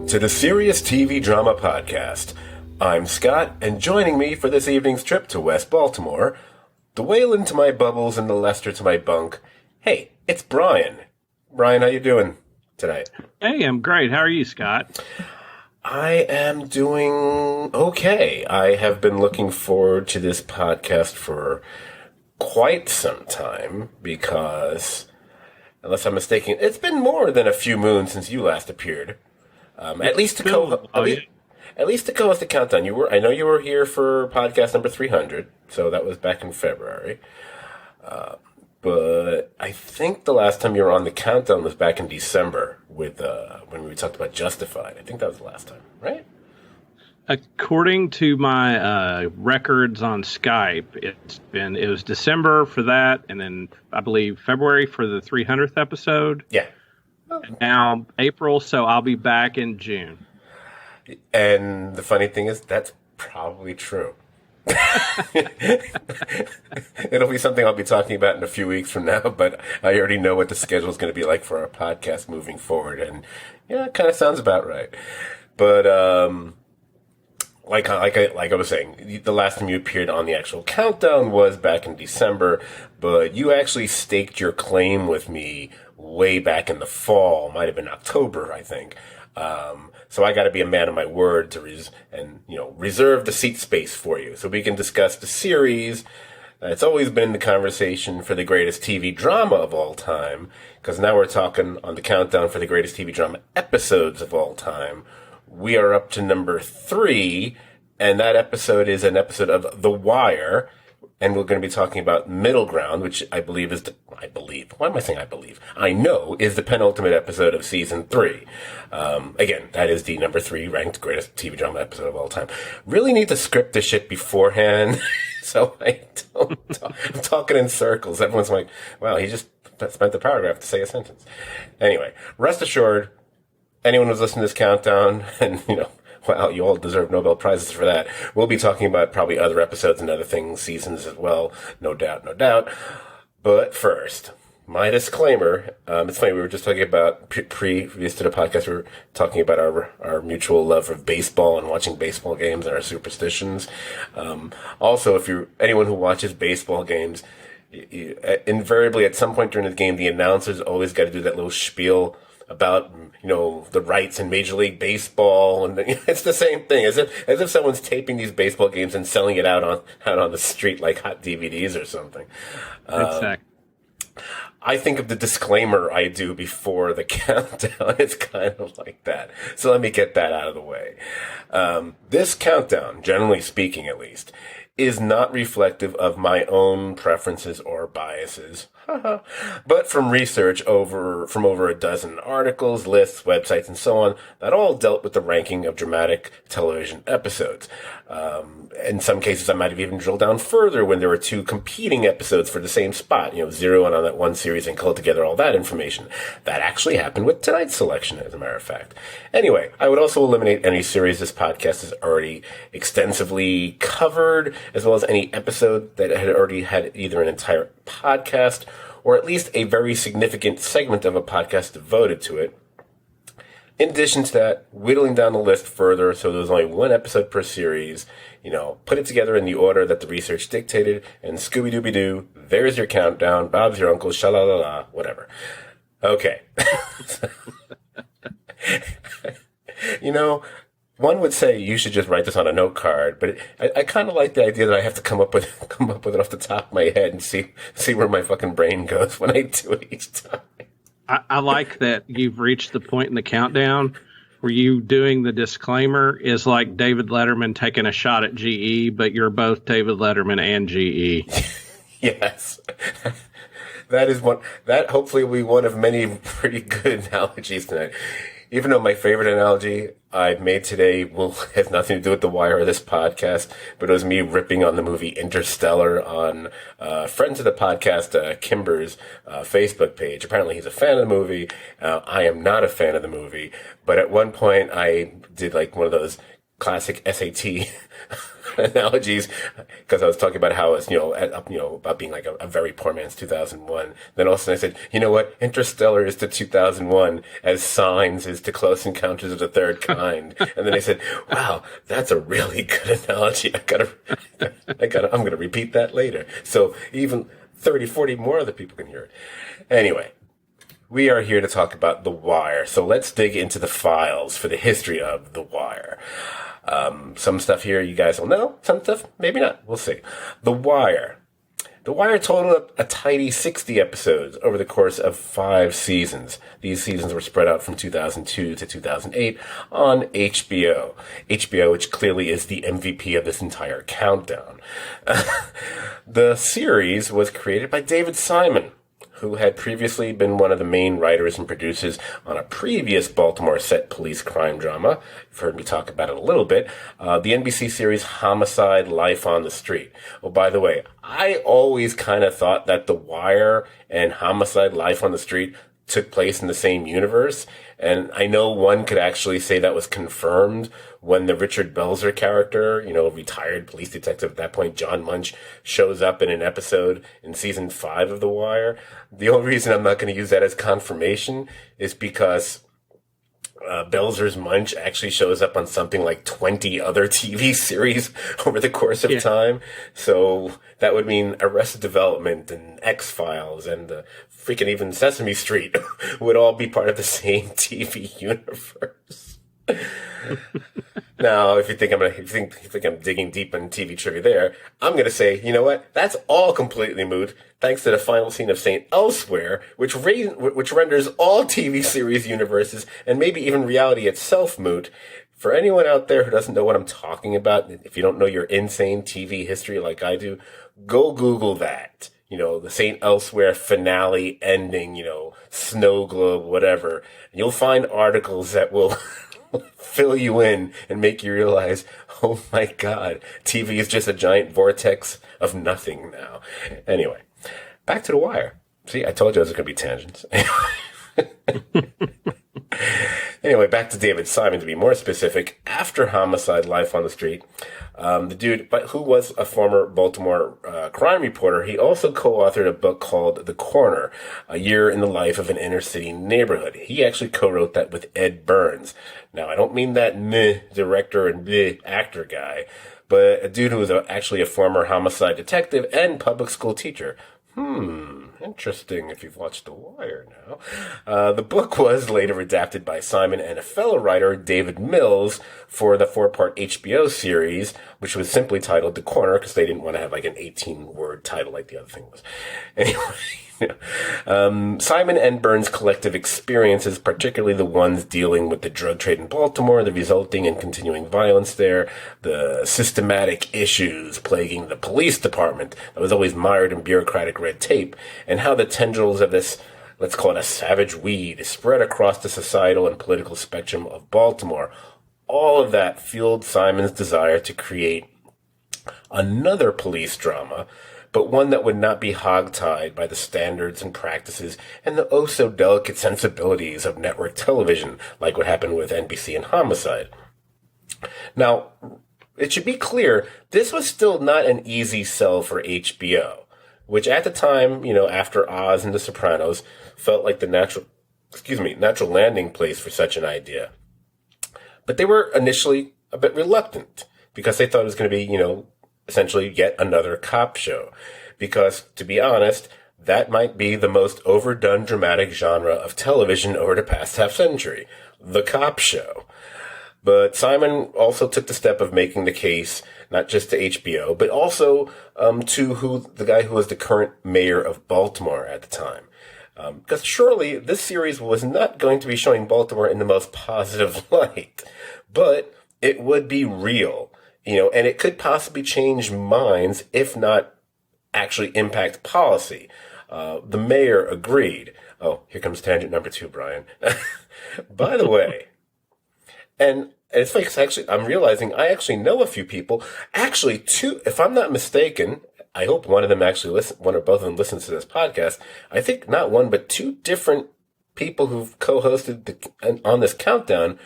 To the Serious TV Drama Podcast. I'm Scott, and joining me for this evening's trip to West Baltimore, the Whalen to my bubbles and the Lester to my bunk, hey, it's Brian. Brian, how you doing tonight? Hey, I'm great. How are you, Scott? I am doing okay. I have been looking forward to this podcast for quite some time because, unless I'm mistaken, it's been more than a few moons since you last appeared. At least to co-host the countdown. I know you were here for podcast number 300, so that was back in February. But I think the last time you were on the countdown was back in December with when we talked about Justified. I think that was the last time, right? According to my records on Skype, it was December for that, and then I believe February for the 300th episode. Yeah. And now April, so I'll be back in June. And the funny thing is, that's probably true. It'll be something I'll be talking about in a few weeks from now, but I already know what the schedule is going to be like for our podcast moving forward. And yeah, it kind of sounds about right. But like I was saying, the last time you appeared on the actual countdown was back in December, but you actually staked your claim with me way back in the fall. Might have been October, I think. So I got to be a man of my word to reserve the seat space for you so we can discuss the series. It's always been the conversation for the greatest TV drama of all time, because now we're talking on the countdown for the greatest TV drama episodes of all time. We are up to number 3, and that episode is an episode of The Wire, and we're going to be talking about Middle Ground, which I know is the penultimate episode of season 3. Again, that is the number 3 ranked greatest TV drama episode of all time. Really need to script this shit beforehand, so I don't I'm talking in circles. Everyone's like, wow, he just spent the paragraph to say a sentence. Anyway, rest assured, anyone who's listening to this countdown, and, wow, you all deserve Nobel Prizes for that. We'll be talking about probably other episodes and other things, seasons as well. No doubt. But first, my disclaimer. It's funny, we were just talking about, previous to the podcast, we were talking about our mutual love of baseball and watching baseball games and our superstitions. Also, anyone who watches baseball games, invariably at some point during the game, the announcers always got to do that little spiel about, the rights in Major League Baseball, and it's the same thing, as if someone's taping these baseball games and selling it out on the street like hot DVDs or something. Exactly. I think of the disclaimer I do before the countdown. It's kind of like that. So let me get that out of the way. This countdown, generally speaking at least, is not reflective of my own preferences or biases, but from research from over a dozen articles, lists, websites, and so on, that all dealt with the ranking of dramatic television episodes. In some cases, I might have even drilled down further when there were 2 competing episodes for the same spot, zero in on that one series and culled together all that information. That actually happened with tonight's selection, as a matter of fact. Anyway, I would also eliminate any series this podcast has already extensively covered, as well as any episode that had already had either an entire podcast or at least a very significant segment of a podcast devoted to it. In addition to that, whittling down the list further so there's only 1 episode per series, put it together in the order that the research dictated, and Scooby-Dooby-Doo, there's your countdown, Bob's your uncle, sha-la-la-la, whatever. Okay. One would say you should just write this on a note card, but I kind of like the idea that I have to come up with it off the top of my head and see where my fucking brain goes when I do it each time. I like that you've reached the point in the countdown where you doing the disclaimer is like David Letterman taking a shot at GE, but you're both David Letterman and GE. Yes. That hopefully will be one of many pretty good analogies tonight. Even though my favorite analogy I've made today will have nothing to do with The Wire or this podcast, but it was me ripping on the movie Interstellar on friends of the podcast, Kimber's Facebook page. Apparently he's a fan of the movie. I am not a fan of the movie, but at one point I did like one of those classic SAT analogies, because I was talking about how it's, about being like a very poor man's 2001. Then all of a sudden I said, you know what? Interstellar is to 2001 as Signs is to Close Encounters of the Third Kind. And then I said, wow, that's a really good analogy. I'm going to repeat that later. So even 30, 40 more other people can hear it. Anyway. We are here to talk about The Wire, so let's dig into the files for the history of The Wire. Some stuff here you guys will know, some stuff maybe not. We'll see. The Wire. The Wire totaled up a tidy 60 episodes over the course of 5 seasons. These seasons were spread out from 2002 to 2008 on HBO. HBO, which clearly is the MVP of this entire countdown. The series was created by David Simon, who had previously been one of the main writers and producers on a previous Baltimore set police crime drama. You've heard me talk about it a little bit. The NBC series Homicide: Life on the Street. Oh, by the way, I always kind of thought that The Wire and Homicide: Life on the Street took place in the same universe. And I know one could actually say that was confirmed when the Richard Belzer character, retired police detective at that point, John Munch, shows up in an episode in season 5 of The Wire. The only reason I'm not going to use that as confirmation is because Belzer's Munch actually shows up on something like 20 other TV series over the course of time. So that would mean Arrested Development and X-Files and freaking even Sesame Street would all be part of the same TV universe. Now, if you think I'm digging deep in TV trivia there, I'm going to say, you know what? That's all completely moot, thanks to the final scene of St. Elsewhere, which renders all TV series universes and maybe even reality itself moot. For anyone out there who doesn't know what I'm talking about, if you don't know your insane TV history like I do, go Google that. The St. Elsewhere finale ending, snow globe, whatever. And you'll find articles that will fill you in and make you realize, oh my God, TV is just a giant vortex of nothing now. Anyway, back to The Wire. See, I told you it was going to be tangents. Anyway, back to David Simon, to be more specific. After Homicide: Life on the Street, the dude, but who was a former Baltimore crime reporter, he also co-authored a book called The Corner, A Year in the Life of an Inner City Neighborhood. He actually co-wrote that with Ed Burns. Now, I don't mean that director and actor guy, but a dude who was actually a former homicide detective and public school teacher. Interesting if you've watched The Wire now. The book was later adapted by Simon and a fellow writer, David Mills, for the 4-part HBO series, which was simply titled The Corner, because they didn't want to have like an 18-word title like the other thing was. Anyway, Simon and Burns' collective experiences, particularly the ones dealing with the drug trade in Baltimore, the resulting and continuing violence there, the systematic issues plaguing the police department that was always mired in bureaucratic red tape, and how the tendrils of this, let's call it a savage weed, spread across the societal and political spectrum of Baltimore. All of that fueled Simon's desire to create another police drama, but one that would not be hogtied by the standards and practices and the oh-so-delicate sensibilities of network television, like what happened with NBC and Homicide. Now, it should be clear, this was still not an easy sell for HBO, which at the time, after Oz and The Sopranos, felt like the natural landing place for such an idea. But they were initially a bit reluctant, because they thought it was going to be, essentially yet another cop show. Because, to be honest, that might be the most overdone dramatic genre of television over the past half-century. The cop show. But Simon also took the step of making the case, not just to HBO, but also to the guy who was the current mayor of Baltimore at the time. Because surely this series was not going to be showing Baltimore in the most positive light. But it would be real. And it could possibly change minds, if not actually impact policy. The mayor agreed. Oh, here comes tangent number 2, Brian. By the way, and it's like, actually, I'm realizing I actually know a few people. Actually, 2, if I'm not mistaken, I hope one of them actually one or both of them listens to this podcast. I think not one, but 2 different people who've co-hosted on this countdown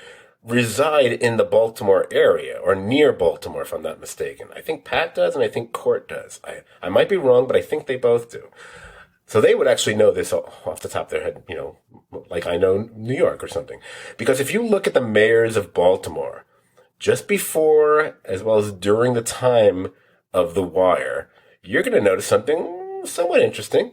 reside in the Baltimore area or near Baltimore, if I'm not mistaken. I think Pat does, and I think Court does. I might be wrong, but I think they both do. So they would actually know this off the top of their head, like I know New York or something. Because if you look at the mayors of Baltimore, just before as well as during the time of The Wire, you're going to notice something somewhat interesting.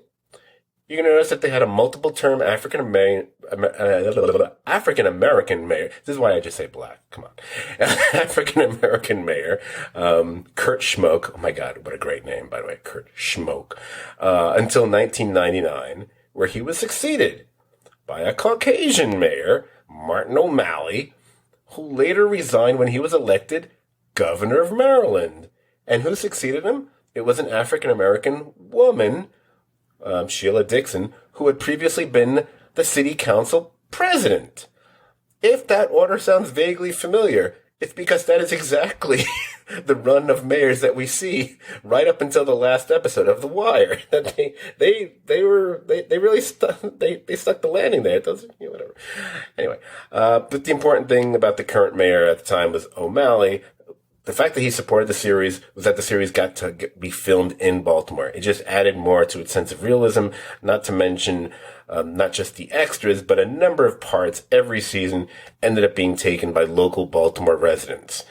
You're going to notice that they had a multiple-term African-American mayor. This is why I just say black. Come on. African-American mayor, Kurt Schmoke. Oh, my God. What a great name, by the way. Kurt Schmoke. Until 1999, where he was succeeded by a Caucasian mayor, Martin O'Malley, who later resigned when he was elected governor of Maryland. And who succeeded him? It was an African-American woman, Sheila Dixon, who had previously been the city council president. If that order sounds vaguely familiar, it's because that is exactly the run of mayors that we see right up until the last episode of The Wire. That they really stuck the landing there. It doesn't, whatever. Anyway, but the important thing about the current mayor at the time was O'Malley. The fact that he supported the series was that the series got to be filmed in Baltimore. It just added more to its sense of realism, not to mention not just the extras, but a number of parts every season ended up being taken by local Baltimore residents.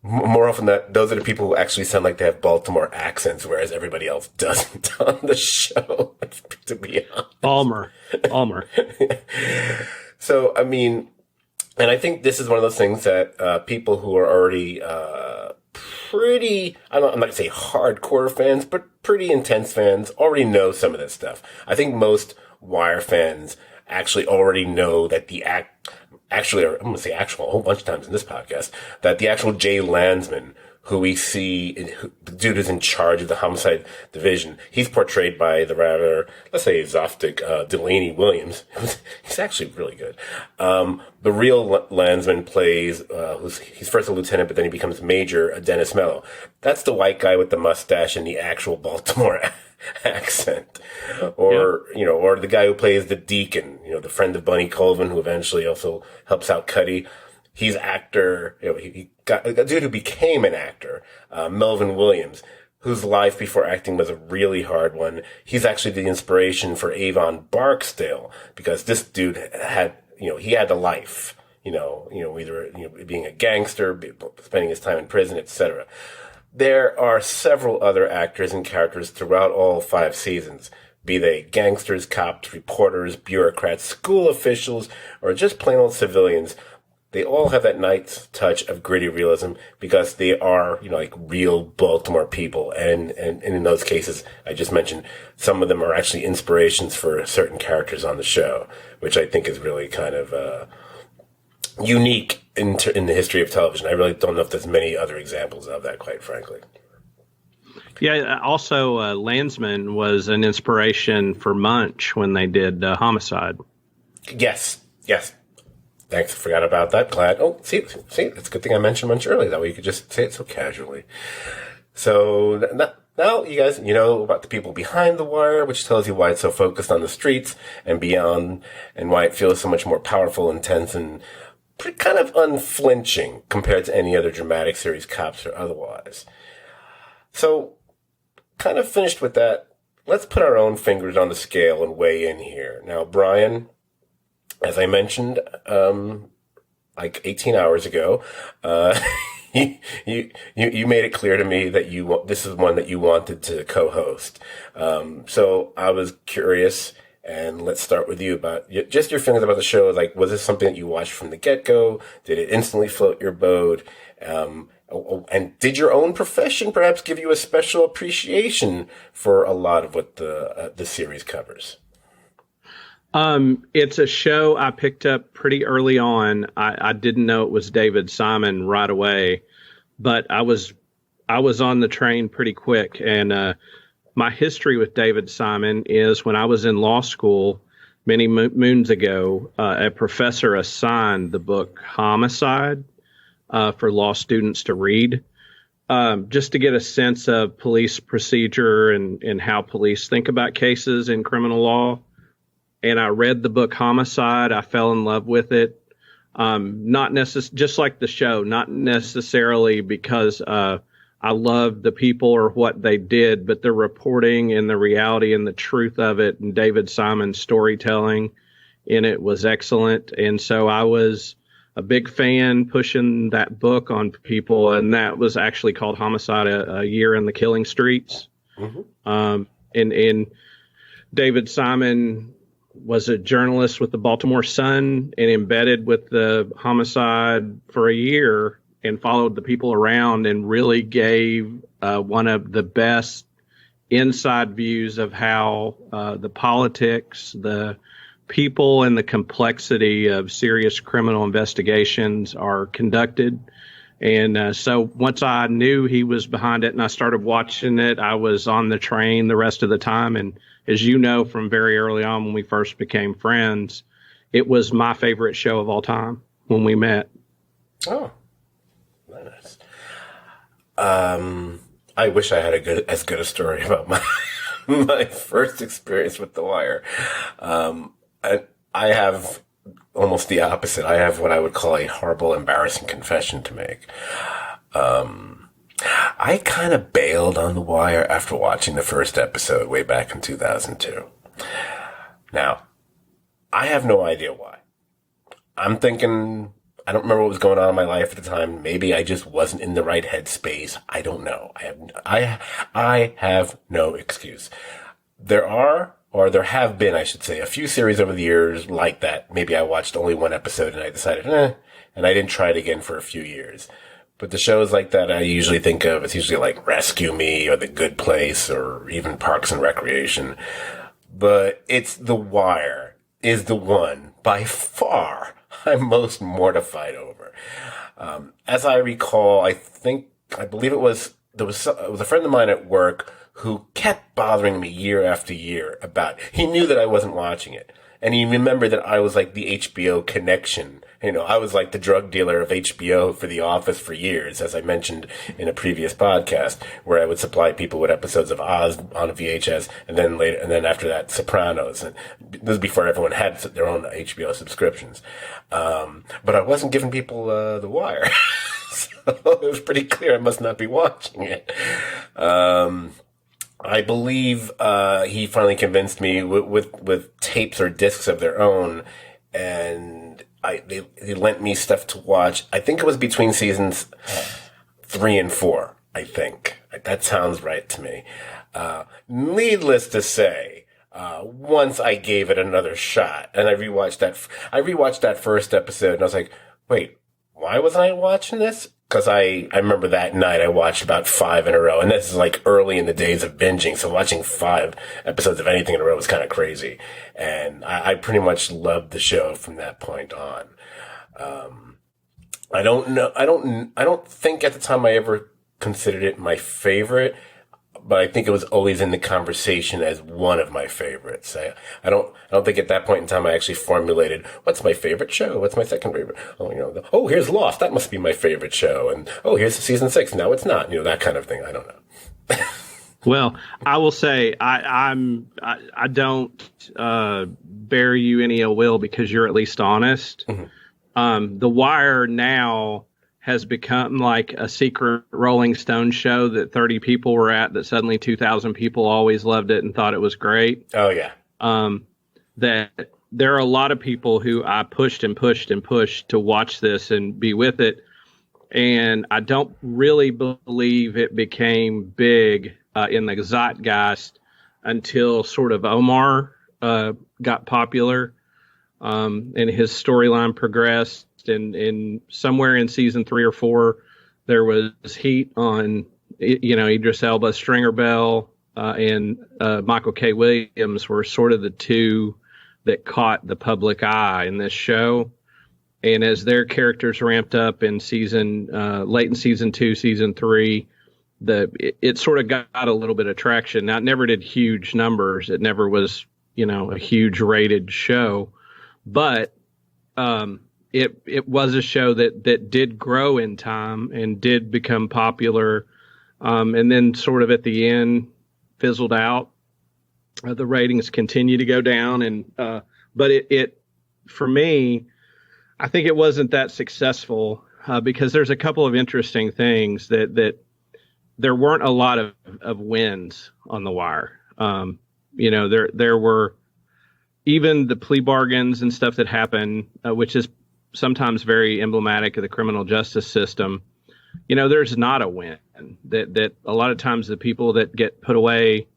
More often than not, those are the people who actually sound like they have Baltimore accents, whereas everybody else doesn't on the show, to be honest. Balmer. So, I mean... And I think this is one of those things that people who are already pretty, I'm not going to say hardcore fans, but pretty intense fans already know some of this stuff. I think most Wire fans actually already know that actually, I'm going to say a whole bunch of times in this podcast, that the actual Jay Landsman, who we see, the dude who's in charge of the homicide division, he's portrayed by the rather, let's say, exotic Delaney Williams. He's actually really good. The real Landsman plays, he's first a lieutenant, but then he becomes Major Dennis Mello. That's the white guy with the mustache and the actual Baltimore accent. Or the guy who plays the deacon, the friend of Bunny Colvin, who eventually also helps out Cuddy. He's actor, he got a dude who became an actor, Melvin Williams, whose life before acting was a really hard one. He's actually the inspiration for Avon Barksdale, because this dude had, he had a life, either being a gangster, spending his time in prison, etc. There are several other actors and characters throughout all 5 seasons, be they gangsters, cops, reporters, bureaucrats, school officials, or just plain old civilians. They all have that nice touch of gritty realism because they are, like real Baltimore people. And in those cases, I just mentioned, some of them are actually inspirations for certain characters on the show, which I think is really kind of unique in the history of television. I really don't know if there's many other examples of that, quite frankly. Yeah, also Landsman was an inspiration for Munch when they did Homicide. Yes. Thanks, I forgot about that. Glad. Oh, see, it's a good thing I mentioned Munch early. That way you could just say it so casually. So now you guys, know about the people behind The Wire, which tells you why it's so focused on the streets and beyond, and why it feels so much more powerful, intense, and pretty kind of unflinching compared to any other dramatic series, cops or otherwise. So, kind of finished with that. Let's put our own fingers on the scale and weigh in here. Now, Brian, as I mentioned, like 18 hours ago, you made it clear to me that this is one that you wanted to co-host. So I was curious, and let's start with you about just your feelings about the show. Like, was this something that you watched from the get-go? Did it instantly float your boat? And did your own profession perhaps give you a special appreciation for a lot of what the series covers? It's a show I picked up pretty early on. I didn't know it was David Simon right away, but I was on the train pretty quick. And my history with David Simon is when I was in law school many moons ago, a professor assigned the book Homicide for law students to read, just to get a sense of police procedure and how police think about cases in criminal law. And I read the book Homicide. I fell in love with it. Just like the show, not necessarily because I loved the people or what they did, but the reporting and the reality and the truth of it, and David Simon's storytelling in it was excellent. And so I was a big fan pushing that book on people, and that was actually called Homicide, a Year in the Killing Streets. Mm-hmm. And David Simon was a journalist with the Baltimore Sun and embedded with the Homicide for a year and followed the people around and really gave one of the best inside views of how the politics, the people, and the complexity of serious criminal investigations are conducted. And so once I knew he was behind it and I started watching it, I was on the train the rest of the time. And as you know, from very early on when we first became friends, it was my favorite show of all time when we met. Oh, nice. I wish I had as good a story about my first experience with The Wire. I have almost the opposite. I have what I would call a horrible, embarrassing confession to make. I kind of bailed on The Wire after watching the first episode way back in 2002. Now, I have no idea why. I'm thinking, I don't remember what was going on in my life at the time. Maybe I just wasn't in the right headspace. I don't know. I have no excuse. There have been, I should say, a few series over the years like that. Maybe I watched only one episode and I decided, and I didn't try it again for a few years. But the shows like that I usually think of, it's usually like Rescue Me or The Good Place or even Parks and Recreation. But it's The Wire is the one by far I'm most mortified over. As I recall, I believe it was a friend of mine at work who kept bothering me year after year he knew that I wasn't watching it. And he remembered that I was like the HBO connection. I was like the drug dealer of HBO for The Office for years, as I mentioned in a previous podcast, where I would supply people with episodes of Oz on a VHS, and then after that, Sopranos. And this was before everyone had their own HBO subscriptions. But I wasn't giving people The Wire. So it was pretty clear I must not be watching it. I believe he finally convinced me with tapes or discs of their own, and they lent me stuff to watch. I think it was between seasons 3 and 4, I think. That sounds right to me. Needless to say, once I gave it another shot, and I rewatched that first episode, and I was like, wait, why wasn't I watching this? Because I remember that night I watched about 5 in a row, and this is like early in the days of binging, so watching 5 episodes of anything in a row was kind of crazy. And I pretty much loved the show from that point on. I don't think at the time I ever considered it my favorite, but I think it was always in the conversation as one of my favorites. I don't think at that point in time I actually formulated, what's my favorite show? What's my second favorite? Here's Lost. That must be my favorite show. And, here's season 6. No, it's not. That kind of thing. I don't know. Well, I will say I don't bear you any ill will because you're at least honest. Mm-hmm. The Wire now has become like a secret Rolling Stone show that 30 people were at, that suddenly 2,000 people always loved it and thought it was great. Oh, yeah. That there are a lot of people who I pushed and pushed and pushed to watch this and be with it. And I don't really believe it became big in the zeitgeist until sort of Omar got popular and his storyline progressed. And somewhere in season 3 or 4, there was heat on, Idris Elba, Stringer Bell, and Michael K. Williams were sort of the two that caught the public eye in this show. And as their characters ramped up in late in season 2, season 3, it sort of got a little bit of traction. Now, it never did huge numbers. It never was, a huge rated show, but it was a show that did grow in time and did become popular, and then sort of at the end fizzled out. The ratings continue to go down, and but it for me, I think it wasn't that successful because there's a couple of interesting things that there weren't a lot of wins on The Wire. There were even the plea bargains and stuff that happened, which is sometimes very emblematic of the criminal justice system. There's not a win. That a lot of times the people that get put away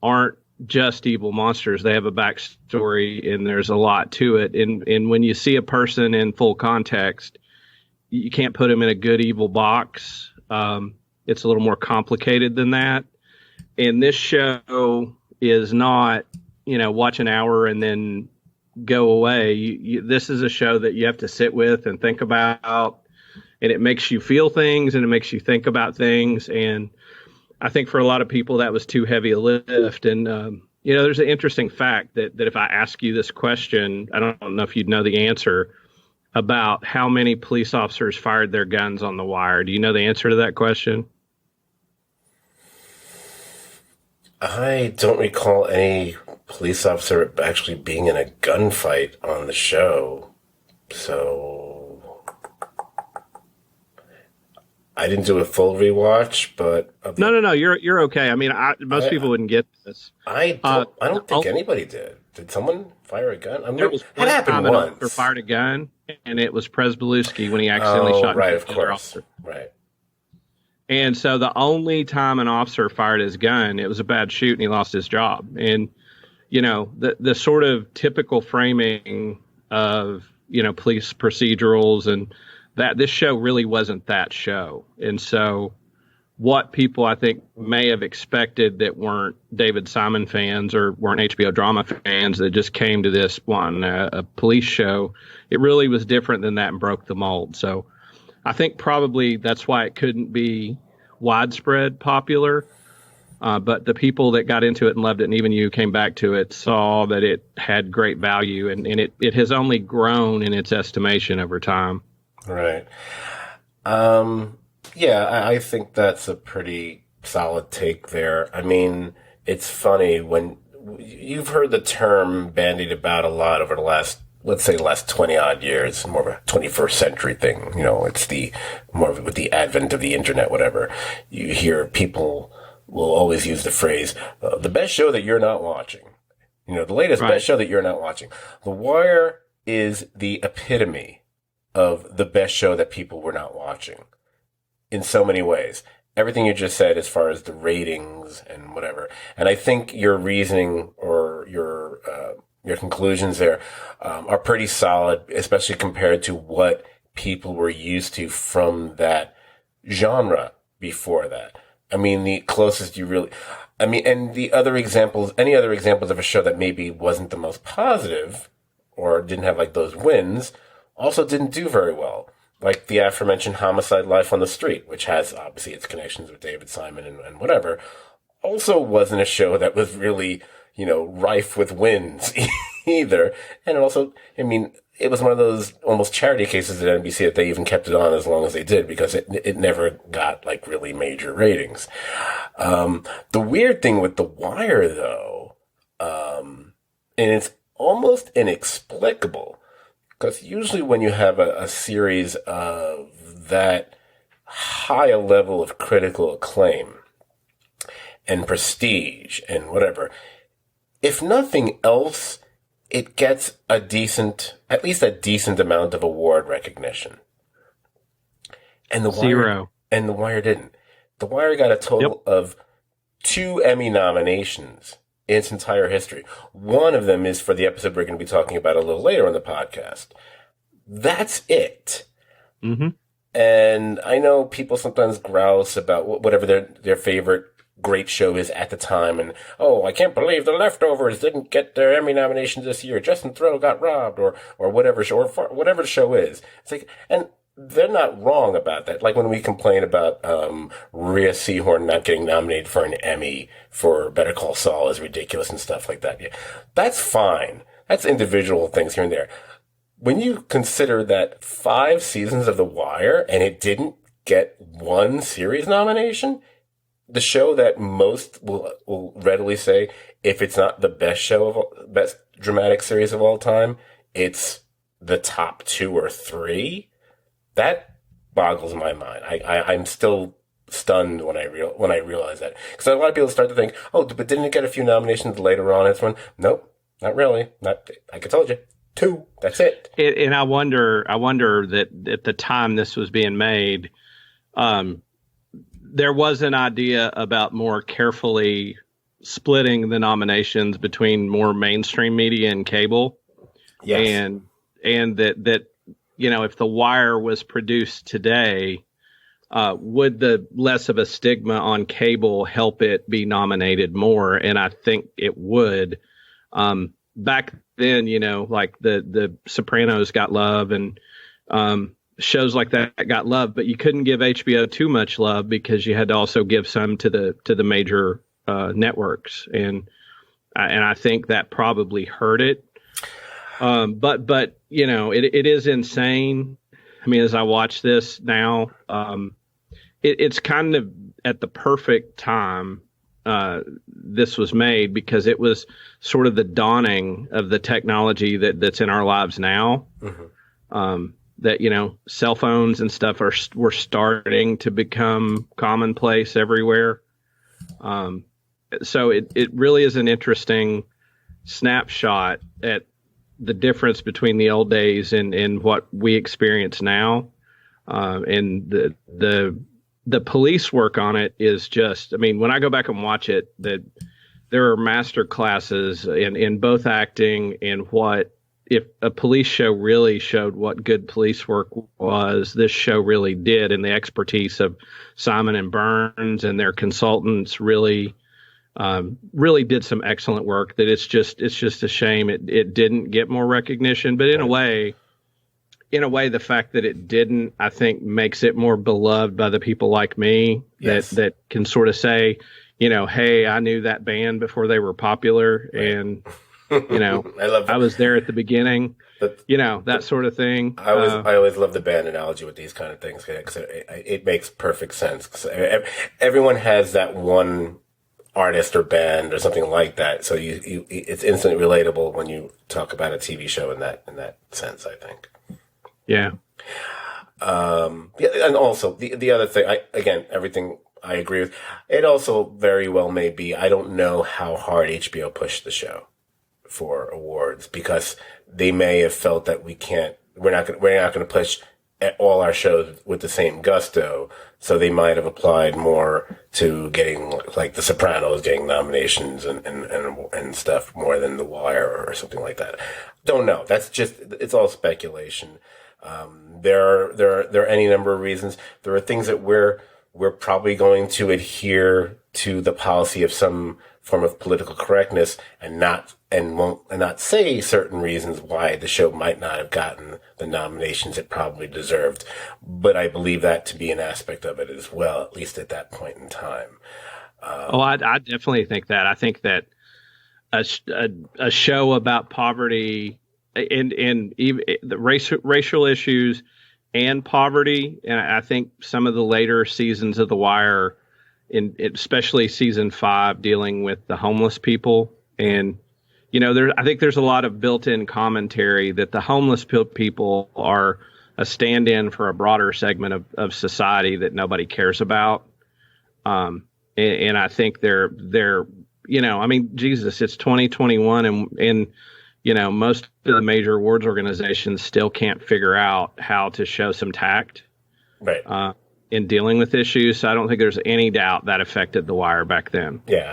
aren't just evil monsters. They have a backstory, and there's a lot to it. And when you see a person in full context, you can't put them in a good evil box. It's a little more complicated than that. And this show is not, watch an hour and then go away. This is a show that you have to sit with and think about, and it makes you feel things and it makes you think about things. And I think for a lot of people that was too heavy a lift. And, there's an interesting fact that if I ask you this question, I don't know if you'd know the answer about how many police officers fired their guns on The Wire. Do you know the answer to that question? I don't recall any police officer actually being in a gunfight on the show. So I didn't do a full rewatch, but no, you're okay. I mean, most people wouldn't get this. I don't think anybody did. Did someone fire a gun? There was one time an officer fired a gun, and it was Presbeluski when he accidentally shot another officer. Right. And so the only time an officer fired his gun, it was a bad shoot, and he lost his job. And the sort of typical framing of police procedurals and that this show really wasn't that show. And so what people I think may have expected that weren't David Simon fans or weren't HBO drama fans that just came to this one, a police show, it really was different than that and broke the mold. So I think probably that's why it couldn't be widespread popular. But the people that got into it and loved it, and even you came back to it, saw that it had great value, and it has only grown in its estimation over time. Right. Yeah, I think that's a pretty solid take there. I mean, it's funny when you've heard the term bandied about a lot over the last 20 odd years, more of a 21st century thing. It's with the advent of the internet, whatever. You hear people will always use the phrase, the best show that you're not watching. The latest best show that you're not watching. The Wire is the epitome of the best show that people were not watching in so many ways. Everything you just said as far as the ratings and whatever. And I think your reasoning or your conclusions there are pretty solid, especially compared to what people were used to from that genre before that. I mean, the closest and any other examples of a show that maybe wasn't the most positive or didn't have like those wins also didn't do very well. Like the aforementioned Homicide: Life on the Street, which has obviously its connections with David Simon and whatever, also wasn't a show that was really, rife with wins either. And also, it was one of those almost charity cases at NBC that they even kept it on as long as they did because it never got like really major ratings. The weird thing with The Wire though, and it's almost inexplicable, because usually when you have a series of that high a level of critical acclaim and prestige and whatever, if nothing else, it gets at least a decent amount of award recognition. And The Wire didn't. The Wire got a total of 2 Emmy nominations in its entire history. One of them is for the episode we're going to be talking about a little later on the podcast. That's it. Mm-hmm. And I know people sometimes grouse about whatever their favorite great show is at the time, and I can't believe The Leftovers didn't get their Emmy nominations this year. Justin Theroux got robbed, or whatever show, or whatever the show is. It's like, and they're not wrong about that. Like when we complain about Rhea Seehorn not getting nominated for an Emmy for Better Call Saul is ridiculous and stuff like that. Yeah, that's fine. That's individual things here and there. When you consider that 5 seasons of The Wire and it didn't get one series nomination, the show that most will readily say, if it's not the best dramatic series of all time, it's the top 2 or 3. That boggles my mind. I'm still stunned when I realize that, because a lot of people start to think, oh, but didn't it get a few nominations later on? It's one, nope, not really. Not, like I told you, 2. That's it. And I wonder that at the time this was being made, there was an idea about more carefully splitting the nominations between more mainstream media and cable. Yes. And that if The Wire was produced today, would the less of a stigma on cable help it be nominated more? And I think it would. Back then, like the Sopranos got love, and shows like that got love, but you couldn't give HBO too much love because you had to also give some to the major networks, and I think that probably hurt it. But it is insane. I mean, as I watch this now, it's kind of at the perfect time this was made, because it was sort of the dawning of the technology that's in our lives now. Mm-hmm. That cell phones and stuff were starting to become commonplace everywhere. So it really is an interesting snapshot at the difference between the old days and what we experience now. And the police work on it is just, I mean, when I go back and watch it, that there are master classes in both acting and what, if a police show really showed what good police work was, this show really did. And the expertise of Simon and Burns and their consultants really did some excellent work. That it's just a shame it didn't get more recognition. But in a way, the fact that it didn't, I think, makes it more beloved by the people like me. Yes. that can sort of say, hey, I knew that band before they were popular, right. And I was there at the beginning. That sort of thing. I always love the band analogy with these kind of things, because it makes perfect sense. 'Cause everyone has that one artist or band or something like that, so it's instantly relatable when you talk about a TV show in that sense, I think. Yeah. And also the other thing, everything I agree with. It also very well may be, I don't know how hard HBO pushed the show for awards, because they may have felt that we're not going to push all our shows with the same gusto. So they might have applied more to getting, like, The Sopranos getting nominations and stuff more than The Wire or something like that. Don't know. It's all speculation. There are any number of reasons. There are things that we're probably going to adhere to the policy of some form of political correctness and not say certain reasons why the show might not have gotten the nominations it probably deserved. But I believe that to be an aspect of it as well, at least at that point in time. I definitely think that. I think that a show about poverty and even the racial issues and poverty, and I think some of the later seasons of The Wire, especially season 5, dealing with the homeless people. And, I think there's a lot of built-in commentary that the homeless people are a stand-in for a broader segment of society that nobody cares about. And I think they're Jesus, it's 2021 and most of the major awards organizations still can't figure out how to show some tact. Right. In dealing with issues. So I don't think there's any doubt that affected The Wire back then. Yeah,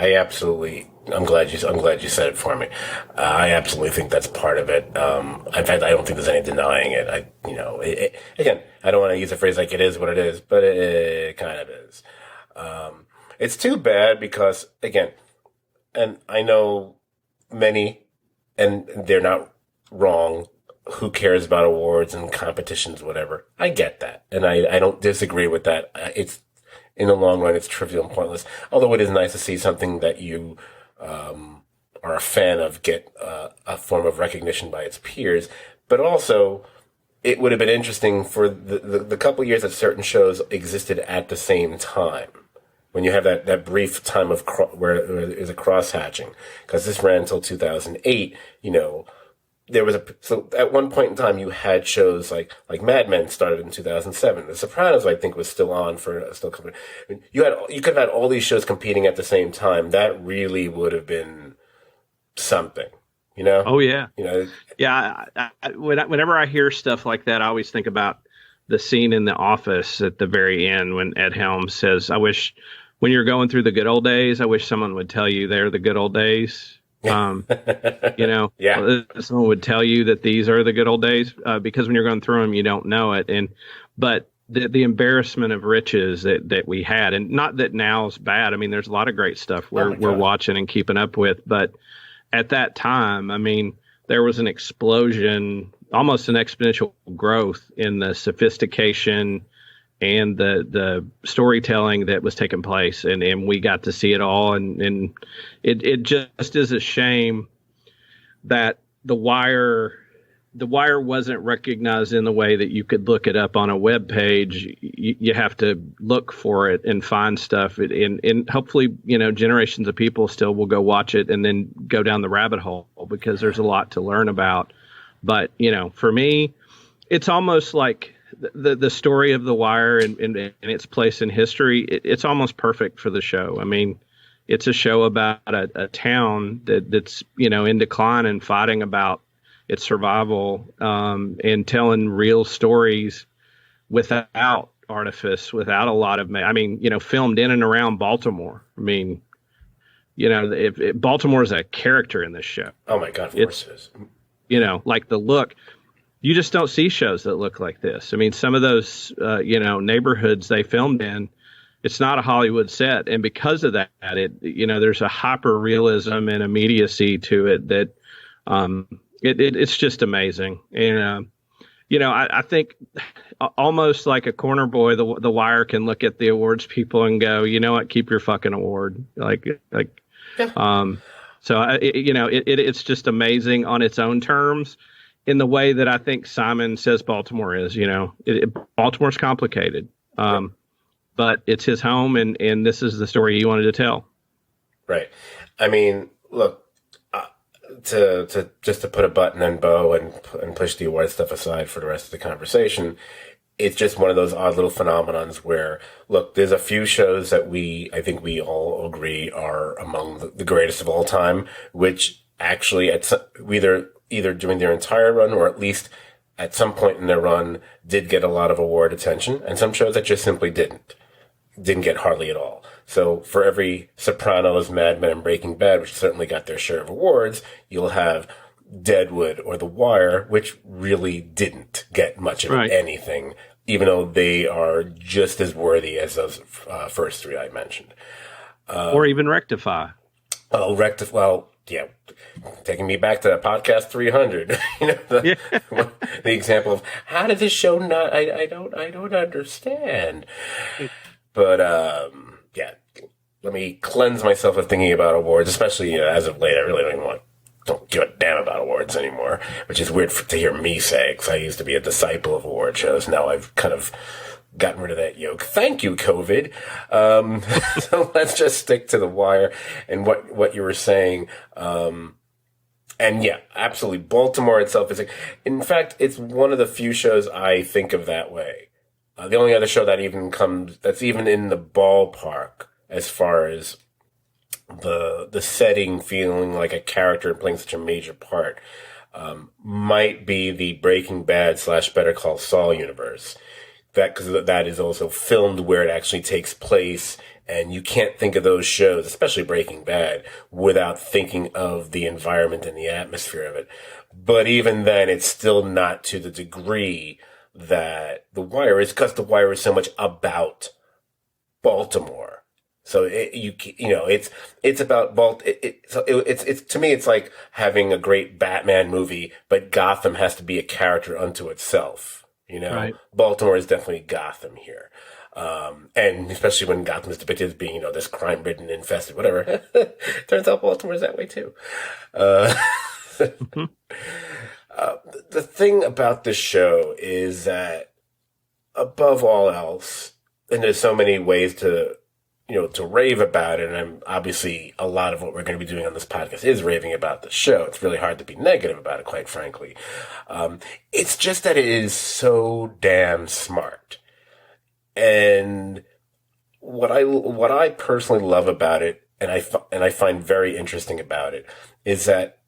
I'm glad you said it for me. I absolutely think that's part of it. In fact, I don't think there's any denying it. Again, I don't want to use a phrase like it is what it is, but it kind of is. It's too bad because, again, and I know many, and they're not wrong, who cares about awards and competitions, whatever. I get that. And I don't disagree with that. It's, in the long run, it's trivial and pointless. Although it is nice to see something that you, are a fan of get, a form of recognition by its peers. But also, it would have been interesting for the couple years that certain shows existed at the same time. When you have that brief time of where there's a cross-hatching. Because this ran until 2008, there was so at one point in time you had shows like Mad Men started in 2007. The Sopranos, I think, was still on still coming. I mean, you could have had all these shows competing at the same time. That really would have been something, Oh yeah. Yeah. Whenever I hear stuff like that, I always think about the scene in The Office at the very end when Ed Helms says, when you're going through the good old days, I wish someone would tell you they're the good old days. Yeah. Someone would tell you that these are the good old days, because when you're going through them, you don't know it. But the embarrassment of riches that we had, and not that now's bad. I mean, there's a lot of great stuff we're watching and keeping up with. But at that time, I mean, there was an explosion, almost an exponential growth in the sophistication and the storytelling that was taking place, and we got to see it all, and it just is a shame that the wire wasn't recognized in the way that you could look it up on a web page. You have to look for it and find stuff, and hopefully generations of people still will go watch it and then go down the rabbit hole, because there's a lot to learn about. But for me, it's almost like the story of The Wire and its place in history, it's almost perfect for the show. I mean, it's a show about a town that's in decline and fighting about its survival, and telling real stories without artifice, without a lot of, filmed in and around Baltimore. I mean, if Baltimore is a character in this show. Oh my God, of course it is. Like the look. You just don't see shows that look like this. I mean, some of those, neighborhoods they filmed in, it's not a Hollywood set. And because of that, there's a hyper realism and immediacy to it that, it's just amazing. And, I think almost like a corner boy, the Wire can look at the awards people and go, you know what, keep your fucking award. It's just amazing on its own terms, in the way that I think Simon says Baltimore is. Baltimore's complicated, but it's his home, and this is the story he wanted to tell. Right. I mean, look, to just to put a button and bow and push the award stuff aside for the rest of the conversation, it's just one of those odd little phenomenons where, look, there's a few shows that I think we all agree are among the greatest of all time, which actually either during their entire run or at least at some point in their run did get a lot of award attention, and some shows that just simply didn't get hardly at all. So for every Sopranos, Mad Men, and Breaking Bad, which certainly got their share of awards, you'll have Deadwood or The Wire, which really didn't get much of anything, even though they are just as worthy as those first three I mentioned. Or even Rectify. Well, yeah, taking me back to podcast 300. The example of how did this show not? I don't understand. But yeah, let me cleanse myself of thinking about awards, especially as of late. I really don't give a damn about awards anymore, which is weird to hear me say, because I used to be a disciple of award shows. Now I've kind of gotten rid of that yoke. Thank you, COVID. So let's just stick to The Wire and what you were saying. And yeah, absolutely. Baltimore itself is, in fact, it's one of the few shows I think of that way. The only other show that's even in the ballpark as far as the setting feeling like a character and playing such a major part, might be the Breaking Bad / Better Call Saul universe. Because that is also filmed where it actually takes place, and you can't think of those shows, especially Breaking Bad, without thinking of the environment and the atmosphere of it. But even then, it's still not to the degree that The Wire is, because The Wire is so much about Baltimore. So it's about it's to me, it's like having a great Batman movie, but Gotham has to be a character unto itself. Right. Baltimore is definitely Gotham here. And especially when Gotham is depicted as being, this crime-ridden, infested, whatever. Turns out Baltimore is that way too. Mhm. The thing about this show is that above all else, and there's so many ways to rave about it, and obviously a lot of what we're going to be doing on this podcast is raving about the show. It's really hard to be negative about it, quite frankly. It's just that it is so damn smart. And what I personally love about it, and I find very interesting about it, is that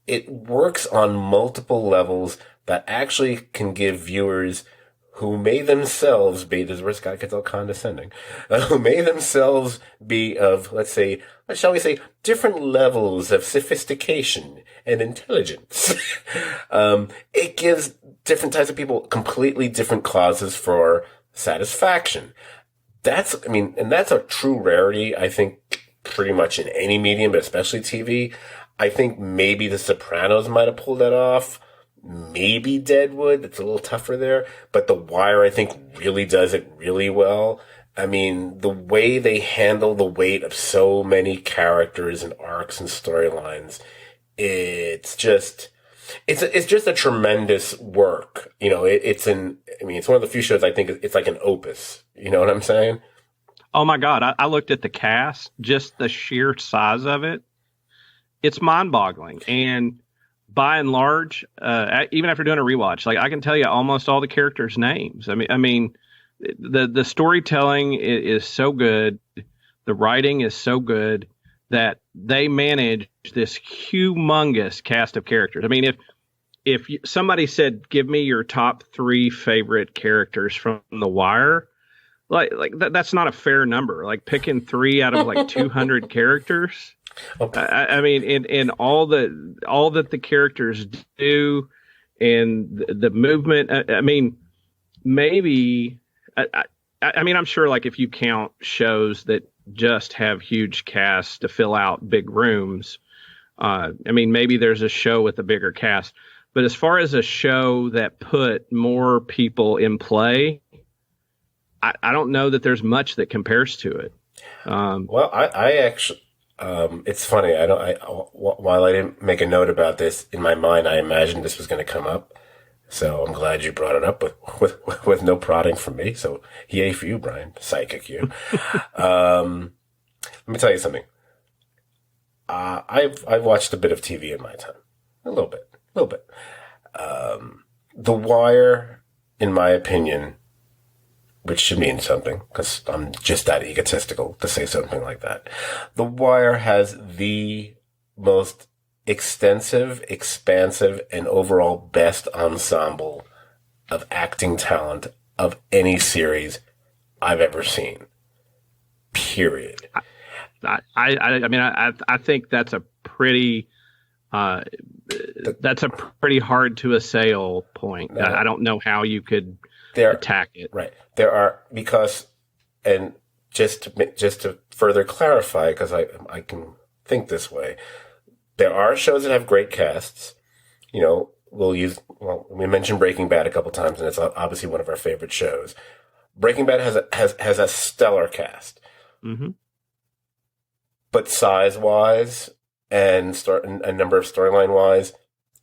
it works on multiple levels that actually can give viewers who may themselves be, this is where Scott gets all condescending, who may themselves be of, shall we say, different levels of sophistication and intelligence. It gives different types of people completely different causes for satisfaction. That's a true rarity, I think, pretty much in any medium, but especially TV. I think maybe The Sopranos might have pulled that off. Maybe Deadwood. It's a little tougher there. But The Wire, I think, really does it really well. I mean, the way they handle the weight of so many characters and arcs and storylines, it's just a tremendous work. It's one of the few shows I think it's like an opus. You know what I'm saying? Oh my God. I looked at the cast, just the sheer size of it. It's mind-boggling, and by and large, even after doing a rewatch, I can tell you almost all the characters' names. I mean, the storytelling is so good, the writing is so good that they manage this humongous cast of characters. I mean, if somebody said, "Give me your top 3 favorite characters from The Wire," that's not a fair number. Like picking 3 out of 200 characters. I mean, in all that the characters do, and the movement. I mean, maybe. I'm sure. If you count shows that just have huge casts to fill out big rooms, maybe there's a show with a bigger cast. But as far as a show that put more people in play, I don't know that there's much that compares to it. Well, I actually. It's funny. While I didn't make a note about this in my mind, I imagined this was going to come up. So I'm glad you brought it up with no prodding from me. So yay for you, Brian. Psychic you. Let me tell you something. I've watched a bit of TV in my time. A little bit. The Wire, in my opinion, which should mean something, because I'm just that egotistical to say something like that. The Wire has the most extensive, expansive, and overall best ensemble of acting talent of any series I've ever seen. Period. I think that's a pretty hard to assail point. I don't know how you could attack it. Right. There are, because, and just to further clarify, because I can think this way, there are shows that have great casts. We mentioned Breaking Bad a couple times, and it's obviously one of our favorite shows. Breaking Bad has a stellar cast. Mm-hmm. But size-wise and a number of storyline-wise,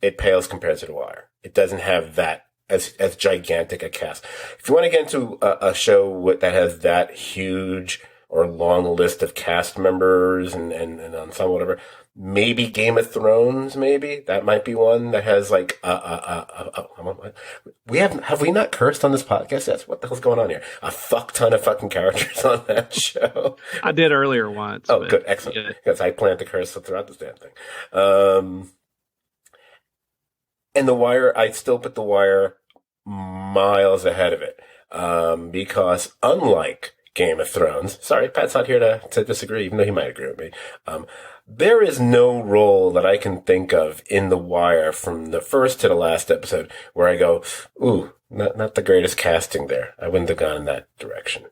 it pales compared to The Wire. It doesn't have that as gigantic a cast. If you want to get into a show that has that huge or long list of cast members and ensemble, whatever, maybe Game of Thrones, maybe that might be one that has have we not cursed on this podcast? That's what the hell's going on here. A fuck ton of fucking characters on that show. I did earlier once. Oh, good. Excellent. Because I plan to curse throughout this damn thing. And The Wire, I'd still put The Wire miles ahead of it. Because unlike Game of Thrones, sorry, Pat's not here to disagree, even though he might agree with me. There is no role that I can think of in The Wire from the first to the last episode where I go, ooh, not the greatest casting there. I wouldn't have gone in that direction.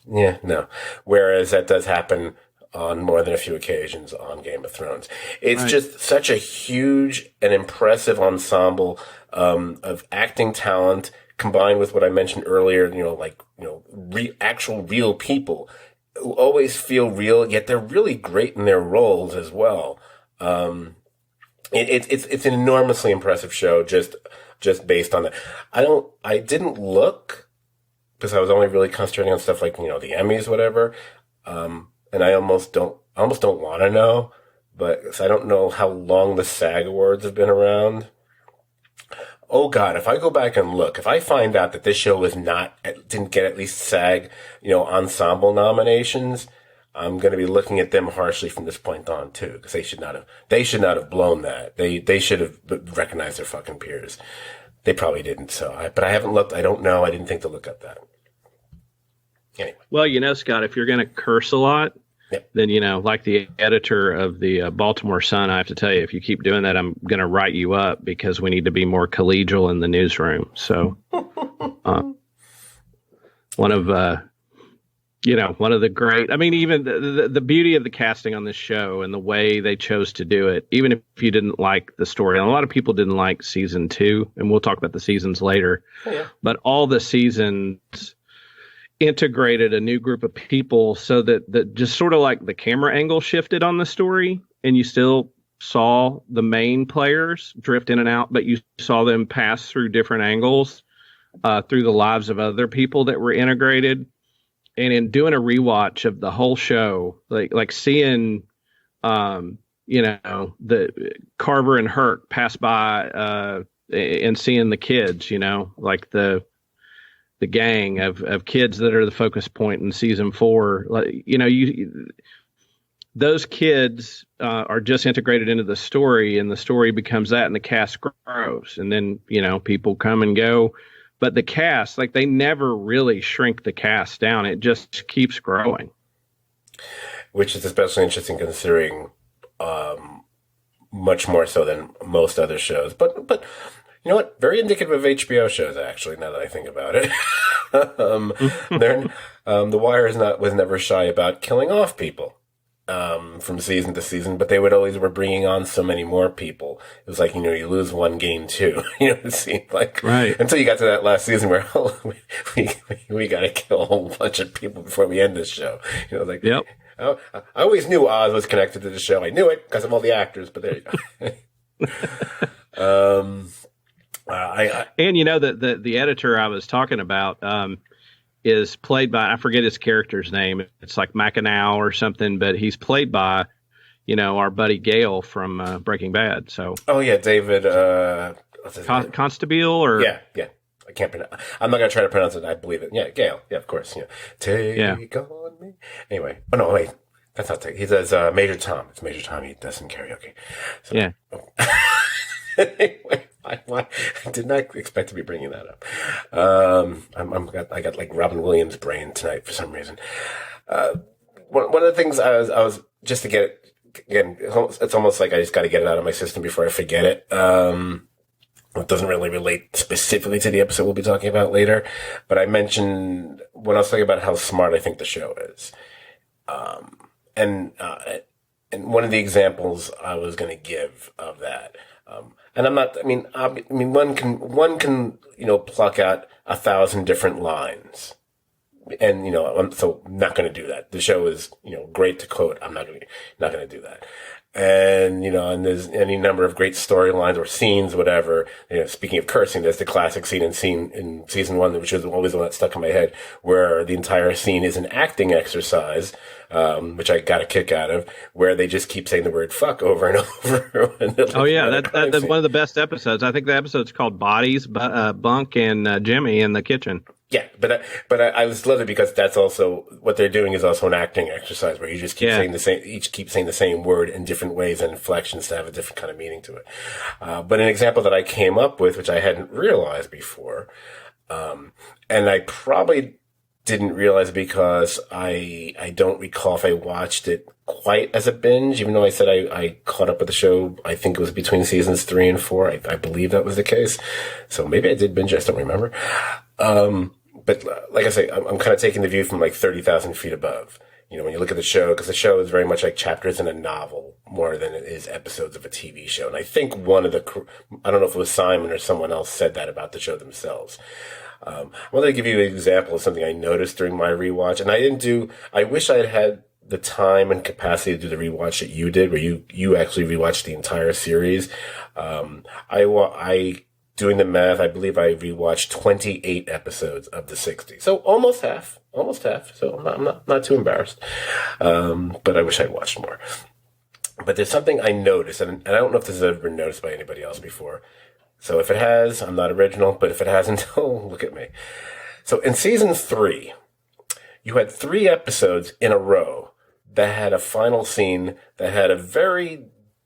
Yeah, no. Whereas that does happen on more than a few occasions on Game of Thrones. It's just such a huge and impressive ensemble of acting talent combined with what I mentioned earlier, actual real people who always feel real, yet they're really great in their roles as well. It's an enormously impressive show just based on that. I didn't look because I was only really concentrating on stuff like, the Emmys, whatever. And I almost don't want to know, but I don't know how long the SAG Awards have been around. Oh God, if I go back and look, if I find out that this show didn't get at least SAG, ensemble nominations, I'm going to be looking at them harshly from this point on too, because they should not have blown that. They should have recognized their fucking peers. They probably didn't. But I haven't looked. I don't know. I didn't think to look at that. Anyway. Well, Scott, if you're going to curse a lot, then, like the editor of the Baltimore Sun, I have to tell you, if you keep doing that, I'm going to write you up because we need to be more collegial in the newsroom. So one of the great, even the beauty of the casting on this show and the way they chose to do it, even if you didn't like the story, and a lot of people didn't like season 2, and we'll talk about the seasons later, but all the seasons integrated a new group of people so that just sort of like the camera angle shifted on the story, and you still saw the main players drift in and out, but you saw them pass through different angles through the lives of other people that were integrated. And in doing a rewatch of the whole show, like seeing, the Carver and Herc pass by and seeing the kids, like the gang of kids that are the focus point in season 4, those kids are just integrated into the story, and the story becomes that, and the cast grows, and then people come and go, but the cast, they never really shrink the cast down; it just keeps growing, which is especially interesting considering much more so than most other shows, but. You know what? Very indicative of HBO shows, actually. Now that I think about it, The Wire was never shy about killing off people from season to season, but they were bringing on so many more people. It was like you lose one, gain two. It seemed like until you got to that last season where we got to kill a whole bunch of people before we end this show. Yep. I always knew Oz was connected to the show. I knew it because of all the actors, but there you go. The editor I was talking about is played by, I forget his character's name. It's like Mackinac or something, but he's played by, our buddy Gale from Breaking Bad. So David Constable or yeah. I can't pronounce. I'm not gonna try to pronounce it. I believe it. Yeah, Gale. Yeah, of course. Take on me. Anyway, no, wait. That's not Take. He says Major Tom. It's Major Tom. He does some karaoke. So, yeah. Anyway. I did not expect to be bringing that up. I got like Robin Williams' brain tonight for some reason. One of the things I was just to get it again. It's almost like I just got to get it out of my system before I forget it. It doesn't really relate specifically to the episode we'll be talking about later, but I mentioned when I was talking about how smart I think the show is, and one of the examples I was going to give of that. And I'm not, one can, pluck out 1,000 different lines. And, I'm not going to do that. The show is, great to quote. I'm not going to do that. And, and there's any number of great storylines or scenes, whatever. Speaking of cursing, there's the classic scene in season 1, which is always the one that stuck in my head, where the entire scene is an acting exercise, which I got a kick out of, where they just keep saying the word fuck over and over. That's one of the best episodes. I think the episode's called Bodies, Bunk, and Jimmy in the kitchen. Yeah, but I just love it because that's also what they're doing is also an acting exercise where you just keep saying the same word in different ways and inflections to have a different kind of meaning to it. But an example that I came up with, which I hadn't realized before, and I probably didn't realize because I don't recall if I watched it quite as a binge, even though I said I caught up with the show. I think it was between seasons 3 and 4. I believe that was the case. So maybe I did binge. I just don't remember. but like I say, I'm kind of taking the view from like 30,000 feet above. You know, when you look at the show, because the show is very much like chapters in a novel more than it is episodes of a TV show. And I think I don't know if it was Simon or someone else said that about the show themselves. I wanted to give you an example of something I noticed during my rewatch. And I wish I had the time and capacity to do the rewatch that you did, where you actually rewatched the entire series. Doing the math, I believe I rewatched 28 episodes of the 60. So almost half. So I'm not too embarrassed. But I wish I'd watched more. But there's something I noticed, and I don't know if this has ever been noticed by anybody else before. So if it has, I'm not original, but if it hasn't, oh, look at me. So in season 3, you had 3 episodes in a row that had a final scene that had a very,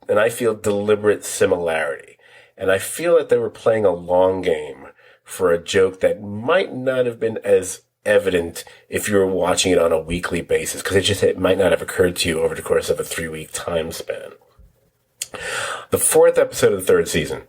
and I feel, deliberate similarity. And I feel that they were playing a long game for a joke that might not have been as evident if you were watching it on a weekly basis, because it might not have occurred to you over the course of a 3-week time span. The 4th episode of the 3rd season.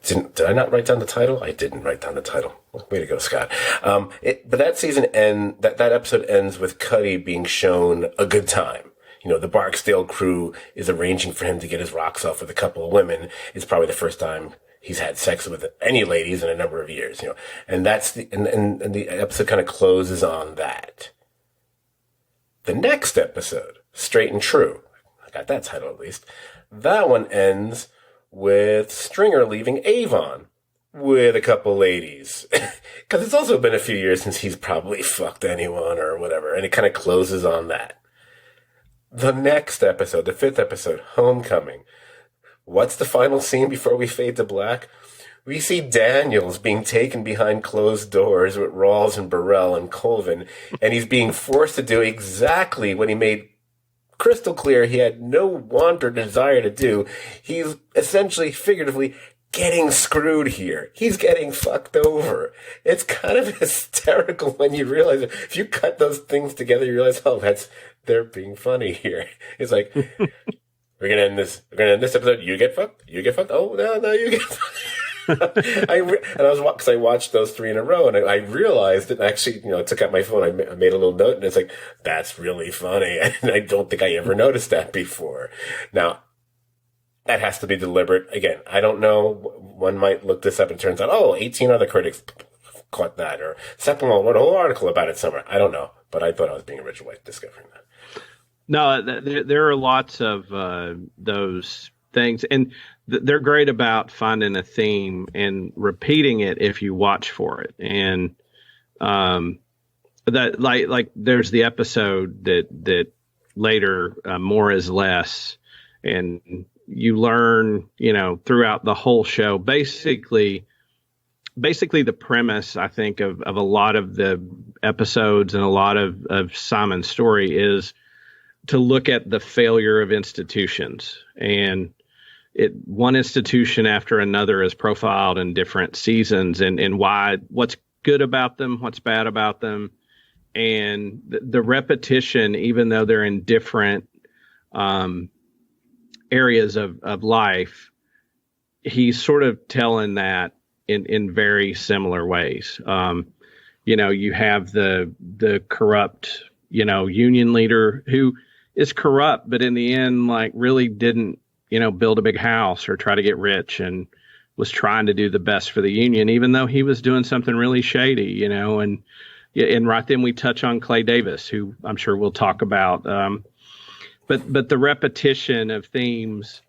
Did I not write down the title? I didn't write down the title. Way to go, Scott. But that episode ends with Cuddy being shown a good time. You know, the Barksdale crew is arranging for him to get his rocks off with a couple of women. It's probably the first time he's had sex with any ladies in a number of years, you know. And that's and the episode kind of closes on that. The next episode, Straight and True, I got that title at least. That one ends with Stringer leaving Avon with a couple ladies. Because it's also been a few years since he's probably fucked anyone or whatever. And it kind of closes on that. The next episode, the 5th episode, Homecoming. What's the final scene before we fade to black? We see Daniels being taken behind closed doors with Rawls and Burrell and Colvin, and he's being forced to do exactly what he made crystal clear he had no want or desire to do. He's essentially, figuratively, getting screwed here. He's getting fucked over. It's kind of hysterical when you realize it. If you cut those things together, you realize, they're being funny here. It's like, we're gonna end this episode. You get fucked. Oh no, you get fucked. Because I watched those 3 in a row, and I realized it. Actually, you know, I took out my phone. I made a little note, and it's like, that's really funny. And I don't think I ever noticed that before. Now, that has to be deliberate. Again, I don't know. One might look this up and turns out, 18 other critics caught that, or Sepinwall wrote a whole article about it somewhere. I don't know, but I thought I was being original by discovering that. No, there are lots of those things, and they're great about finding a theme and repeating it if you watch for it. And that like there's the episode that later more is less, and you learn, you know, throughout the whole show, basically the premise, I think, of a lot of the episodes and a lot of Simon's story is to look at the failure of institutions, and one institution after another is profiled in different seasons, and what's good about them, what's bad about them, and the repetition, even though they're in different areas of life, he's sort of telling that in very similar ways. You know, you have the corrupt, you know, union leader who is corrupt, but in the end, like, really didn't, you know, build a big house or try to get rich, and was trying to do the best for the union, even though he was doing something really shady, you know. And right then we touch on Clay Davis, who I'm sure we'll talk about. But the repetition of themes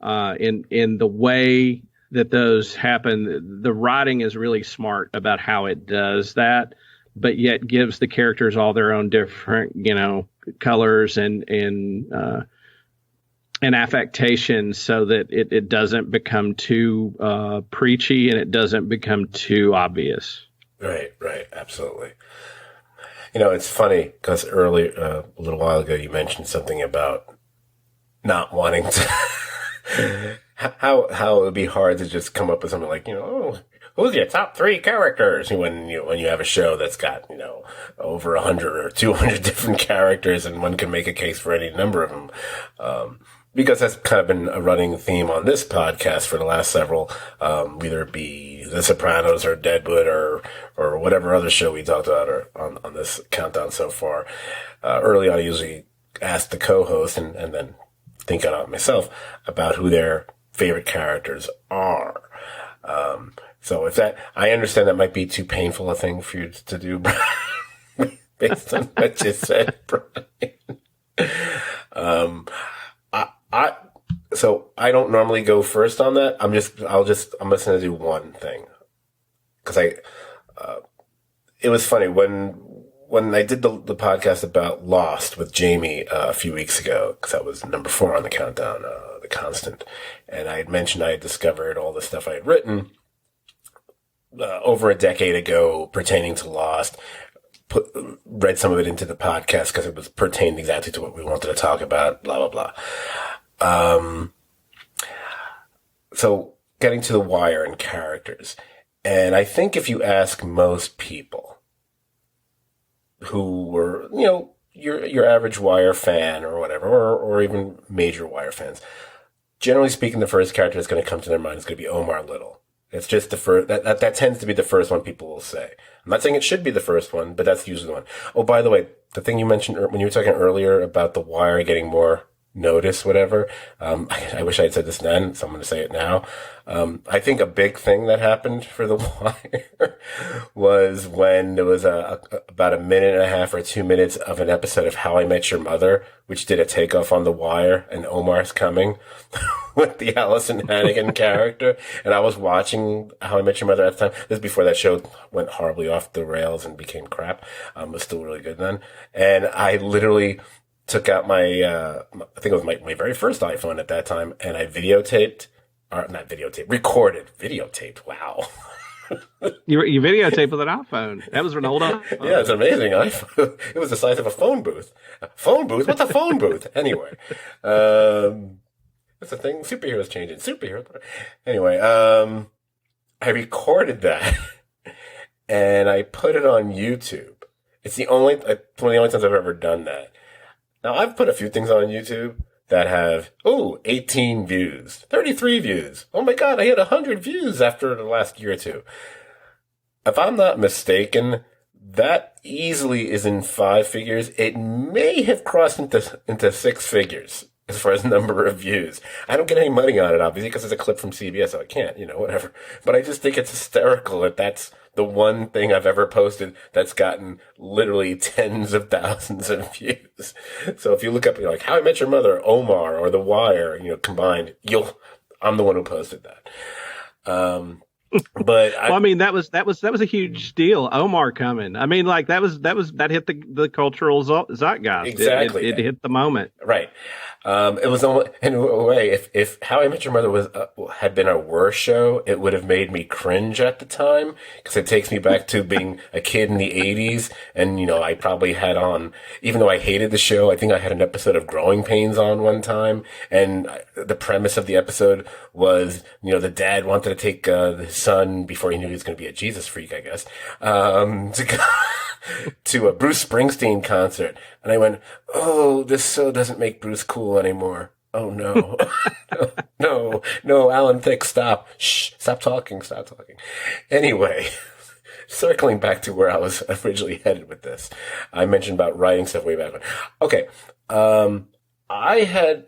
in the way that those happen, the writing is really smart about how it does that, but yet gives the characters all their own different, you know, colors and affectations, so that it doesn't become too preachy, and it doesn't become too obvious. Right, absolutely. You know, it's funny because earlier, a little while ago, you mentioned something about not wanting to, how it would be hard to just come up with something like, you know, who's your top 3 characters when you have a show that's got, you know, over 100 or 200 different characters, and one can make a case for any number of them. Because that's kind of been a running theme on this podcast for the last several, whether it be The Sopranos or Deadwood or whatever other show we talked about or on this countdown so far. Early on, I usually ask the co-host and then think about myself about who their favorite characters are. So if that, I understand that might be too painful a thing for you to do, based on what you said, Brian. So I don't normally go first on that. I'm just going to do one thing. Cause it was funny when I did the podcast about Lost with Jamie a few weeks ago, cause that was number 4 on the countdown, The Constant. And I had mentioned I had discovered all the stuff I had written over a decade ago pertaining to Lost, read some of it into the podcast because it was pertained exactly to what we wanted to talk about, blah, blah, blah. So getting to The Wire and characters. And I think if you ask most people who were, your average Wire fan or whatever, or even major Wire fans, generally speaking, the first character that's going to come to their mind is going to be Omar Little. It's just the first, that tends to be the first one people will say. I'm not saying it should be the first one, but that's usually the one. Oh, by the way, the thing you mentioned when you were talking earlier about The Wire getting more notice, whatever. I wish I had said this then, so I'm going to say it now. I think a big thing that happened for The Wire was when there was about a minute and a half or 2 minutes of an episode of How I Met Your Mother, which did a takeoff on The Wire and Omar's Coming with the Allison Hannigan character. And I was watching How I Met Your Mother at the time. This is before that show went horribly off the rails and became crap. It was still really good then. And I literally took out my, I think it was my very first iPhone at that time, and I videotaped. Wow. You videotaped with an iPhone. That was an old iPhone. Yeah, it's an amazing iPhone. It was the size of a phone booth. A phone booth? What's a phone booth? Anyway. That's the thing. Superheroes changing. Superheroes. Anyway, I recorded that and I put it on YouTube. It's one of the only times I've ever done that. Now, I've put a few things on YouTube that have, 18 views, 33 views. Oh my God, I had 100 views after the last year or two. If I'm not mistaken, that easily is in 5 figures. It may have crossed into 6 figures as far as number of views. I don't get any money on it, obviously, because it's a clip from CBS, so I can't, whatever. But I just think it's hysterical that that's the one thing I've ever posted that's gotten literally tens of thousands of views. So if you look up, How I Met Your Mother, Omar, or The Wire, combined, I'm the one who posted that. But that was a huge deal. Omar coming. I mean, that hit the cultural zeitgeist. Exactly. It hit the moment. Right. It was almost, in a way, if How I Met Your Mother had been a worse show, it would have made me cringe at the time, because it takes me back to being a kid in the 80s. And, I probably had on, even though I hated the show, I think I had an episode of Growing Pains on one time. And the premise of the episode was, the dad wanted to take his son, before he knew he was going to be a Jesus freak, I guess, to go to a Bruce Springsteen concert. And I went, this show doesn't make Bruce cool anymore. Oh, no. No, Alan Thicke, stop. Shh, stop talking. Anyway, circling back to where I was originally headed with this. I mentioned about writing stuff way back when. Okay. I had,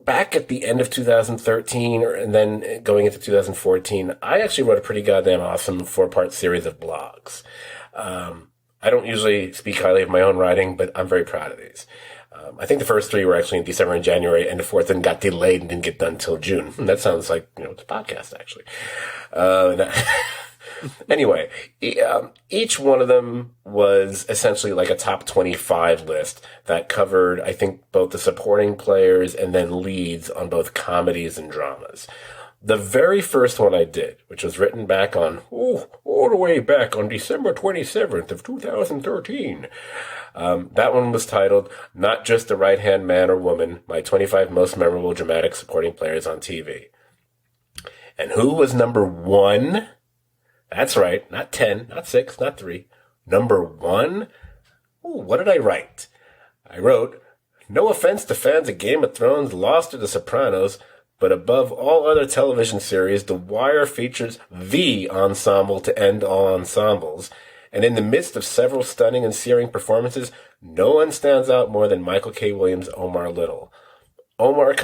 back at the end of 2013, and then going into 2014, I actually wrote a pretty goddamn awesome 4-part series of blogs. I don't usually speak highly of my own writing, but I'm very proud of these. I think the first 3 were actually in December and January, and the 4th one got delayed and didn't get done until June. That sounds like, it's a podcast, actually. Anyway, each one of them was essentially like a top 25 list that covered, I think, both the supporting players and then leads on both comedies and dramas. The very first one I did, which was written back on, all the way back on December 27th of 2013. That one was titled, Not Just the Right-Hand Man or Woman, My 25 Most Memorable Dramatic Supporting Players on TV. And who was number 1? That's right, not 10, not 6, not 3. Number 1? What did I write? I wrote, no offense to fans of Game of Thrones, Lost, or The Sopranos, but above all other television series, The Wire features the ensemble to end all ensembles. And in the midst of several stunning and searing performances, no one stands out more than Michael K. Williams' Omar Little. Omar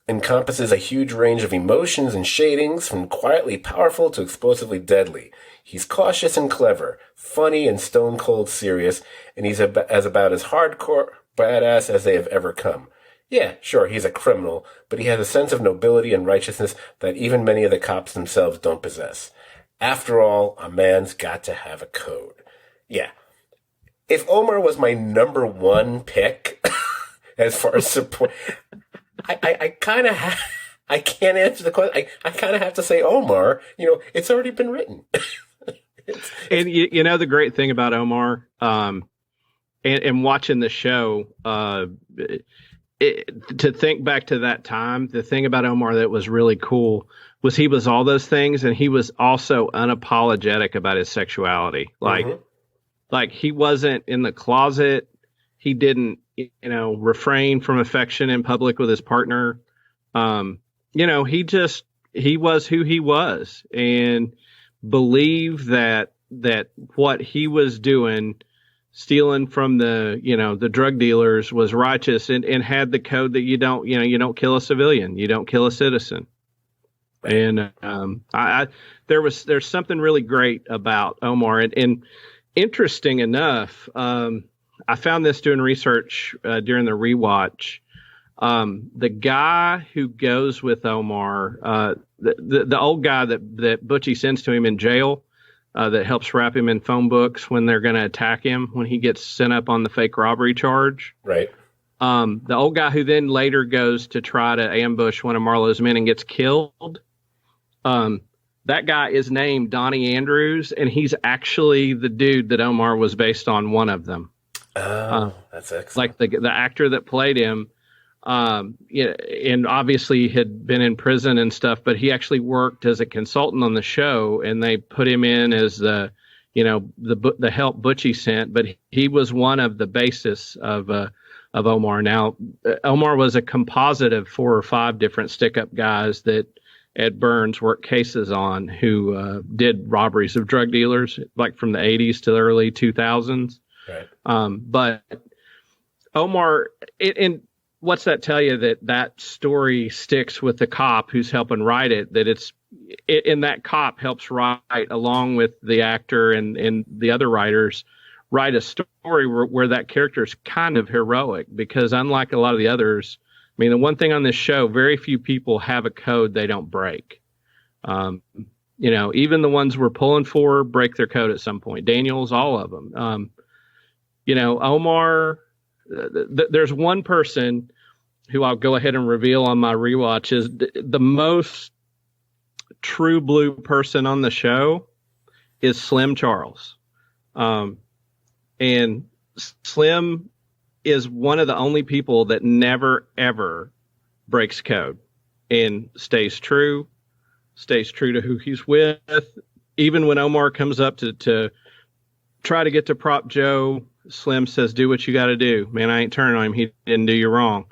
encompasses a huge range of emotions and shadings, from quietly powerful to explosively deadly. He's cautious and clever, funny and stone-cold serious, and he's about as hardcore badass as they have ever come. Yeah, sure, he's a criminal, but he has a sense of nobility and righteousness that even many of the cops themselves don't possess. After all, a man's got to have a code. Yeah. If Omar was my number one pick, as far as support, I kind of I can't answer the question. I kind of have to say Omar. It's already been written. And the great thing about Omar, and watching the show, to think back to that time, the thing about Omar that was really cool was he was all those things, and he was also unapologetic about his sexuality. Like he wasn't in the closet. He didn't, refrain from affection in public with his partner. He was who he was, and believed that what he was doing, stealing from the drug dealers, was righteous, and had the code that you don't kill a civilian, you don't kill a citizen. And there's something really great about Omar, and interesting enough, I found this doing research during the rewatch. The guy who goes with Omar, the old guy that Butchie sends to him in jail, that helps wrap him in phone books when they're going to attack him when he gets sent up on the fake robbery charge. Right. The old guy who then later goes to try to ambush one of Marlowe's men and gets killed. That guy is named Donnie Andrews, and he's actually the dude that Omar was based on, one of them. Oh, that's excellent. Like the actor that played him, and obviously had been in prison and stuff, but he actually worked as a consultant on the show, and they put him in as the help Butchie sent, but he was one of the basis of Omar. Now, Omar was a composite of 4 or 5 different stick-up guys that Ed Burns worked cases on, who did robberies of drug dealers, like from the 80s to the early 2000s. Right. But Omar, and what's that tell you, that story sticks with the cop who's helping write it, and that cop helps write, along with the actor and the other writers, write a story where that character is kind of heroic, because unlike a lot of the others, I mean, the one thing on this show, very few people have a code they don't break. Even the ones we're pulling for break their code at some point. Daniels, all of them. Omar, there's one person who I'll go ahead and reveal on my rewatch is the most true blue person on the show is Slim Charles. And Slim is one of the only people that never, ever breaks code and stays true to who he's with. Even when Omar comes up to try to get to Prop Joe, Slim says, do what you got to do. Man, I ain't turning on him. He didn't do you wrong.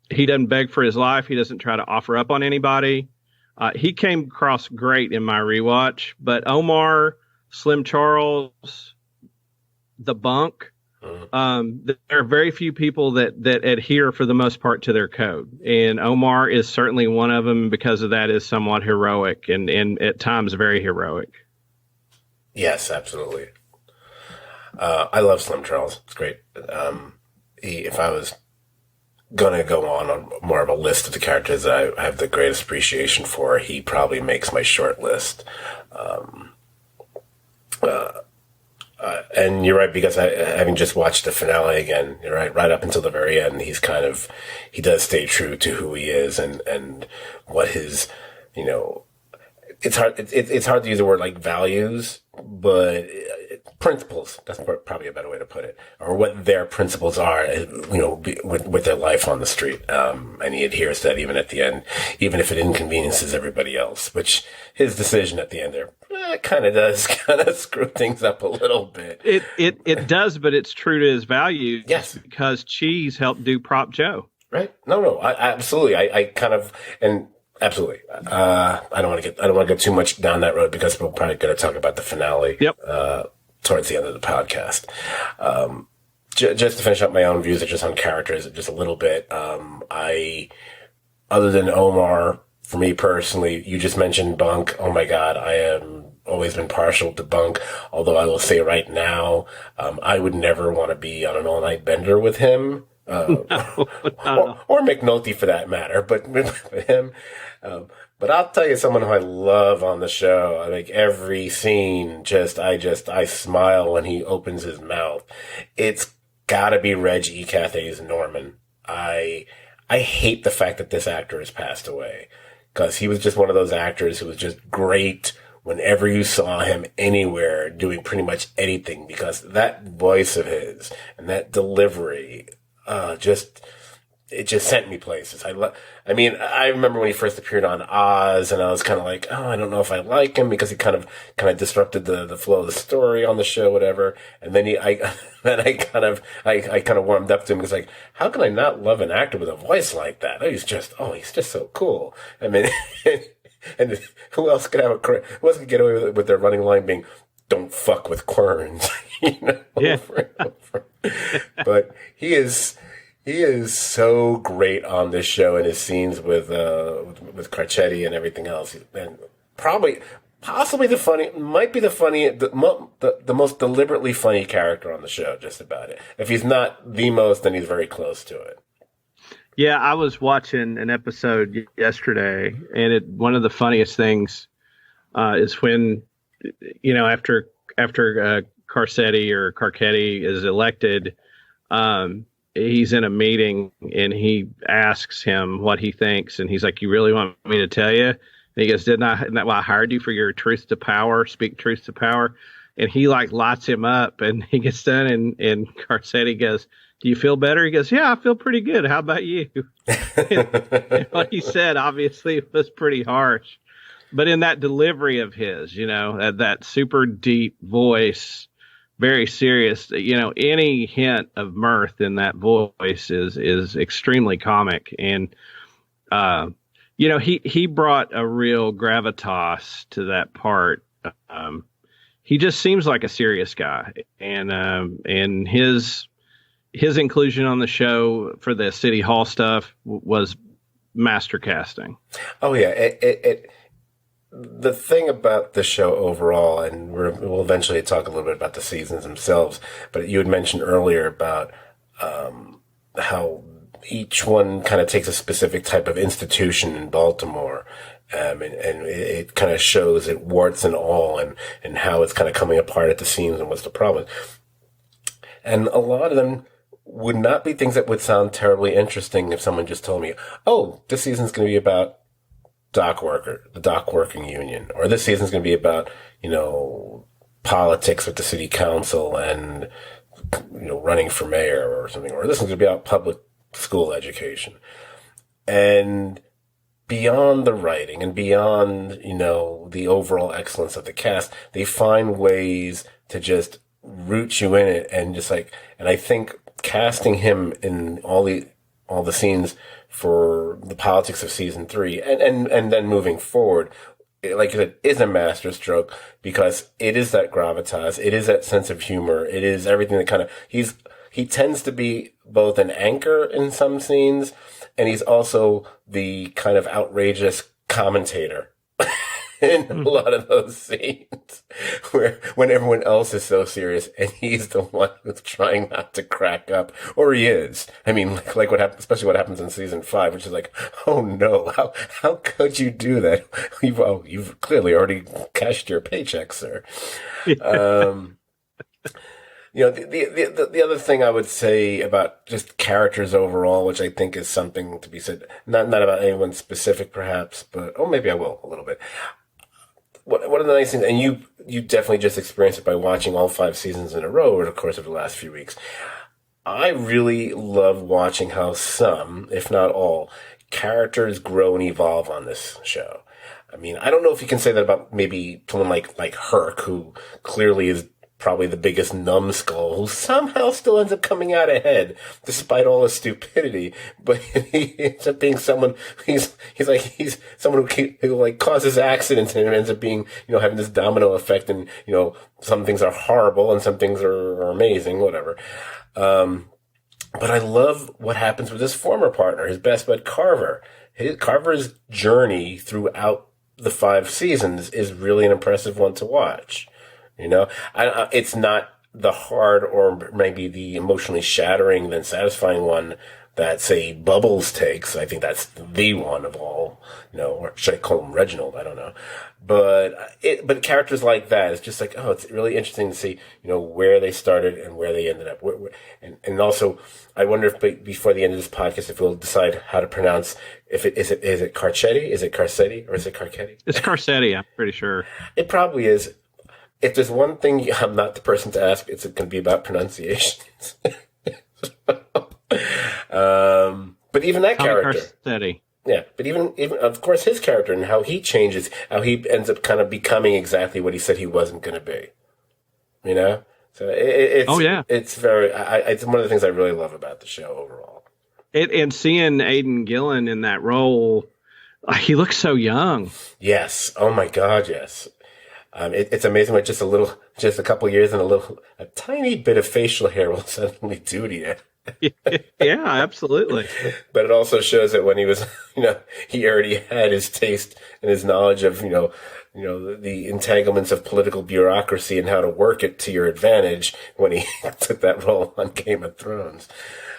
He doesn't beg for his life. He doesn't try to offer up on anybody. He came across great in my rewatch, but Omar, Slim Charles, the bunk, there are very few people that adhere for the most part to their code. And Omar is certainly one of them. Because of that, is somewhat heroic and at times very heroic. Yes, absolutely. I love Slim Charles. It's great. If I was going to go on more of a list of the characters that I have the greatest appreciation for, he probably makes my short list. And you're right, because having just watched the finale again, you're right up until the very end, he does stay true to who he is and what his, it's hard to use the word like values, but principles, that's probably a better way to put it, or what their principles are, with their life on the street. And he adheres to that even at the end, even if it inconveniences everybody else, which his decision at the end there kind of does screw things up a little bit. It does, but it's true to his values. Yes. Because Cheese helped do Prop Joe. Right. No, I absolutely. I kind of, and Absolutely. I don't want to get too much down that road because we're probably going to talk about the finale. Yep. Towards the end of the podcast. Just to finish up my own views just on characters, just a little bit. Other than Omar, for me personally, you just mentioned Bunk. Oh my God, I am always been partial to Bunk. Although I will say right now, I would never want to be on an all-night bender with him. No. Or McNulty for that matter, but him. But I'll tell you someone who I love on the show. Like every scene, I smile when he opens his mouth. It's gotta be Reg E. Cathay's Norman. I hate the fact that this actor has passed away because he was just one of those actors who was just great whenever you saw him anywhere doing pretty much anything because that voice of his and that delivery, it just sent me places. I remember when he first appeared on Oz, and I was kind of like, oh, I don't know if I like him because he kind of disrupted the flow of the story on the show, whatever. And then I kind of warmed up to him because like, how can I not love an actor with a voice like that? He's just so cool. I mean, and who else could get away with their running line being, "Don't fuck with Querns," over and over. But he is so great on this show and his scenes with Carcetti and everything else, and possibly the most deliberately funny character on the show. Just about it. If he's not the most, then he's very close to it. Yeah, I was watching an episode yesterday, and one of the funniest things is when after Carcetti is elected. He's in a meeting and he asks him what he thinks. And he's like, "You really want me to tell you?" And he goes, isn't that why I hired you, for your truth to power, speak truth to power? And he like lights him up and he gets done. And Carcetti goes, "Do you feel better?" He goes, "Yeah, I feel pretty good. How about you?" and what he said obviously was pretty harsh, but in that delivery of his, that super deep voice, very serious, any hint of mirth in that voice is extremely comic. And, he brought a real gravitas to that part. He just seems like a serious guy, and his inclusion on the show for the City Hall stuff was master casting. Oh yeah. The thing about the show overall, and we'll eventually talk a little bit about the seasons themselves, but you had mentioned earlier about how each one kind of takes a specific type of institution in Baltimore, and it kind of shows it warts and all, and how it's kind of coming apart at the seams and what's the problem. And a lot of them would not be things that would sound terribly interesting if someone just told me, "Oh, this season's going to be about the dock working union," or "This season's going to be about, politics with the city council and, running for mayor," or something, or "This is going to be about public school education." And beyond the writing and beyond, the overall excellence of the cast, they find ways to just root you in it and just and I think casting him in all the scenes for the politics of season 3 and then moving forward, like you said, is a masterstroke because it is that gravitas. It is that sense of humor. It is everything that he tends to be both an anchor in some scenes, and he's also the kind of outrageous commentator in a lot of those scenes when everyone else is so serious and he's the one who's trying not to crack up, or he is. I mean, like what happens, especially what happens in season 5, which is like, oh no, how could you do that? You've clearly already cashed your paycheck, sir. The other thing I would say about just characters overall, which I think is something to be said, not about anyone specific perhaps, but maybe I will a little bit. One of the nice things, and you definitely just experienced it by watching all 5 seasons in a row over the course of the last few weeks. I really love watching how some, if not all, characters grow and evolve on this show. I mean, I don't know if you can say that about maybe someone like Herc, who clearly is probably the biggest numbskull who somehow still ends up coming out ahead despite all his stupidity. But he ends up being someone, he's someone who like causes accidents and it ends up being, having this domino effect, and, some things are horrible and some things are amazing, whatever. But I love what happens with his former partner, his best bud Carver. Carver's journey throughout the 5 seasons is really an impressive one to watch. It's not the hard or maybe the emotionally shattering then satisfying one that, say, Bubbles takes. I think that's the one of all, or should I call him Reginald? I don't know. But characters like that, it's just like, it's really interesting to see, where they started and where they ended up. And also, I wonder if before the end of this podcast, if we'll decide how to pronounce, is it Carcetti? Is it Carcetti? Or is it Carcetti? It's Carcetti, I'm pretty sure. It probably is. If there's one thing I'm not the person to ask, it's going to be about pronunciations. But even that character. Carcetti. Yeah, but even of course his character and how he changes, how he ends up kind of becoming exactly what he said he wasn't going to be. So it's very. It's one of the things I really love about the show overall. And seeing Aidan Gillen in that role, he looks so young. Yes. Oh my God. Yes. It's amazing what just a couple years and a tiny bit of facial hair will suddenly do to you. Yeah, absolutely. But it also shows that when he was, he already had his taste and his knowledge of, the entanglements of political bureaucracy and how to work it to your advantage when he took that role on Game of Thrones.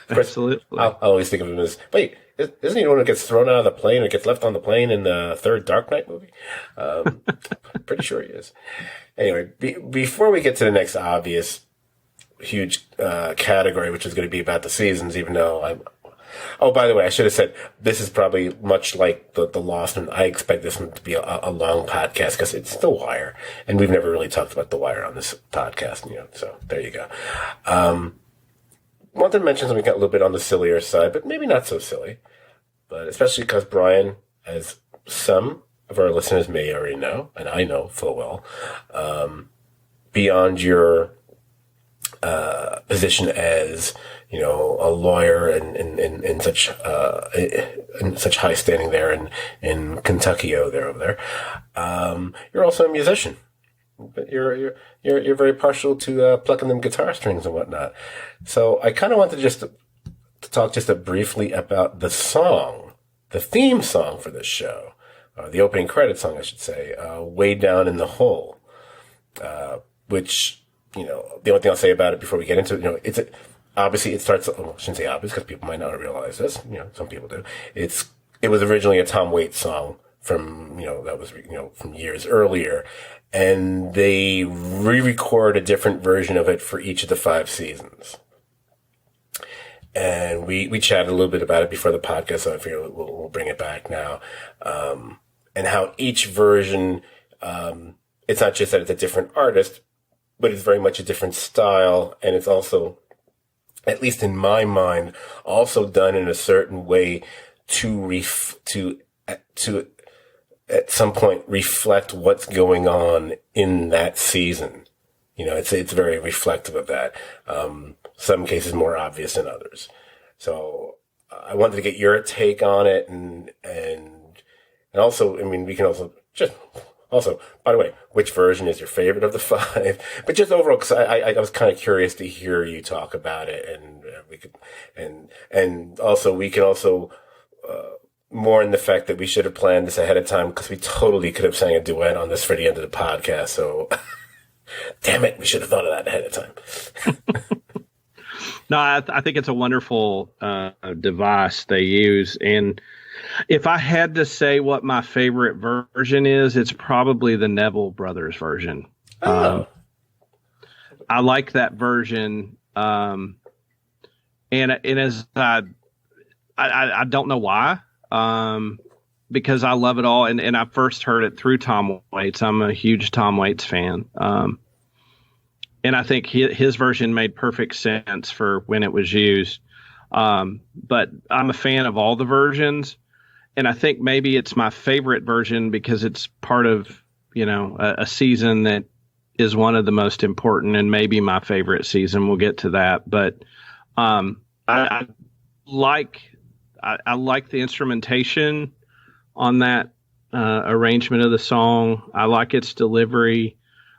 Of course, absolutely. I always think of him as, wait, isn't he the one who gets thrown out of the plane or gets left on the plane in the third Dark Knight movie? Pretty sure he is. Anyway, before we get to the next obvious huge category, which is going to be about the seasons, even though oh, by the way, I should have said this is probably much like the Lost one. I expect this one to be a long podcast because it's The Wire, and we've never really talked about The Wire on this podcast, so there you go. Wanted to mention something got a little bit on the sillier side, but maybe not so silly. But especially because Brian, as some of our listeners may already know, and I know full well, beyond your position as a lawyer and such high standing there in Kentucky over there, you're also a musician. But you're very partial to plucking them guitar strings and whatnot. So I kind of wanted to talk briefly about the theme song for this show, the opening credit song, I should say, "Way Down in the Hole," which the only thing I'll say about it before we get into it, obviously it starts. I shouldn't say obvious because people might not realize this. Some people do. It was originally a Tom Waits song from that was from years earlier. And they re-record a different version of it for each of the 5 seasons. And we chatted a little bit about it before the podcast, so I figure we'll bring it back now. And how each version, it's not just that it's a different artist, but it's very much a different style. And it's also, at least in my mind, also done in a certain way to at some point reflect what's going on in that season. It's very reflective of that. Some cases more obvious than others. So I wanted to get your take on it, and also, we can also, by the way, which version is your favorite of the 5? But just overall, because I was kind of curious to hear you talk about it, and we can also more in the fact that we should have planned this ahead of time, because we totally could have sang a duet on this for the end of the podcast. So, damn it, we should have thought of that ahead of time. No, I think it's a wonderful device they use. And if I had to say what my favorite version is, it's probably the Neville Brothers version. Oh. I like that version. And as I don't know why. Because I love it all. And I first heard it through Tom Waits. I'm a huge Tom Waits fan. And I think his version made perfect sense for when it was used. But I'm a fan of all the versions. And I think maybe it's my favorite version because it's part of, a season that is one of the most important and maybe my favorite season. We'll get to that, but I like the instrumentation on that arrangement of the song. I like its delivery.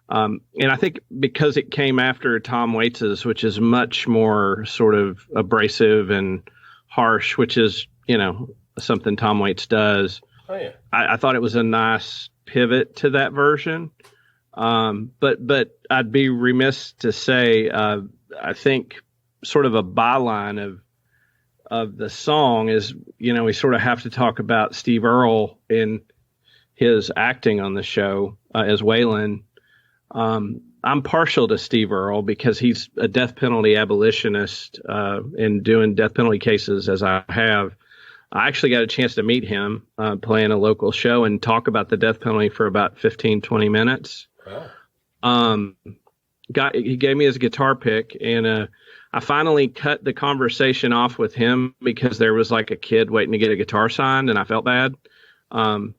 And I think because it came after Tom Waits's, which is much more sort of abrasive and harsh, which is, something Tom Waits does. Oh, yeah. I thought it was a nice pivot to that version. But I'd be remiss to say, I think sort of a byline of the song is, we sort of have to talk about Steve Earle in his acting on the show as Waylon. I'm partial to Steve Earle because he's a death penalty abolitionist and doing death penalty cases as I have. I actually got a chance to meet him playing a local show and talk about the death penalty for about 15, 20 minutes. Wow. He gave me his guitar pick, and I finally cut the conversation off with him because there was like a kid waiting to get a guitar signed, and I felt bad. And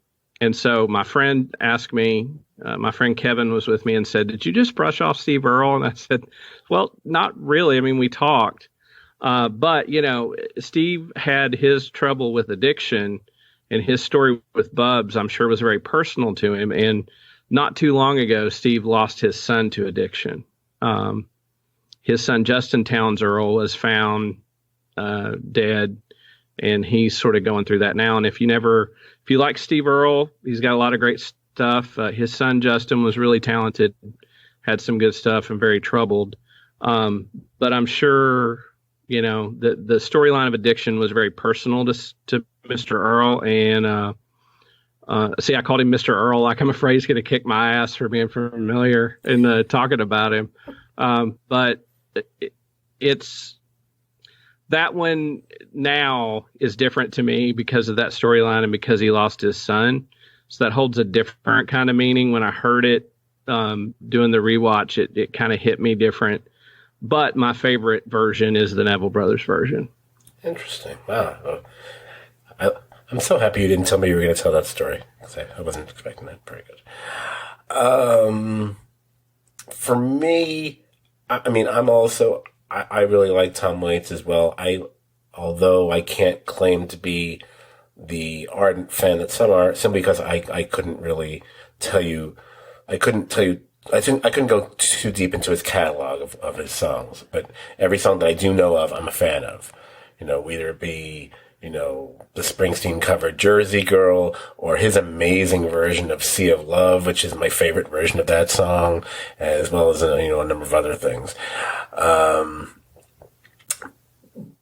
so my friend asked me, my friend Kevin was with me and said, "Did you just brush off Steve Earle?" And I said, "Well, not really. I mean, we talked. But, Steve had his trouble with addiction, and his story with Bubs, I'm sure, was very personal to him. And not too long ago, Steve lost his son to addiction. His son, Justin Towns Earle, was found dead, and he's sort of going through that now. And if you like Steve Earle, he's got a lot of great stuff. His son, Justin, was really talented, had some good stuff, and very troubled. But I'm sure, the storyline of addiction was very personal to Mr. Earle. And I called him Mr. Earle, like I'm afraid he's going to kick my ass for being familiar and talking about him. But it's that one now is different to me because of that storyline and because he lost his son. So that holds a different kind of meaning. When I heard it doing the rewatch, it kind of hit me different. But my favorite version is the Neville Brothers version. Interesting. Wow. I'm so happy you didn't tell me you were going to tell that story, because I wasn't expecting that. Very good. For me, I really like Tom Waits as well. Although I can't claim to be the ardent fan that some are, simply because I couldn't really tell you. I couldn't go too deep into his catalog of his songs, but every song that I do know of, I'm a fan of. Whether it be, the Springsteen cover Jersey Girl, or his amazing version of Sea of Love, which is my favorite version of that song, as well as, a number of other things.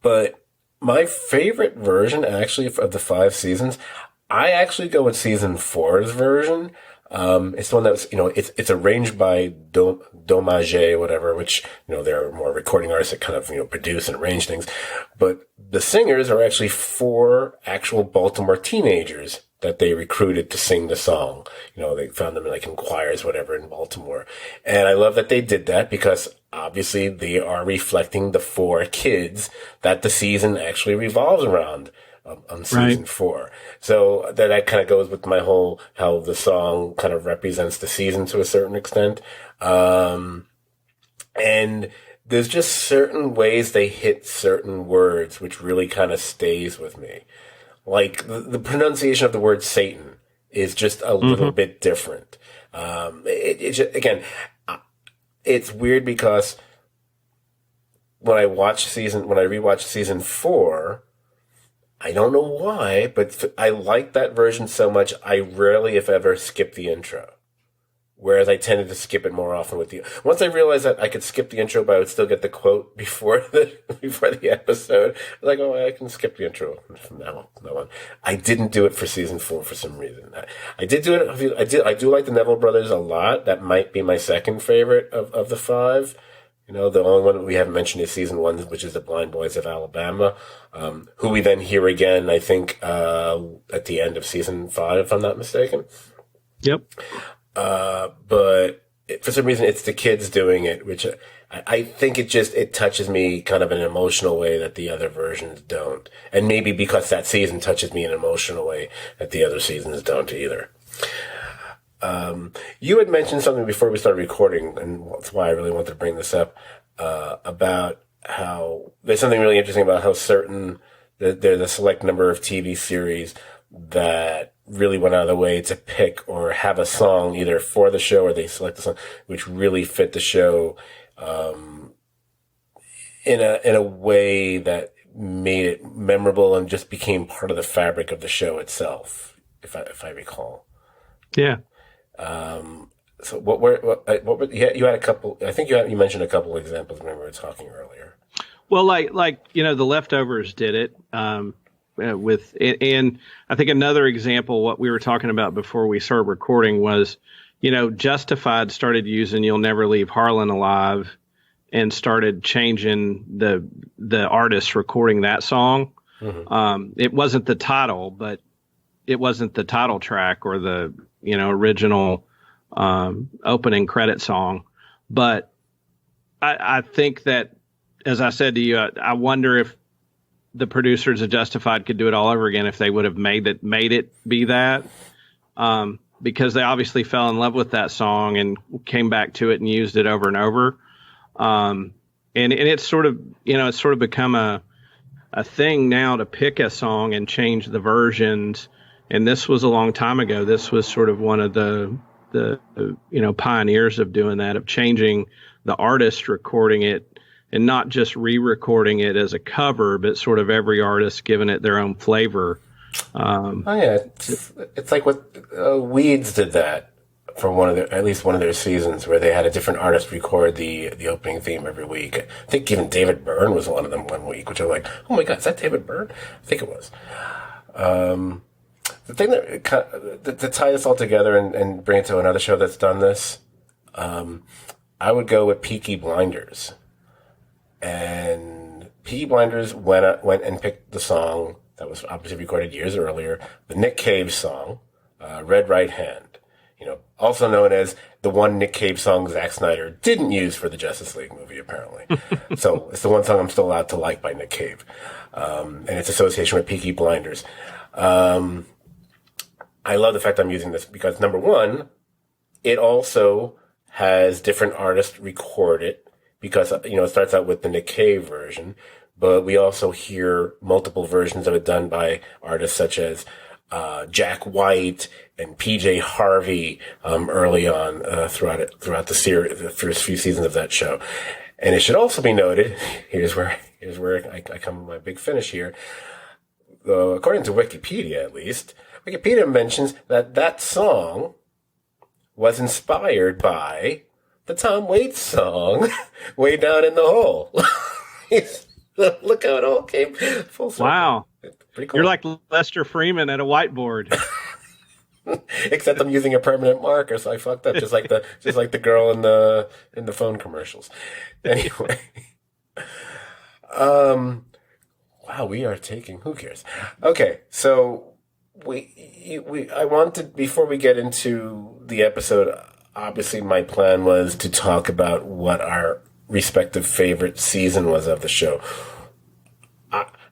But my favorite version, actually, of the 5 seasons, I actually go with season 4's version. It's the one that's, it's arranged by Domage, whatever, which, they're more recording artists that kind of, produce and arrange things. But the singers are actually 4 actual Baltimore teenagers that they recruited to sing the song. They found them in choirs, whatever, in Baltimore. And I love that they did that because obviously they are reflecting the 4 kids that the season actually revolves around. On season 4. So that kind of goes with my whole, how the song kind of represents the season to a certain extent. And there's just certain ways they hit certain words, which really kind of stays with me. Like the pronunciation of the word Satan is just a little bit different. It's weird because when I rewatch season 4, I don't know why, but I like that version so much, I rarely, if ever, skip the intro. Whereas I tended to skip it more often with the... Once I realized that I could skip the intro, but I would still get the quote before the episode, I was like, I can skip the intro from now on. I didn't do it for season 4 for some reason. I did do it... I do like the Neville Brothers a lot. That might be my second favorite of the 5. The only one we haven't mentioned is season 1, which is the Blind Boys of Alabama, who we then hear again, I think, at the end of season 5, if I'm not mistaken. Yep. But for some reason, it's the kids doing it, which I think it touches me kind of in an emotional way that the other versions don't. And maybe because that season touches me in an emotional way that the other seasons don't either. You had mentioned something before we started recording, and that's why I really wanted to bring this up, about how there's something really interesting about how there's a select number of TV series that really went out of the way to pick or have a song either for the show, or they select a song which really fit the show, in a way that made it memorable and just became part of the fabric of the show itself, if I recall. Yeah. So what were you had a couple, I think you mentioned a couple examples when we were talking earlier. Well, like the Leftovers did it, and I think another example, what we were talking about before we started recording was, Justified started using "You'll Never Leave Harlan Alive" and started changing the artist recording that song. Mm-hmm. It wasn't the title, but it wasn't the title track or the original opening credit song. But I think that, as I said to you, I wonder if the producers of Justified could do it all over again if they would have made it be that, because they obviously fell in love with that song and came back to it and used it over and over. And it's sort of become a thing now to pick a song and change the versions. And this was a long time ago. This was sort of one of the pioneers of doing that, of changing the artist recording it and not just re-recording it as a cover, but sort of every artist giving it their own flavor. It's like what Weeds did that for at least one of their seasons, where they had a different artist record the opening theme every week. I think even David Byrne was one of them one week, which I was like, oh my God, is that David Byrne? I think it was. The thing that to tie this all together and bring it to another show that's done this, I would go with Peaky Blinders. And Peaky Blinders went and picked the song that was obviously recorded years earlier, the Nick Cave song, Red Right Hand. Also known as the one Nick Cave song Zack Snyder didn't use for the Justice League movie, apparently. So it's the one song I'm still allowed to like by Nick Cave. And its association with Peaky Blinders. I love the fact I'm using this because, number one, it also has different artists record it, because, it starts out with the Nick Cave version, but we also hear multiple versions of it done by artists such as Jack White and PJ Harvey early on throughout the series, the first few seasons of that show. And it should also be noted, here's where I come to my big finish here. According to Wikipedia, at least, Wikipedia mentions that song was inspired by the Tom Waits song, Way Down in the Hole. Look how it all came full circle. Wow. Pretty cool. You're like Lester Freeman at a whiteboard. Except I'm using a permanent marker, so I fucked up, just like the girl in the phone commercials. Anyway. Wow, we are taking, who cares? Okay, so I wanted, before we get into the episode, obviously my plan was to talk about what our respective favorite season was of the show.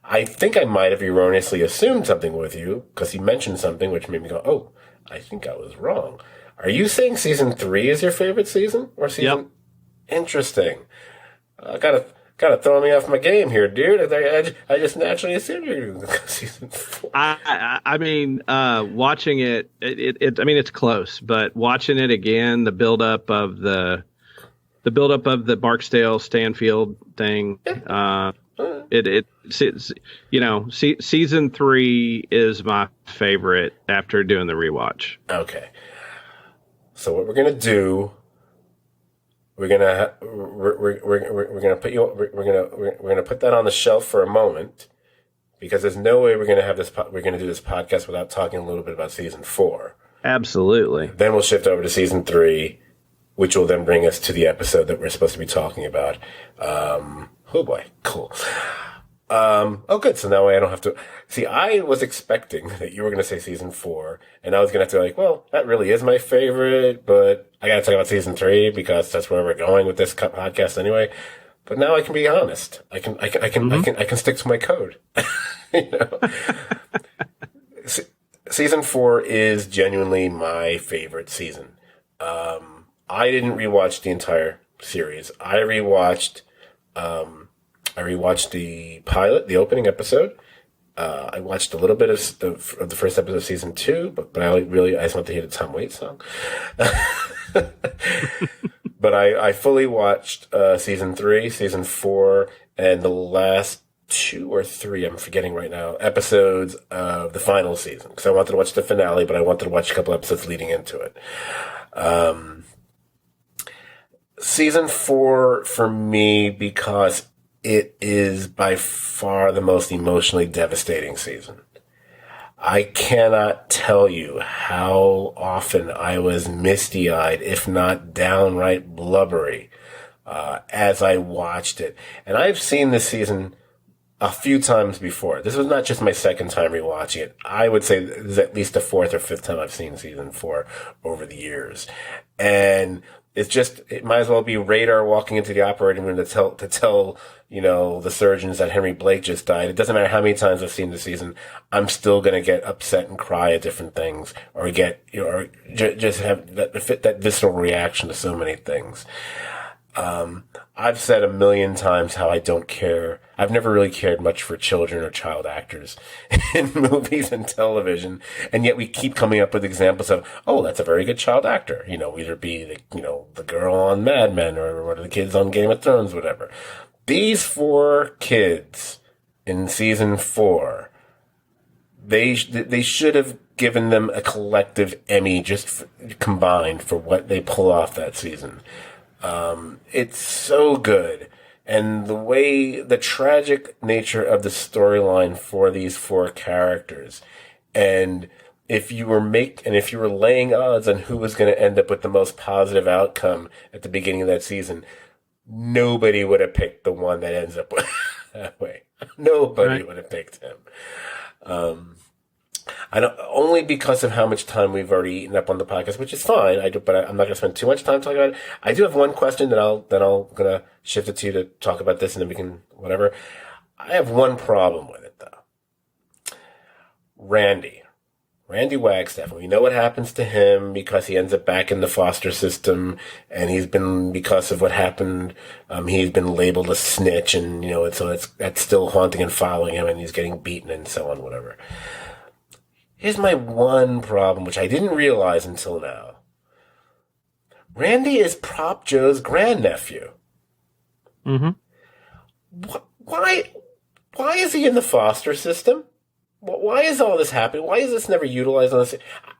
I think I might have erroneously assumed something with you, because you mentioned something which made me go, oh, I think I was wrong. Are you saying season 3 is your favorite season? Or season? Yep. Interesting. Gotta throw me off my game here, dude. I just naturally assumed you were going to go season 4. I mean, watching it, I mean, it's close, but watching it again, the buildup of the Barksdale Stanfield thing, season 3 is my favorite after doing the rewatch. Okay. So what we're gonna do, we're gonna put that on the shelf for a moment, because there's no way we're gonna do this podcast without talking a little bit about season 4. Absolutely. Then we'll shift over to season 3, which will then bring us to the episode that we're supposed to be talking about. Oh boy, cool. Oh good, so now I don't have to... See, I was expecting that you were going to say season 4, and I was going to have to be like, well, that really is my favorite, but I got to talk about season 3 because that's where we're going with this podcast anyway. But now I can be honest. I can stick to my code. season 4 is genuinely my favorite season. I didn't rewatch the entire series. I rewatched the pilot, the opening episode. I watched a little bit of the first episode of season 2, but I just want to hear the Tom Waits song. But I fully watched season 3, season 4, and the last 2 or 3, I'm forgetting right now, episodes of the final season. Because I wanted to watch the finale, but I wanted to watch a couple episodes leading into it. Season 4 for me, because it is by far the most emotionally devastating season. I cannot tell you how often I was misty-eyed, if not downright blubbery, as I watched it. And I've seen this season a few times before. This was not just my second time rewatching it. I would say this is at least the 4th or 5th time I've seen season 4 over the years. And it might as well be Radar walking into the operating room to tell, the surgeons that Henry Blake just died. It doesn't matter how many times I've seen the season. I'm still going to get upset and cry at different things or just have that visceral reaction to so many things. I've said a million times how I don't care. I've never really cared much for children or child actors in movies and television. And yet we keep coming up with examples of, oh, that's a very good child actor. Either it be the girl on Mad Men or one of the kids on Game of Thrones, whatever. These 4 kids in season 4, they should have given them a collective Emmy just combined for what they pull off that season. It's so good. And the tragic nature of the storyline for these 4 characters. And if you were laying odds on who was going to end up with the most positive outcome at the beginning of that season, nobody would have picked the one that ends up that way. Nobody would have picked him. I don't, only because of how much time we've already eaten up on the podcast, which is fine. But I'm not going to spend too much time talking about it. I do have one question that I'll gonna shift it to you to talk about this, and then we can whatever. I have one problem with it though. Randy Wagstaff. We know what happens to him because he ends up back in the foster system, and because of what happened, he's been labeled a snitch, and that's still haunting and following him, and he's getting beaten and so on, whatever. Here's my one problem, which I didn't realize until now. Randy is Prop Joe's grandnephew. Mm-hmm. Why is he in the foster system? Why is all this happening? Why is this never utilized on this?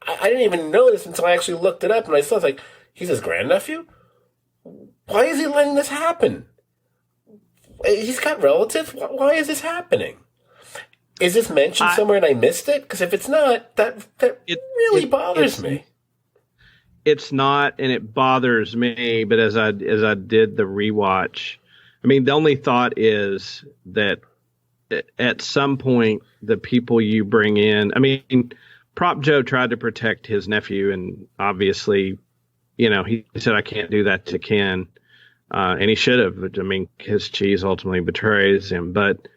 I didn't even know this until I actually looked it up, and I saw it's like, he's his grandnephew? Why is he letting this happen? He's got relatives? Why is this happening? Is this mentioned somewhere and I missed it? Because if it's not, that really bothers me. It's not, and it bothers me. But as I did the rewatch, I mean, the only thought is that at some point the people you bring in. I mean, Prop Joe tried to protect his nephew, and obviously, he said, "I can't do that to Ken," and he should have. I mean, his cheese ultimately betrays him, but.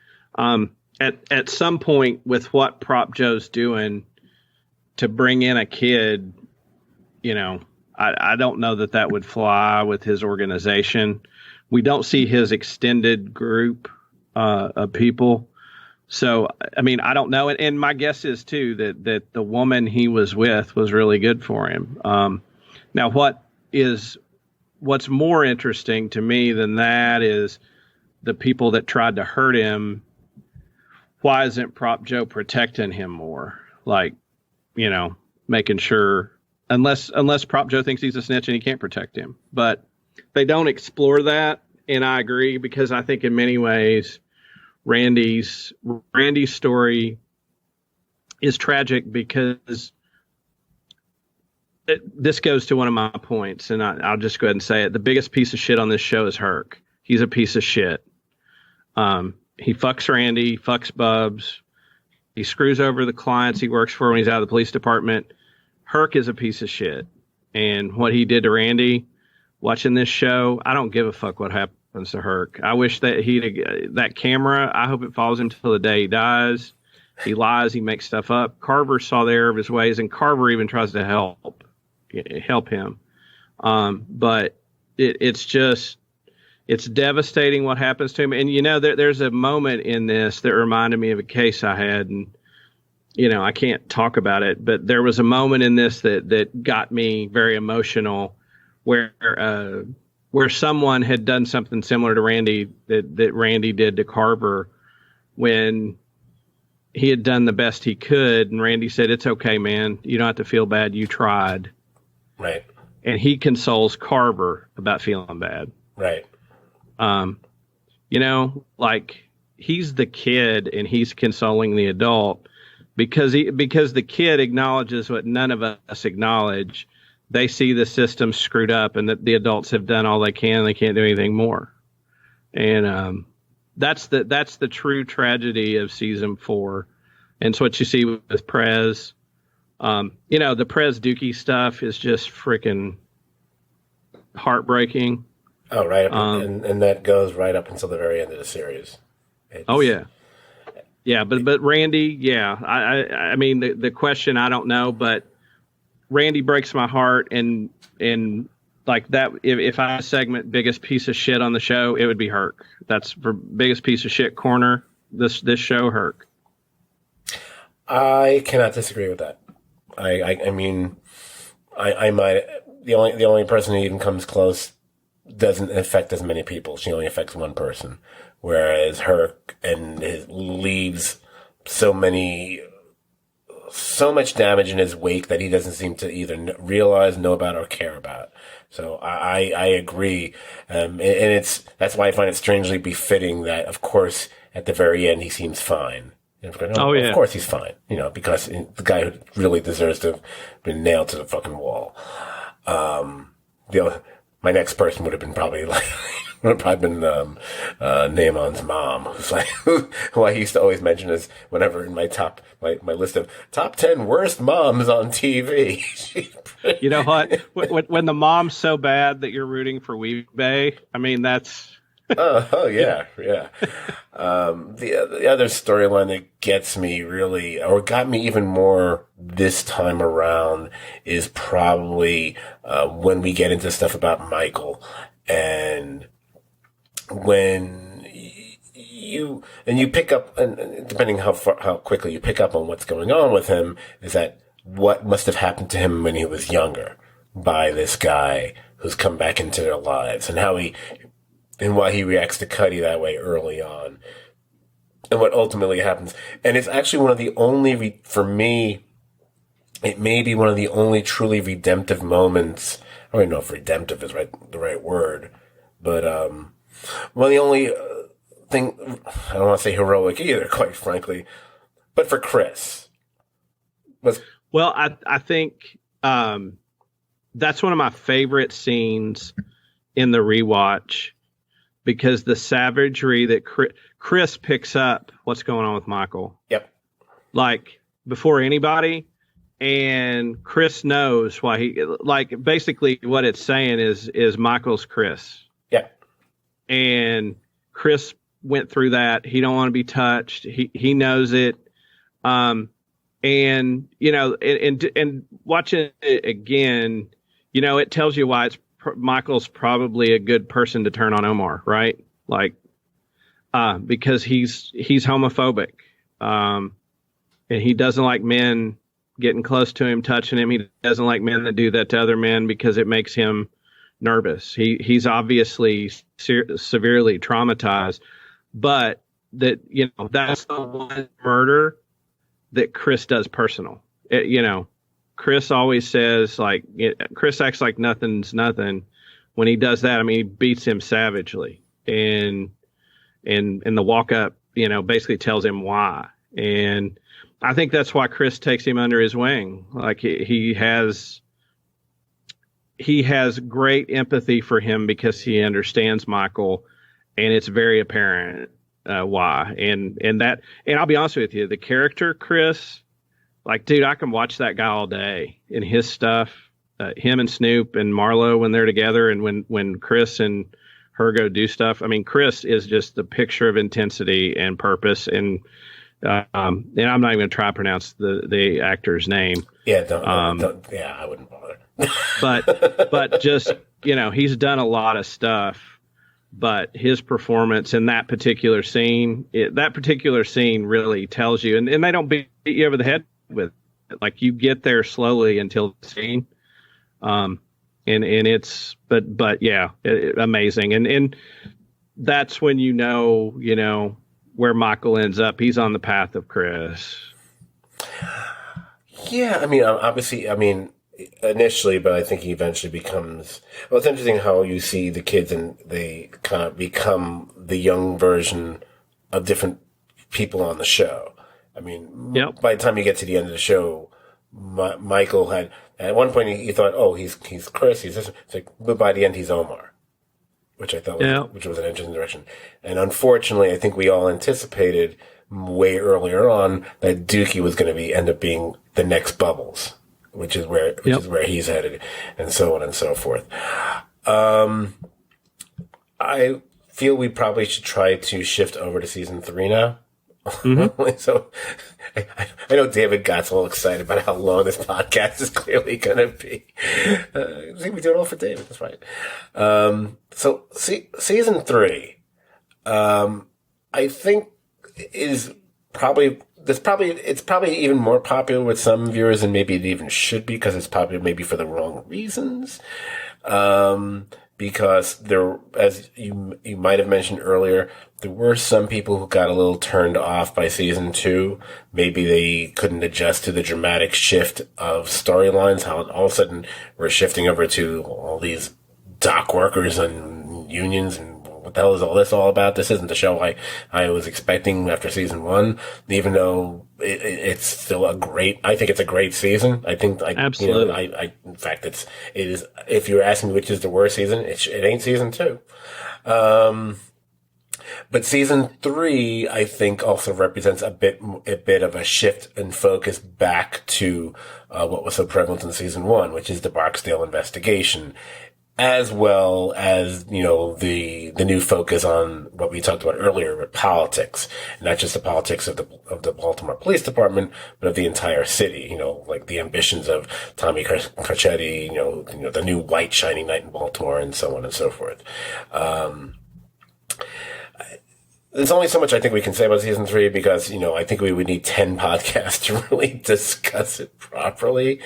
At some point with what Prop Joe's doing to bring in a kid, I don't know that would fly with his organization. We don't see his extended group of people. So, I mean, I don't know. And my guess is, too, that the woman he was with was really good for him. Now, what's more interesting to me than that is the people that tried to hurt him. Why isn't Prop Joe protecting him more? Like, making sure, unless Prop Joe thinks he's a snitch and he can't protect him. But they don't explore that, and I agree, because I think in many ways Randy's story is tragic because this goes to one of my points, and I'll just go ahead and say it. The biggest piece of shit on this show is Herc. He's a piece of shit. He fucks Randy, fucks Bubs. He screws over the clients he works for when he's out of the police department. Herc is a piece of shit. And what he did to Randy, watching this show, I don't give a fuck what happens to Herc. I wish that that camera, I hope it follows him till the day he dies. He lies. He makes stuff up. Carver saw the error of his ways, and Carver even tries to help him. But it's devastating what happens to him. And, there's a moment in this that reminded me of a case I had, and, I can't talk about it, but there was a moment in this that got me very emotional where someone had done something similar to Randy that Randy did to Carver when he had done the best he could. And Randy said, "It's okay, man. You don't have to feel bad. You tried." Right. And he consoles Carver about feeling bad. Right. He's the kid and he's consoling the adult because the kid acknowledges what none of us acknowledge. They see the system screwed up and that the adults have done all they can and they can't do anything more. And that's the true tragedy of season 4. And it's what you see with Prez. The Prez Dookie stuff is just freaking heartbreaking. Oh, right. And that goes right up until the very end of the series. Yeah, but Randy, I mean the question I don't know, but Randy breaks my heart, and like that. If I segment biggest piece of shit on the show, it would be Herc. That's for biggest piece of shit corner. This show, Herc. I cannot disagree with that. I mean, I might the only person who even comes close doesn't affect as many people. She only affects one person, whereas Herc leaves so much damage in his wake that he doesn't seem to either realize, know about, or care about. So I agree, and that's why I find it strangely befitting that, of course, at the very end he seems fine. Of course he's fine, because the guy who really deserves to have been nailed to the fucking wall. My next person would have been Naaman's mom, who's like, who I used to always mention as whenever in my list of top 10 worst moms on TV. You know what? When the mom's so bad that you're rooting for Weebay, I mean, that's. Oh yeah. The other storyline that gets me really, or got me even more this time around, is probably when we get into stuff about Michael, and when you pick up, and depending how quickly you pick up on what's going on with him, is that what must have happened to him when he was younger by this guy who's come back into their lives, and why he reacts to Cuddy that way early on, and what ultimately happens. And it's actually one of the only, for me, it may be one of the only truly redemptive moments. I don't even know if redemptive is the right word, but one of the only thing, I don't want to say heroic either, quite frankly, but for Chris. Well, I think that's one of my favorite scenes in the rewatch, because the savagery that Chris picks up what's going on with Michael. Yep. Like, before anybody, and Chris knows why basically what it's saying is Michael's Chris. Yeah. And Chris went through that. He don't want to be touched. He knows it. And watching it again, it tells you why Michael's probably a good person to turn on Omar, right? Like, because he's homophobic, and he doesn't like men getting close to him, touching him. He doesn't like men that do that to other men because it makes him nervous. He's obviously severely traumatized, but that's the one murder that Chris does personal. Chris always says, Chris acts like nothing's nothing. When he does that, I mean, he beats him savagely, and the walk up, basically tells him why. And I think that's why Chris takes him under his wing. Like, he has great empathy for him because he understands Michael, and it's very apparent why. And I'll be honest with you, the character Chris, like, dude, I can watch that guy all day and his stuff. Him and Snoop and Marlo when they're together, and when Chris and her go do stuff. I mean, Chris is just the picture of intensity and purpose, and and I'm not even going to try to pronounce the actor's name. Yeah, don't, yeah, I wouldn't bother. but just, he's done a lot of stuff. But his performance in that particular scene, really tells you, and they don't beat you over the head with it. Like, you get there slowly until the scene. And it's, but yeah, amazing. And that's when, where Michael ends up. He's on the path of Chris. Yeah. I mean, obviously, initially, but I think he eventually becomes, well, it's interesting how you see the kids and they kind of become the young version of different people on the show. I mean, yep. By the time you get to the end of the show, Michael had, at one point he thought, oh, he's Chris, he's this, it's like, but by the end he's Omar, which I thought which was an interesting direction. And unfortunately, I think we all anticipated way earlier on that Dookie was going to end up being the next Bubbles. Which is where he's headed, and so on and so forth. I feel we probably should try to shift over to season 3 now. Mm-hmm. So I know David got all excited about how long this podcast is clearly going to be. See, we do it all for David. That's right. So season 3, I think is probably. It's probably even more popular with some viewers than maybe it even should be, because it's popular maybe for the wrong reasons. Because there, as you might have mentioned earlier, there were some people who got a little turned off by season 2. Maybe they couldn't adjust to the dramatic shift of storylines, how all of a sudden we're shifting over to all these dock workers and unions and what the hell is all this all about? This isn't the show I was expecting after season 1, even though it's still I think it's a great season. I think, absolutely. In fact, it is, if you're asking me which is the worst season, it ain't season 2. But season 3, I think, also represents a bit of a shift in focus back to, what was so prevalent in season 1, which is the Barksdale investigation. As well as, the new focus on what we talked about earlier with politics, not just the politics of the Baltimore Police Department, but of the entire city, like the ambitions of Tommy Carcetti, the new white shining knight in Baltimore, and so on and so forth. There's only so much I think we can say about season 3, because, I think we would need 10 podcasts to really discuss it properly.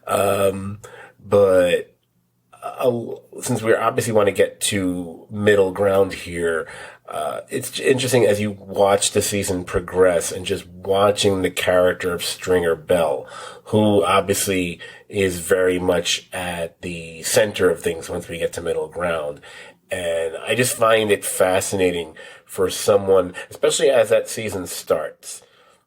But since we obviously want to get to middle ground here, it's interesting as you watch the season progress and just watching the character of Stringer Bell, who obviously is very much at the center of things once we get to middle ground. And I just find it fascinating for someone, especially as that season starts.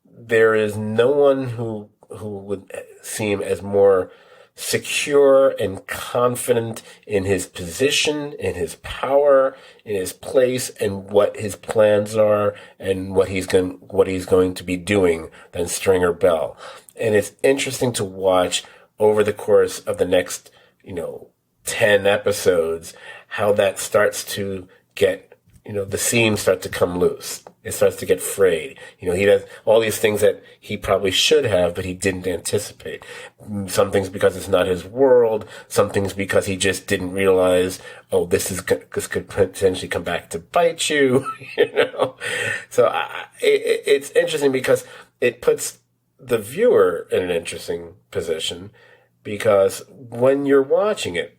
There is no one who would seem as more secure and confident in his position, in his power, in his place, and what his plans are, and what he's going to be doing than Stringer Bell. And it's interesting to watch over the course of the next, 10 episodes, how that starts to get, the seams start to come loose. It starts to get frayed. He does all these things that he probably should have, but he didn't anticipate. Some things because it's not his world. Some things because he just didn't realize, oh, this could potentially come back to bite you, So it's interesting because it puts the viewer in an interesting position, because when you're watching it,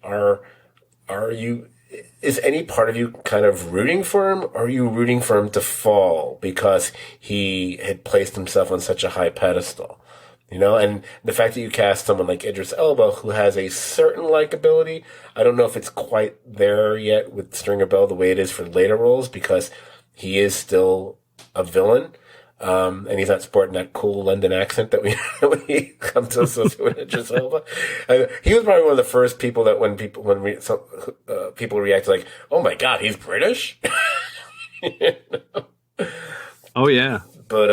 is any part of you kind of rooting for him, or are you rooting for him to fall because he had placed himself on such a high pedestal? And the fact that you cast someone like Idris Elba, who has a certain likability, I don't know if it's quite there yet with Stringer Bell the way it is for later roles, because he is still a villain. And he's not sporting that cool London accent that we come to associate with Idris Elba. He was probably one of the first people that when people react like, "Oh my God, he's British." Oh yeah, but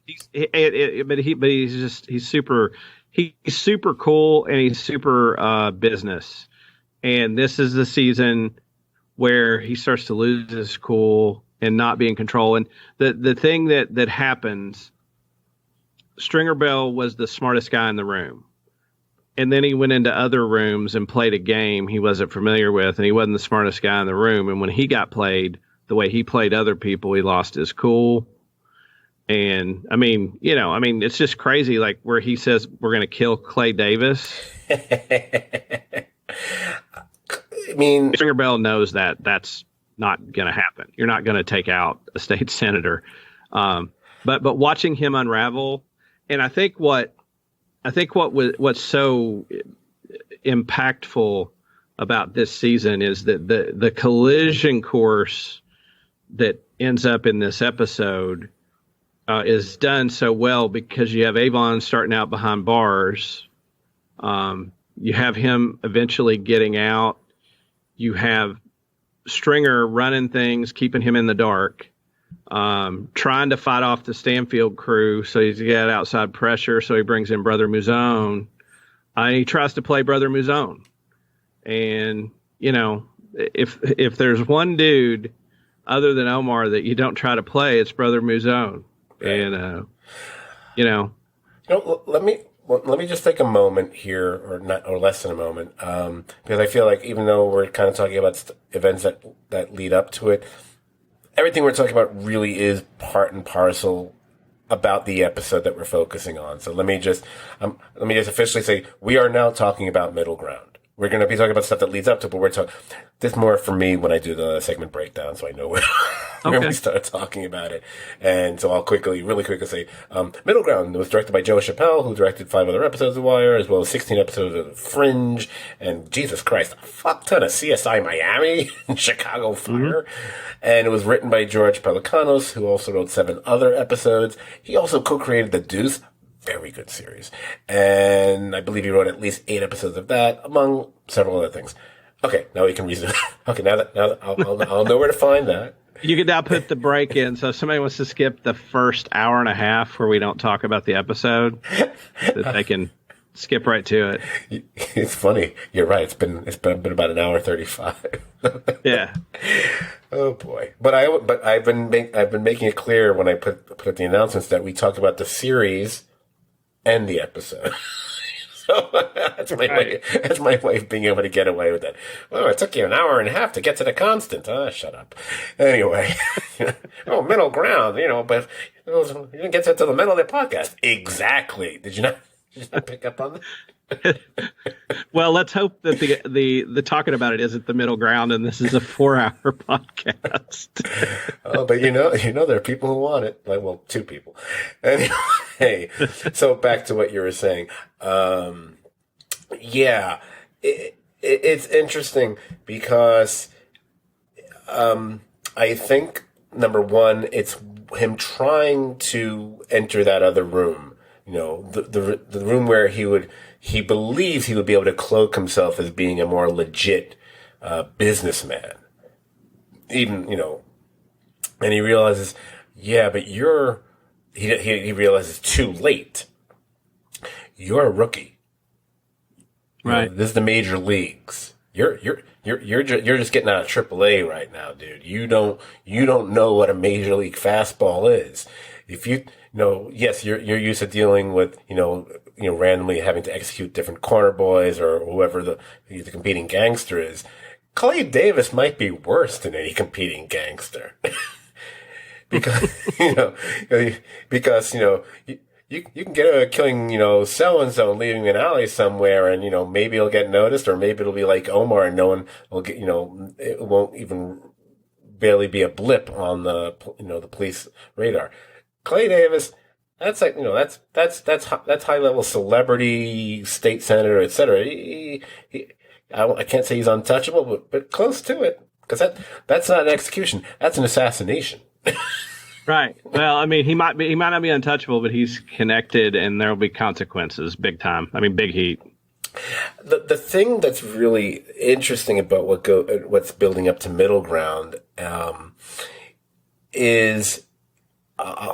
he's super cool, and he's super business. And this is the season where he starts to lose his cool. and not be in control. And the thing that happens, Stringer Bell was the smartest guy in the room. And then he went into other rooms and played a game he wasn't familiar with, and he wasn't the smartest guy in the room. And when he got played the way he played other people, he lost his cool. And I mean, it's just crazy, like where he says we're going to kill Clay Davis. I mean, Stringer Bell knows that that's not going to happen. You're not going to take out a state senator. But watching him unravel, and I think what's so impactful about this season is that the collision course that ends up in this episode is done so well because you have Avon starting out behind bars. You have him eventually getting out. You have Stringer running things, keeping him in the dark, trying to fight off the Stanfield crew. So he's got outside pressure. So he brings in Brother Mouzone. And he tries to play Brother Mouzone. And, if there's one dude other than Omar that you don't try to play, it's Brother Mouzone. And, let me just take a moment here, or less than a moment, because I feel like even though we're kind of talking about events that lead up to it, everything we're talking about really is part and parcel about the episode that we're focusing on. So let me just officially say we are now talking about Middle Ground. We're going to be talking about stuff that leads up to, but we're talking. This is more for me when I do the segment breakdown, so I know when we start talking about it. And so I'll really quickly say, Middle Ground was directed by Joe Chappelle, who directed 5 other episodes of Wire, as well as 16 episodes of Fringe, and Jesus Christ, a fuck ton of CSI Miami and Chicago Fire. Mm-hmm. And it was written by George Pelicanos, who also wrote 7 other episodes. He also co-created The Deuce. Very good series. And I believe he wrote at least 8 episodes of that, among several other things. Okay, now we can resume. Okay, now that I'll know where to find that. You can now put the break in. So if somebody wants to skip the first hour and a half where we don't talk about the episode, that they can skip right to it. It's funny. You're right. It's been about an hour 35. Yeah. Oh boy. But I've been making it clear when I put up the announcements that we talked about the series and the episode. So that's my way. That's my way of being able to get away with that. Well, it took you an hour and a half to get to the constant. Shut up. Anyway, Middle Ground. But you didn't get to the middle of the podcast. Exactly. Did you not pick up on that? Well, let's hope that the talking about it isn't the middle ground, and this is a 4-hour podcast. Oh, but there are people who want it. Like, well, 2 people. Anyway, so back to what you were saying. It's interesting because I think number one, it's him trying to enter that other room. The room where he believes he would be able to cloak himself as being a more legit businessman. Even, and he realizes, but he realizes too late. You're a rookie. Right. This is the major leagues. You're just getting out of AAA right now, dude. You don't know what a major league fastball is. If yes, you're used to dealing with, randomly having to execute different corner boys or whoever the competing gangster is. Clay Davis might be worse than any competing gangster. because you can get away with killing, so-and-so and leaving an alley somewhere and, maybe it'll get noticed or maybe it'll be like Omar and no one will get, it won't even barely be a blip on the police radar. Clay Davis, that's like, that's high level celebrity, state senator, etc. I can't say he's untouchable, but close to it, because that's not an execution, that's an assassination. Right. Well, I mean, he might not be untouchable, but he's connected, and there will be consequences, big time. I mean, big heat. The thing that's really interesting about what's building up to Middle Ground is. I'll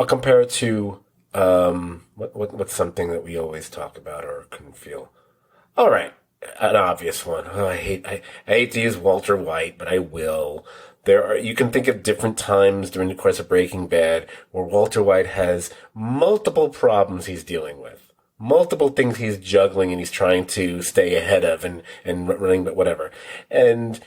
compare it to what's something that we always talk about or can feel. All right, an obvious one. I hate to use Walter White, but I will. You can think of different times during the course of Breaking Bad where Walter White has multiple problems he's dealing with, multiple things he's juggling and he's trying to stay ahead of and running, but whatever. And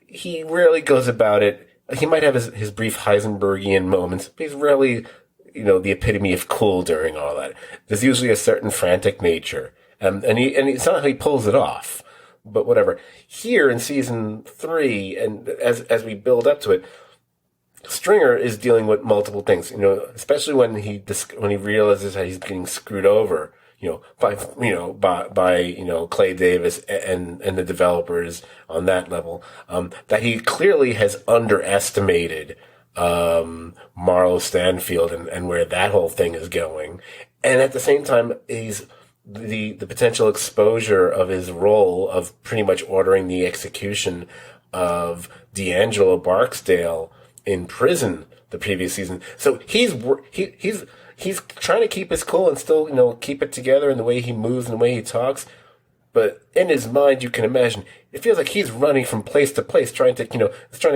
he rarely goes about it. He might have his brief Heisenbergian moments, but he's rarely, the epitome of cool during all that. There's usually a certain frantic nature. And it's not how he pulls it off, but whatever. Here in season 3, and as we build up to it, Stringer is dealing with multiple things, especially when he realizes that he's getting screwed over, by Clay Davis and the developers on that level, that he clearly has underestimated, Marlo Stanfield and where that whole thing is going. And at the same time, he's the potential exposure of his role of pretty much ordering the execution of D'Angelo Barksdale in prison the previous season. So he's trying to keep his cool and still, keep it together in the way he moves and the way he talks. But in his mind, you can imagine, it feels like he's running from place to place, trying to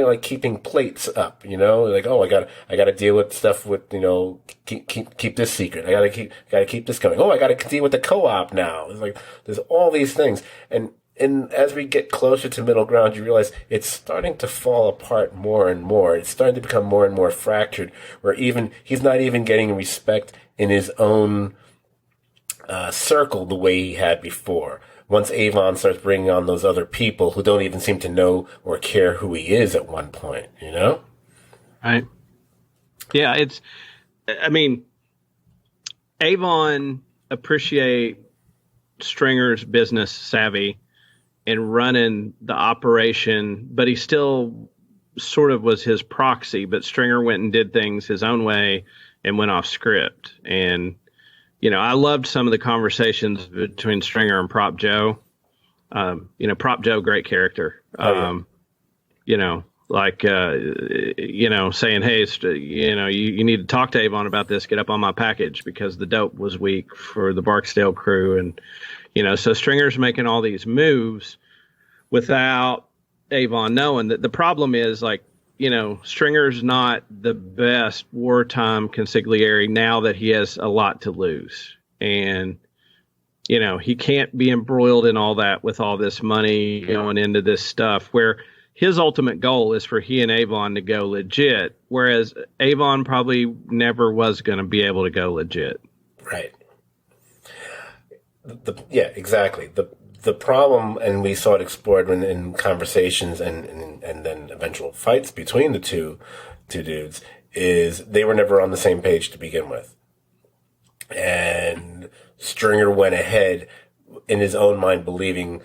like keeping plates up, like, oh, I gotta deal with stuff with, keep this secret. I gotta keep this going. Oh, I gotta deal with the co-op now. It's like, there's all these things. And as we get closer to middle ground, you realize it's starting to fall apart more and more. It's starting to become more and more fractured, where he's not even getting respect in his own circle the way he had before. Once Avon starts bringing on those other people who don't even seem to know or care who he is at one point, Right. Yeah, Avon appreciate Stringer's business savvy and running the operation, but he still sort of was his proxy, but Stringer went and did things his own way and went off script. And I loved some of the conversations between Stringer and Prop Joe. Prop Joe, great character. Saying, hey, you need to talk to Avon about this, get up on my package because the dope was weak for the Barksdale crew. And, so Stringer's making all these moves without Avon knowing that. The problem is, Stringer's not the best wartime consigliere now that he has a lot to lose. And, he can't be embroiled in all that with all this money going into this stuff, where his ultimate goal is for he and Avon to go legit, whereas Avon probably never was going to be able to go legit. Right. Yeah, exactly. The problem, and we saw it explored in conversations and then eventual fights between the two dudes, is they were never on the same page to begin with. And Stringer went ahead in his own mind believing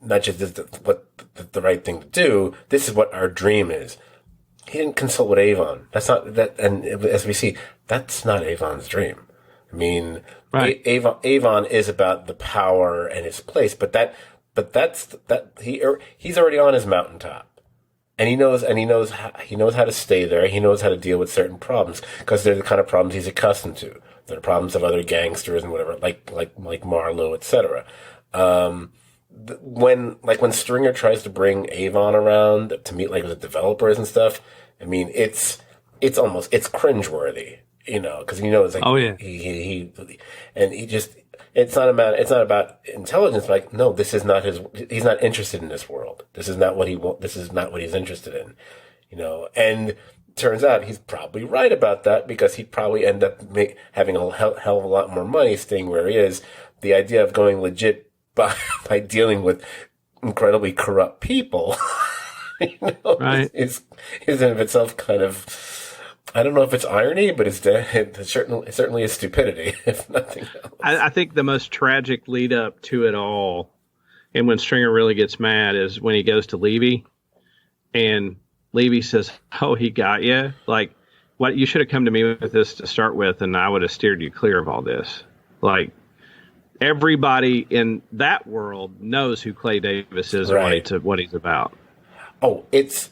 not just what the right thing to do, this is what our dream is. He didn't consult with Avon. That's not that, and as we see, that's not Avon's dream. I mean, right. Avon is about the power and his place, but he's already on his mountaintop, and he knows how to stay there. He knows how to deal with certain problems because they're the kind of problems he's accustomed to. They're the problems of other gangsters and whatever, like Marlo, etc. When Stringer tries to bring Avon around to meet like the developers and stuff, I mean, it's cringeworthy. Because it's like, oh yeah, it's not about intelligence. Like, no, this is not he's not interested in this world. This is not what this is not what he's interested in, and turns out he's probably right about that because he'd probably end up having a hell of a lot more money staying where he is. The idea of going legit by dealing with incredibly corrupt people, right. is in of itself kind of, I don't know if it's irony, but it's certainly is stupidity, if nothing else. I think the most tragic lead up to it all, and when Stringer really gets mad, is when he goes to Levy, and Levy says, "Oh, he got you. Like, what? You should have come to me with this to start with, and I would have steered you clear of all this." Like, everybody in that world knows who Clay Davis is, right, and what he's about. Oh, it's.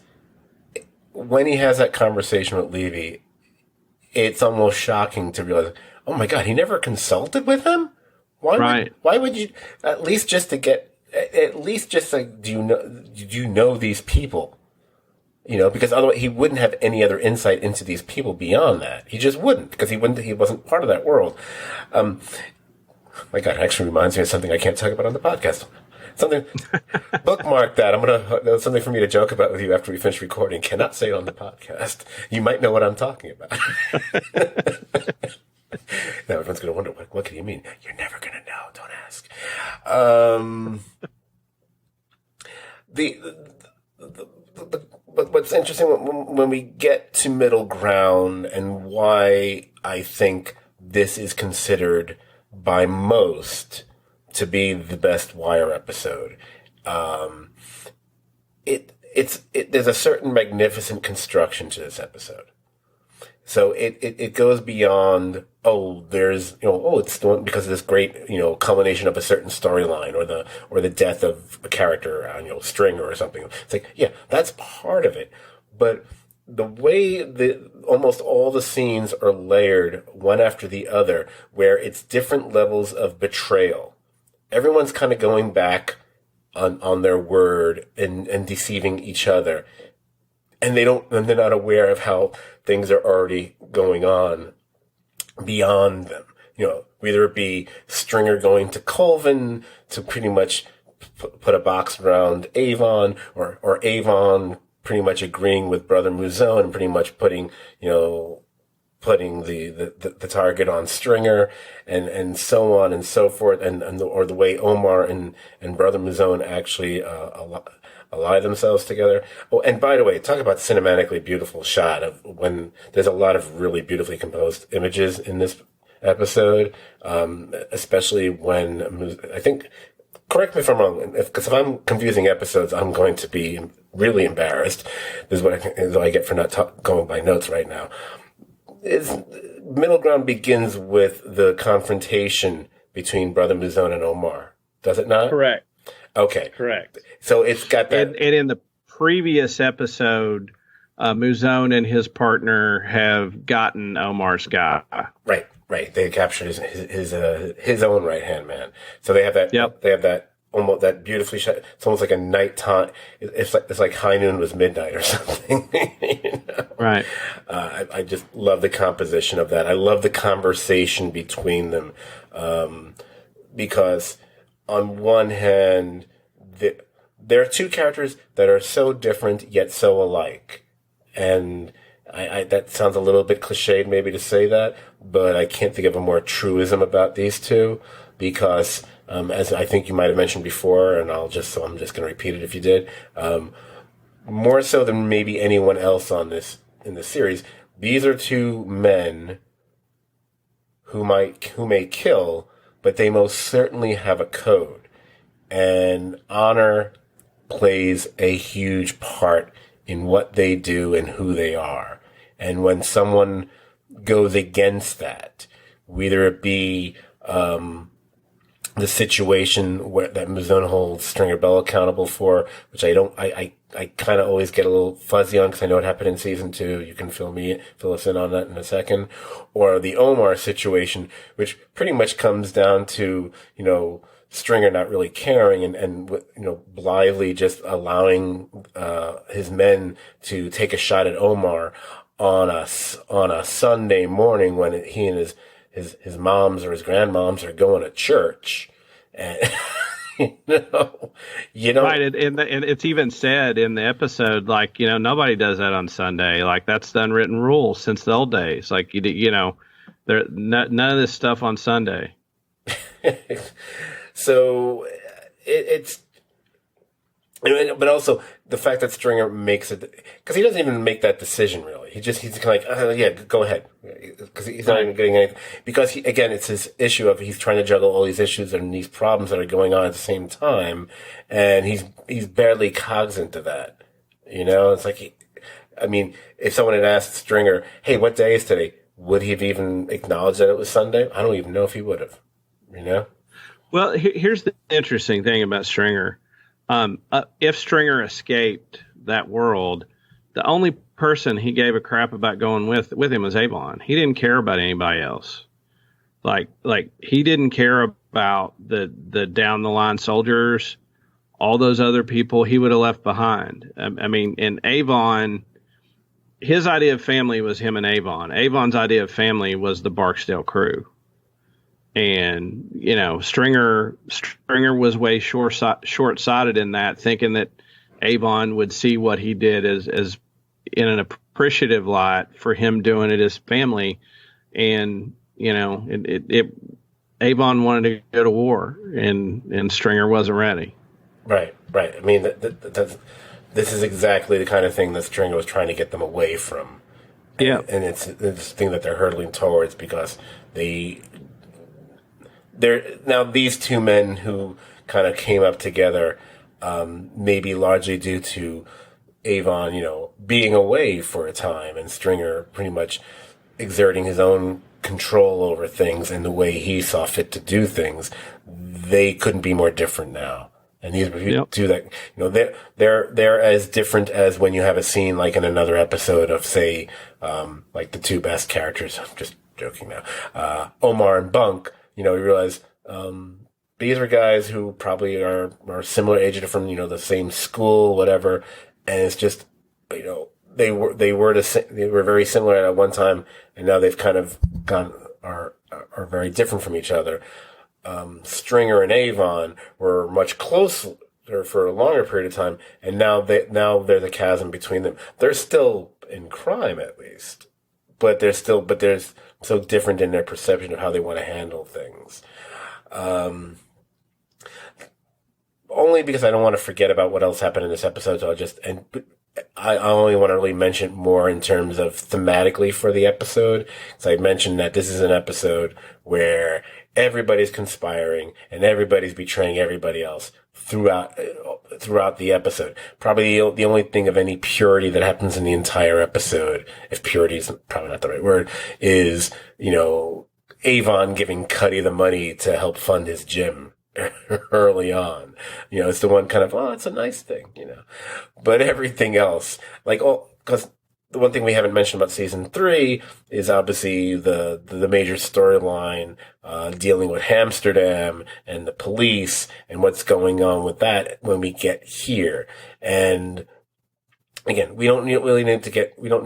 When he has that conversation with Levy, it's almost shocking to realize, oh my God, he never consulted with him? Why would you, at least just like, do you know these people? because otherwise he wouldn't have any other insight into these people beyond that. He just wouldn't, because he wasn't part of that world. My God, it actually reminds me of something I can't talk about on the podcast. Something, bookmark that. That's something for me to joke about with you after we finish recording. Cannot say it on the podcast. You might know what I'm talking about. Now everyone's going to wonder, what can you mean? You're never going to know. Don't ask. But what's interesting when we get to middle ground, and why I think this is considered by most to be the best Wire episode, there's a certain magnificent construction to this episode. So it goes beyond, it's the one because of this great, culmination of a certain storyline or the death of a character, Stringer or something. It's like, yeah, that's part of it. But the way almost all the scenes are layered one after the other, where it's different levels of betrayal. Everyone's kind of going back on their word and deceiving each other. And they're not aware of how things are already going on beyond them. Whether it be Stringer going to Colvin to pretty much put a box around Avon, or Avon pretty much agreeing with Brother Mouzone and pretty much putting the target on Stringer, and so on and so forth, or the way Omar and Brother Mouzone actually ally themselves together. Oh, and by the way, talk about cinematically beautiful shot of when there's a lot of really beautifully composed images in this episode, especially when I think, correct me if I'm wrong, because if I'm confusing episodes, I'm going to be really embarrassed. This is what I get for not going by notes right now. Middle ground begins with the confrontation between Brother Mouzone and Omar, does it not? Correct. Okay. Correct. So it's got that. And in the previous episode, Mouzone and his partner have gotten Omar's guy. Right. They captured his own right hand man. So they have that. Yep. They have that almost that beautifully shot. It's almost like a nighttime. It's like high noon was midnight or something. Right. I just love the composition of that. I love the conversation between them, because on one hand, there are two characters that are so different yet so alike, and I that sounds a little bit cliched maybe to say that, but I can't think of a more truism about these two, because as I think you might have mentioned before, and I'm just going to repeat it if you did, more so than maybe anyone else in this series, these are two men who may kill, but they most certainly have a code. And honor plays a huge part in what they do and who they are. And when someone goes against that, whether it be the situation that Mouzone holds Stringer Bell accountable for, which I kind of always get a little fuzzy on because I know it happened in season 2. You can fill us in on that in a second. Or the Omar situation, which pretty much comes down to, Stringer not really caring and blithely just allowing his men to take a shot at Omar on a Sunday morning when he and his moms or his grandmoms are going to church. And right, and it's even said in the episode, like, nobody does that on Sunday. Like, that's the unwritten rule since the old days. Like, there none of this stuff on Sunday. So it's, but also the fact that Stringer makes it, because he doesn't even make that decision really. He's kind of like, yeah, go ahead, because he's not even getting anything. Because it's his issue of he's trying to juggle all these issues and these problems that are going on at the same time, and he's barely cognizant of that. It's like, if someone had asked Stringer, "Hey, what day is today?" would he have even acknowledged that it was Sunday? I don't even know if he would have. Well, here's the interesting thing about Stringer. If Stringer escaped that world, the only person he gave a crap about going with him was Avon. He didn't care about anybody else. Like he didn't care about the down the line soldiers all those other people he would have left behind. I mean, and Avon, his idea of family was him and Avon. Avon's idea of family was the Barksdale crew. And, Stringer was way short-sighted in that, thinking that Avon would see what he did as in an appreciative light for him doing it as family. And, Avon wanted to go to war, and Stringer wasn't ready. Right. I mean, this is exactly the kind of thing that Stringer was trying to get them away from. Yeah. And it's this thing that they're hurtling towards, because now these two men who kind of came up together, maybe largely due to Avon, being away for a time, and Stringer pretty much exerting his own control over things and the way he saw fit to do things. They couldn't be more different now. And these two that, they're as different as when you have a scene like in another episode of, say, like the two best characters. I'm just joking now. Omar and Bunk. You realize these are guys who probably are similar age, from the same school, whatever, and it's just they were very similar at one time, and now they've kind of are very different from each other. Stringer and Avon were much closer for a longer period of time, and now there's a chasm between them. They're still in crime, at least, but they're so different in their perception of how they want to handle things. Only because I don't want to forget about what else happened in this episode, so I only want to really mention more in terms of thematically for the episode. So I mentioned that this is an episode where everybody's conspiring and everybody's betraying everybody else throughout the episode. Probably the only thing of any purity that happens in the entire episode, if purity is probably not the right word, is, Avon giving Cuddy the money to help fund his gym early on. It's the one kind of, it's a nice thing, but everything else, because the one thing we haven't mentioned about season 3 is obviously the major storyline, dealing with Amsterdam and the police and what's going on with that when we get here. And again, we don't need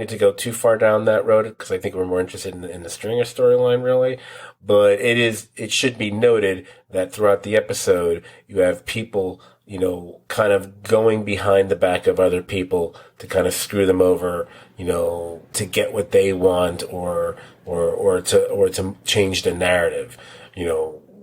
to go too far down that road, because I think we're more interested in the Stringer storyline, really. But it should be noted that throughout the episode, you have people, kind of going behind the back of other people to kind of screw them over, to get what they want or to change the narrative.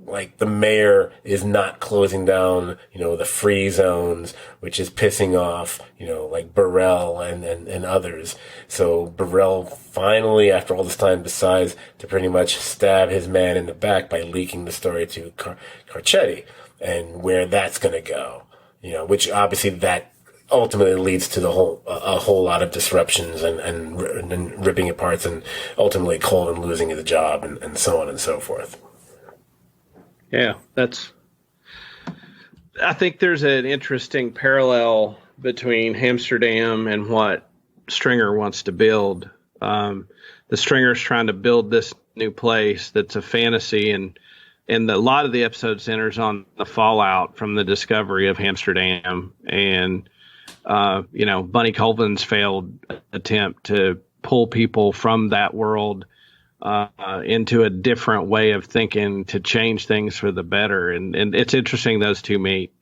Like the mayor is not closing down, the free zones, which is pissing off, like Burrell and others. So Burrell finally, after all this time, decides to pretty much stab his man in the back by leaking the story to Carcetti, and where that's going to go, which obviously that ultimately leads to a whole lot of disruptions and ripping apart, and ultimately Colvin losing his job and so on and so forth. Yeah, I think there's an interesting parallel between Amsterdam and what Stringer wants to build. The Stringer's trying to build this new place that's a fantasy, and a lot of the episode centers on the fallout from the discovery of Amsterdam and, Bunny Colvin's failed attempt to pull people from that world into a different way of thinking to change things for the better. And it's interesting those two meet.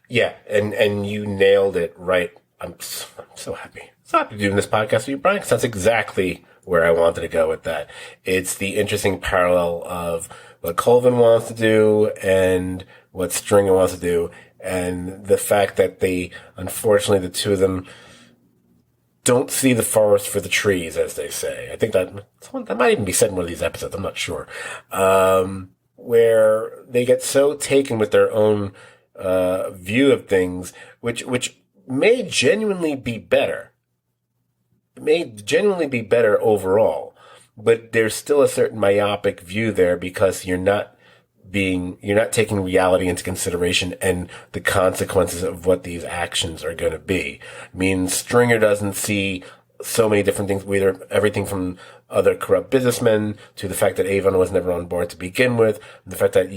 Yeah. And you nailed it right. I'm so happy. So happy doing this podcast with you, Brian, because that's exactly where I wanted to go with that. It's the interesting parallel of what Colvin wants to do and what Stringer wants to do. And the fact that unfortunately, the two of them don't see the forest for the trees, as they say. I think that might even be said in one of these episodes. I'm not sure. Where they get so taken with their own view of things, which may genuinely be better. It may genuinely be better overall, but there's still a certain myopic view there, because you're not taking reality into consideration and the consequences of what these actions are going to be. I mean, Stringer doesn't see so many different things, everything from other corrupt businessmen to the fact that Avon was never on board to begin with, and the fact that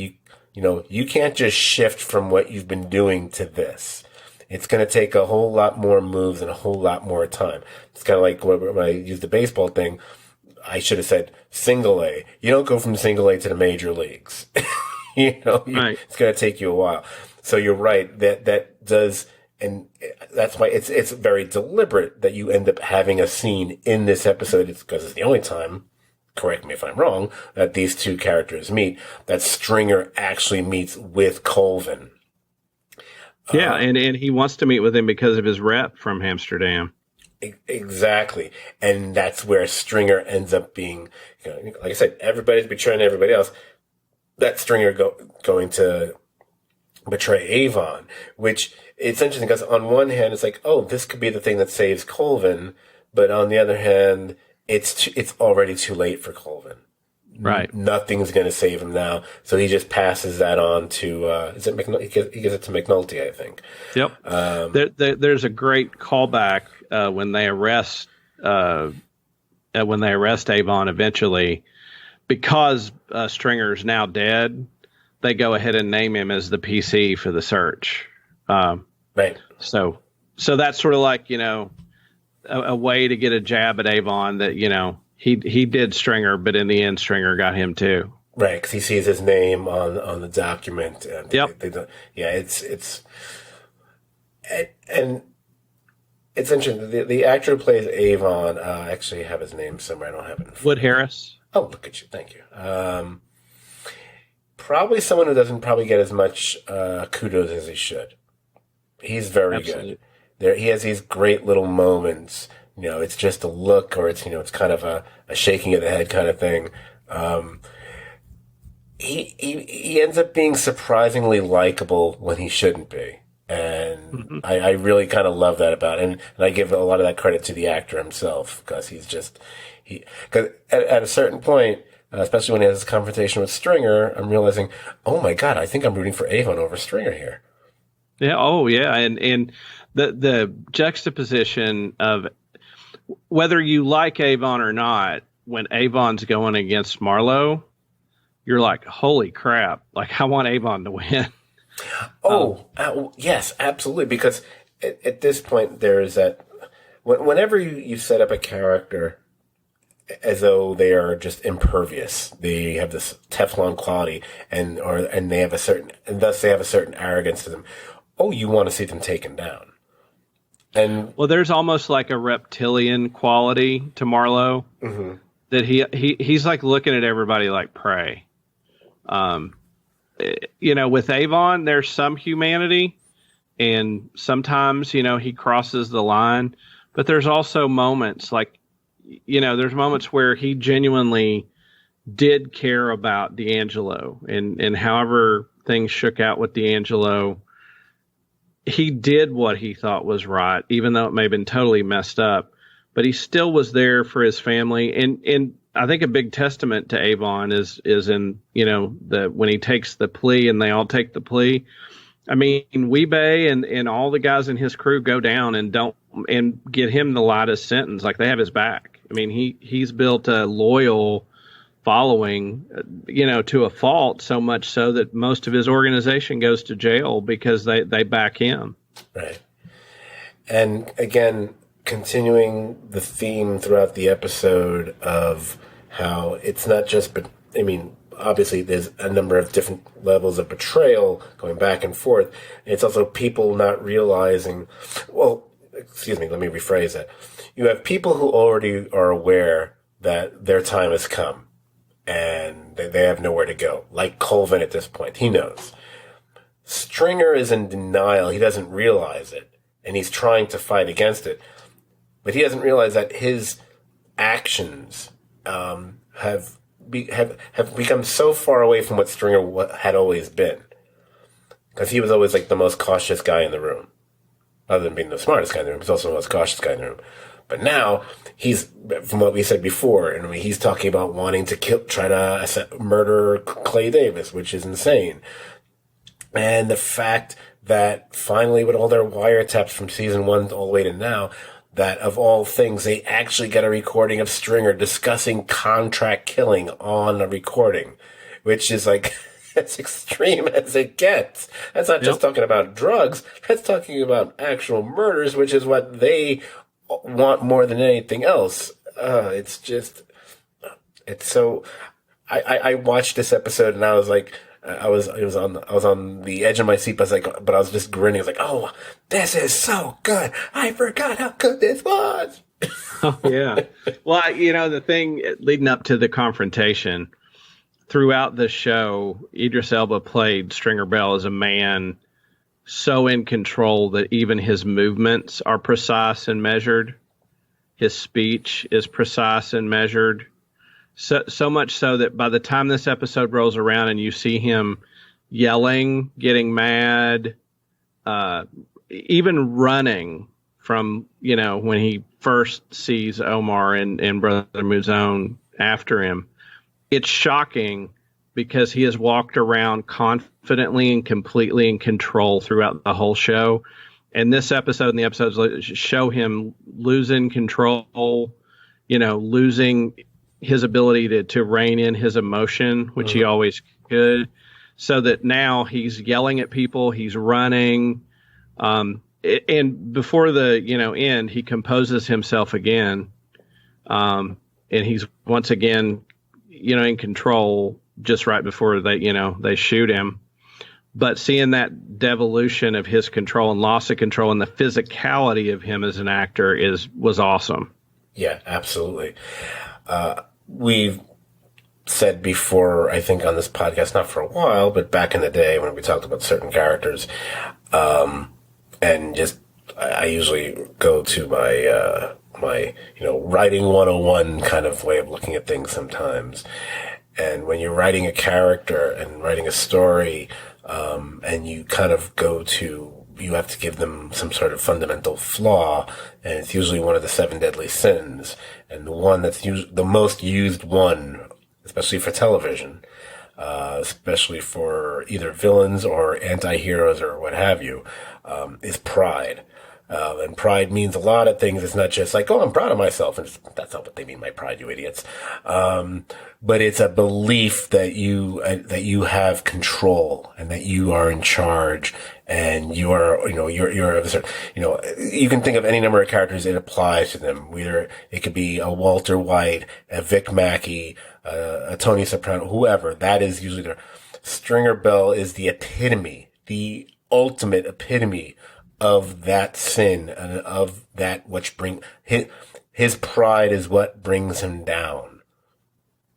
you can't just shift from what you've been doing to this. It's going to take a whole lot more moves and a whole lot more time. It's kind of like when I used the baseball thing, I should have said single A. You don't go from single A to the major leagues. Right. It's going to take you a while. So you're right. That does, and that's why it's very deliberate that you end up having a scene in this episode. It's because it's the only time, correct me if I'm wrong, that these two characters meet, that Stringer actually meets with Colvin. Yeah, and he wants to meet with him because of his rep from Amsterdam. Exactly. And that's where Stringer ends up being, like I said, everybody's betraying everybody else. That Stringer going to betray Avon, which it's interesting because on one hand, it's like, oh, this could be the thing that saves Colvin. But on the other hand, it's already too late for Colvin. Right. Nothing's going to save him now. So he just passes that on to, is it McNulty? He gives it to McNulty, I think. Yep. There's a great callback when they arrest Avon eventually, because Stringer's now dead. They go ahead and name him as the PC for the search. Right. So that's sort of like, a way to get a jab at Avon that, he did Stringer, but in the end, Stringer got him too. Right, because he sees his name on the document. And yep. And it's interesting. The actor who plays Avon, I actually have his name somewhere. I don't have it. Wood Harris. Oh, look at you! Thank you. Probably someone who doesn't probably get as much kudos as he should. He's very good. He has these great little moments. It's just a look, or it's kind of a shaking of the head kind of thing. He ends up being surprisingly likable when he shouldn't be. And I really kind of love that about him. And I give a lot of that credit to the actor himself, because because at a certain point, especially when he has this confrontation with Stringer, I'm realizing, oh my God, I think I'm rooting for Avon over Stringer here. Yeah. Oh yeah. And the juxtaposition of whether you like Avon or not, when Avon's going against Marlowe, you're like, holy crap. Like, I want Avon to win. Yes, absolutely. Because at this point, there is that whenever you set up a character as though they are just impervious, they have this Teflon quality, and they have thus they have a certain arrogance to them. Oh, you want to see them taken down. And well, there's almost like a reptilian quality to Marlowe, that he's like looking at everybody like prey. With Avon, there's some humanity, and sometimes, he crosses the line, but there's also moments like, there's moments where he genuinely did care about D'Angelo, and however things shook out with D'Angelo, he did what he thought was right, even though it may have been totally messed up, but he still was there for his family. And I think a big testament to Avon is in, when he takes the plea and they all take the plea. I mean, Weebay and all the guys in his crew go down and get him the lightest sentence. Like, they have his back. I mean, he's built a loyal following, to a fault, so much so that most of his organization goes to jail because they back him. Right. And again, continuing the theme throughout the episode of how it's not just, but I mean, obviously there's a number of different levels of betrayal going back and forth. It's also people not realizing, let me rephrase that. You have people who already are aware that their time has come and they have nowhere to go. Like Colvin at this point, he knows. Stringer is in denial. He doesn't realize it, and he's trying to fight against it. But he doesn't realize that his actions have become so far away from what Stringer had always been. Because he was always like the most cautious guy in the room. Other than being the smartest guy in the room, he's also the most cautious guy in the room. But now, he's, from what we said before, and he's talking about wanting to try to murder Clay Davis, which is insane. And the fact that finally, with all their wiretaps from season 1 all the way to now, that of all things, they actually get a recording of Stringer discussing contract killing on a recording, which is like, as extreme as it gets. That's not just talking about drugs. That's talking about actual murders, which is what they want more than anything else. It's so. I watched this episode and I was like, I was on the edge of my seat. But I was just grinning. I was like, oh, this is so good. I forgot how good this was. Oh, yeah. Well, the thing leading up to the confrontation throughout the show, Idris Elba played Stringer Bell as a man so in control that even his movements are precise and measured. His speech is precise and measured. So much so that by the time this episode rolls around and you see him yelling, getting mad, even running from, when he first sees Omar and Brother Muzone after him, it's shocking because he has walked around confidently and completely in control throughout the whole show. And this episode and the episodes show him losing control, losing his ability to rein in his emotion, which he always could, so that now he's yelling at people, he's running. And before the, end, he composes himself again. And he's once again, in control just right before they shoot him. But seeing that devolution of his control and loss of control and the physicality of him as an actor was awesome. Yeah, absolutely. We've said before, I think on this podcast, not for a while, but back in the day when we talked about certain characters, and just, I usually go to my writing 101 kind of way of looking at things sometimes. And when you're writing a character and writing a story, and you kind of you have to give them some sort of fundamental flaw, and it's usually one of the 7 deadly sins, and the one that's the most used one, especially for television, especially for either villains or anti-heroes or what have you, is pride. And pride means a lot of things. It's not just like, oh, I'm proud of myself. And that's not what they mean by pride, you idiots. But it's a belief that you have control and that you are in charge and you are, you're of a certain, you can think of any number of characters it applies to them. Either it could be a Walter White, a Vic Mackey, a Tony Soprano, whoever. That is usually their Stringer Bell is the epitome, the ultimate epitome of that sin and of that which his pride is what brings him down.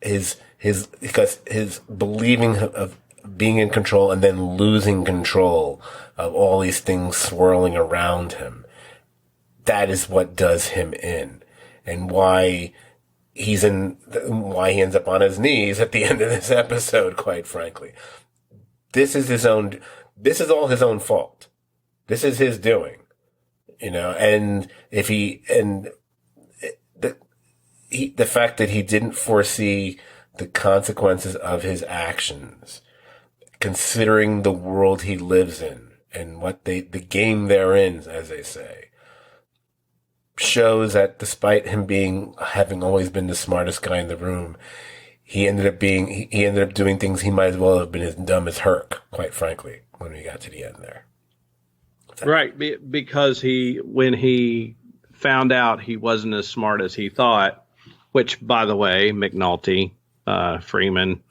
Because his believing of being in control and then losing control of all these things swirling around him. That is what does him in, and why he ends up on his knees at the end of this episode, quite frankly. This is all his own fault. This is his doing, and the fact that he didn't foresee the consequences of his actions, considering the world he lives in and what the game they're in, as they say, shows that despite him having always been the smartest guy in the room, he ended up doing things he might as well have been as dumb as Herc, quite frankly, when we got to the end there. Right, because when he found out he wasn't as smart as he thought, which, by the way, McNulty, Freeman,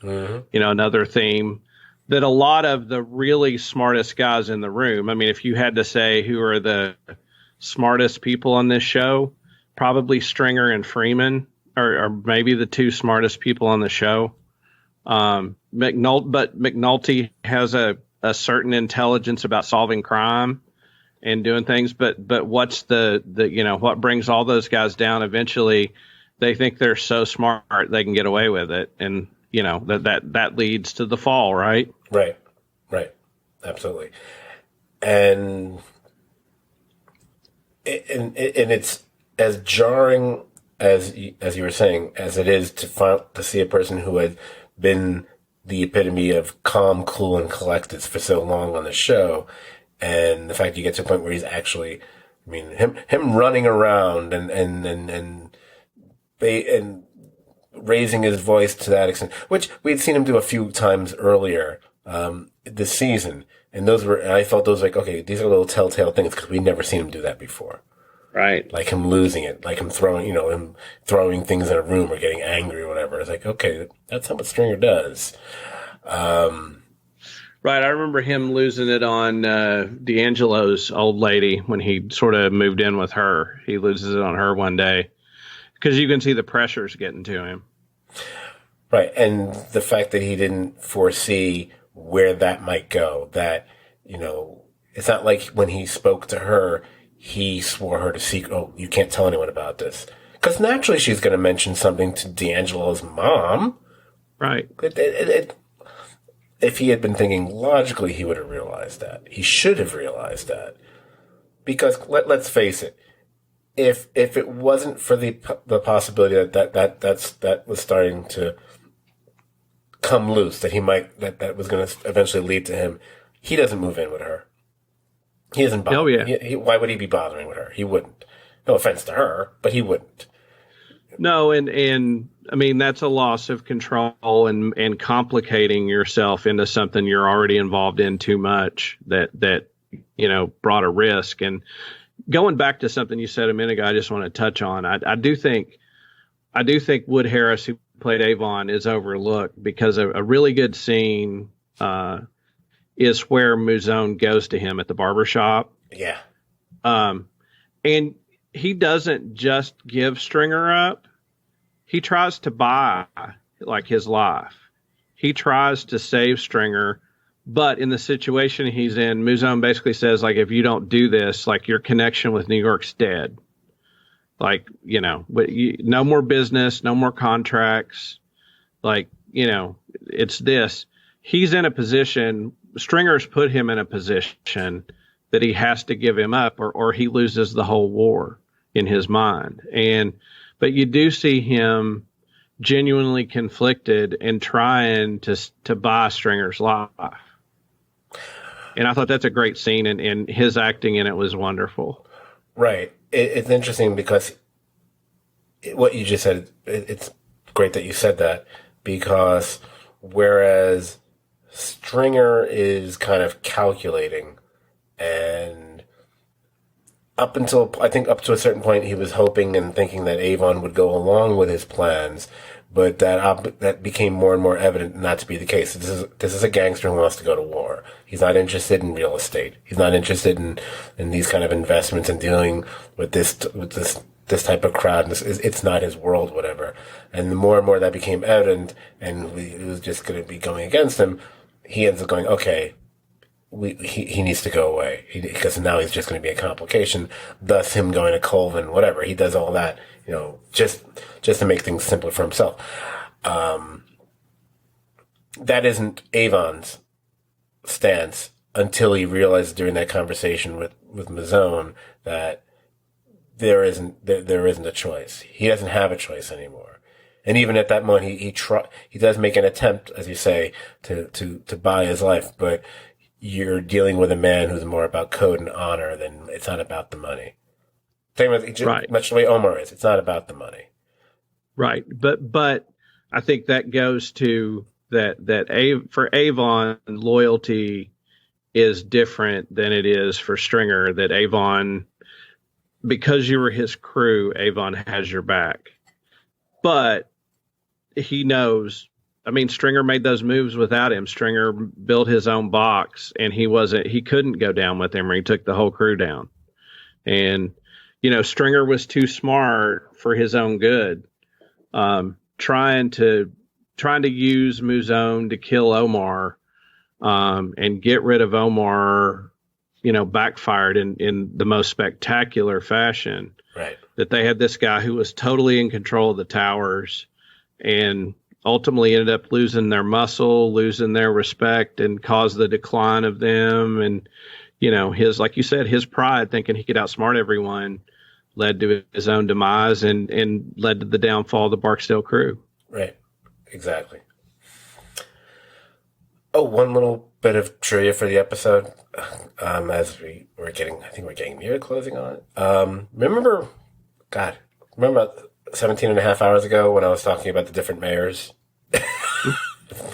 another theme, that a lot of the really smartest guys in the room, I mean, if you had to say who are the smartest people on this show, probably Stringer and Freeman are maybe the 2 smartest people on the show. But McNulty has a certain intelligence about solving crime and doing things, but what's the what brings all those guys down eventually? They think they're so smart they can get away with it, and that leads to the fall, right? Right, absolutely, and it's as jarring as you were saying as it is to see a person who had been the epitome of calm, cool, and collected for so long on the show. And the fact you get to a point where he's actually, him running around and raising his voice to that extent, which we'd seen him do a few times earlier this season. And I felt those like, okay, these are little telltale things because we've never seen him do that before. Right. Like him losing it, like him throwing things in a room or getting angry or whatever. It's like, okay, that's not what Stringer does. Right. I remember him losing it on D'Angelo's old lady when he sort of moved in with her. He loses it on her one day because you can see the pressures getting to him. Right. And the fact that he didn't foresee where that might go, that, it's not like when he spoke to her, he swore her to secret, oh, you can't tell anyone about this. Because naturally she's going to mention something to D'Angelo's mom. Right. If he had been thinking logically, he would have realized that. He should have realized that. Because let's face it, if it wasn't for the possibility that was starting to come loose, that was going to eventually lead to him, he doesn't move in with her. He isn't bothering. Oh, yeah. Why would he be bothering with her? He wouldn't. No offense to her, but he wouldn't. No, and I mean, that's a loss of control and complicating yourself into something you're already involved in too much that brought a risk. And going back to something you said a minute ago, I just want to touch on. I do think Wood Harris, who played Avon, is overlooked because a really good scene is where Mouzone goes to him at the barbershop. Yeah. And he doesn't just give Stringer up. He tries to buy like his life. He tries to save Stringer, but in the situation he's in, Mouzone basically says, like, if you don't do this, like, your connection with New York's dead. Like, no more business, no more contracts. Like, it's this. He's in a position, Stringer's put him in a position that he has to give him up or he loses the whole war in his mind. But you do see him genuinely conflicted and trying to buy Stringer's life. And I thought that's a great scene, and his acting in it was wonderful. Right. It's interesting because what you just said, it's great that you said that, because whereas Stringer is kind of calculating, and up to a certain point, he was hoping and thinking that Avon would go along with his plans, but that became more and more evident not to be the case. This is a gangster who wants to go to war. He's not interested in real estate. He's not interested in these kind of investments and dealing with this type of crowd. It's not his world, whatever. And the more and more that became evident, and it was just going to be going against him, he ends up going, okay, he needs to go away, because now he's just going to be a complication. Thus, him going to Colvin, whatever. He does all that, just to make things simpler for himself. That isn't Avon's stance until he realized during that conversation with Mouzone that there isn't a choice. He doesn't have a choice anymore. And even at that moment, he does make an attempt, as you say, to buy his life, but you're dealing with a man who's more about code and honor than it's not about the money. Same with right. Much the way Omar is. It's not about the money. Right. But I think that goes to that for Avon, loyalty is different than it is for Stringer. That Avon, because you were his crew, Avon has your back. But he knows, Stringer made those moves without him. Stringer built his own box, and he couldn't go down with him, or he took the whole crew down. And, Stringer was too smart for his own good. Trying to use Mouzone to kill Omar, and get rid of Omar, backfired in the most spectacular fashion. Right. That they had this guy who was totally in control of the towers, and ultimately ended up losing their muscle, losing their respect, and caused the decline of them. And, his, like you said, his pride, thinking he could outsmart everyone, led to his own demise and led to the downfall of the Barksdale crew. Right. Exactly. Oh, one little bit of trivia for the episode. As we're getting near closing on it. Remember about 17 and a half hours ago when I was talking about the different mayors?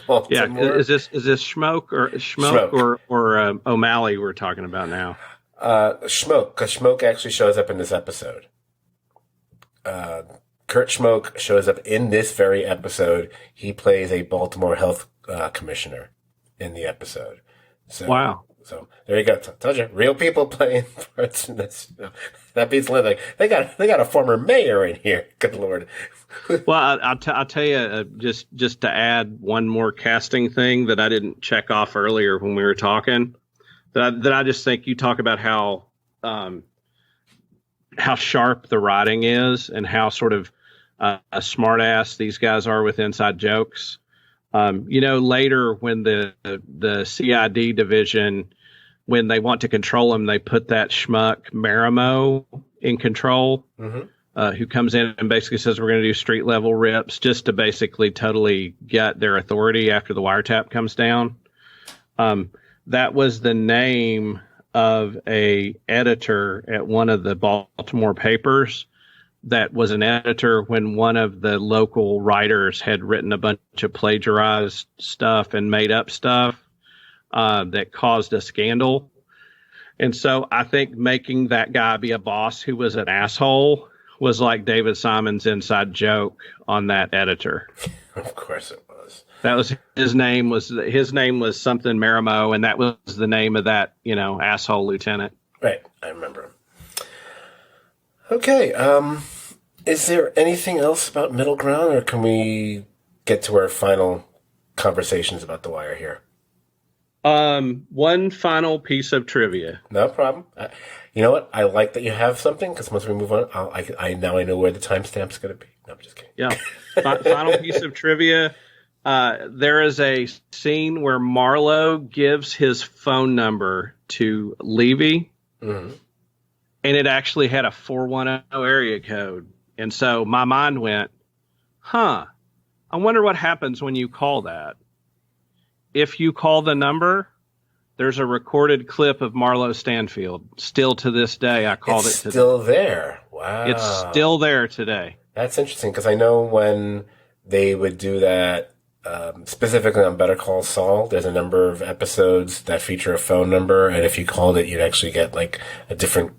Baltimore. Is this Schmoke or O'Malley we're talking about now? Schmoke, because Schmoke actually shows up in this episode. Kurt Schmoke shows up in this very episode. He plays a Baltimore health commissioner in the episode. So, wow. So there you go. Told you, real people playing parts in this. That beats like they got a former mayor in here. Good Lord. Well, I'll tell you, just to add one more casting thing that I didn't check off earlier when we were talking, that I just think you talk about how sharp the writing is and how sort of a smart ass these guys are with inside jokes. Later when the CID division, when they want to control him, they put that schmuck Marimo in control, who comes in and basically says, we're going to do street level rips just to basically totally get their authority after the wiretap comes down. That was the name of a editor at one of the Baltimore papers that was an editor when one of the local writers had written a bunch of plagiarized stuff and made up stuff that caused a scandal. And so I think making that guy be a boss who was an asshole was like David Simon's inside joke on that editor. Of course it was. That was his name was something Marimo, and that was the name of that, asshole lieutenant. Right. I remember him. Okay. Is there anything else about Middle Ground, or can we get to our final conversations about The Wire here? One final piece of trivia. No problem. You know what? I like that you have something, because once we move on, I know where the timestamp's going to be. No, I'm just kidding. Yeah. Final piece of trivia. There is a scene where Marlowe gives his phone number to Levy, and it actually had a 410 area code. And so my mind went, I wonder what happens when you call that. If you call the number, there's a recorded clip of Marlowe Stanfield. Still to this day, I called it today. It's still there. Wow. It's still there today. That's interesting, because I know when they would do that, specifically on Better Call Saul, there's a number of episodes that feature a phone number, and if you called it, you'd actually get like a different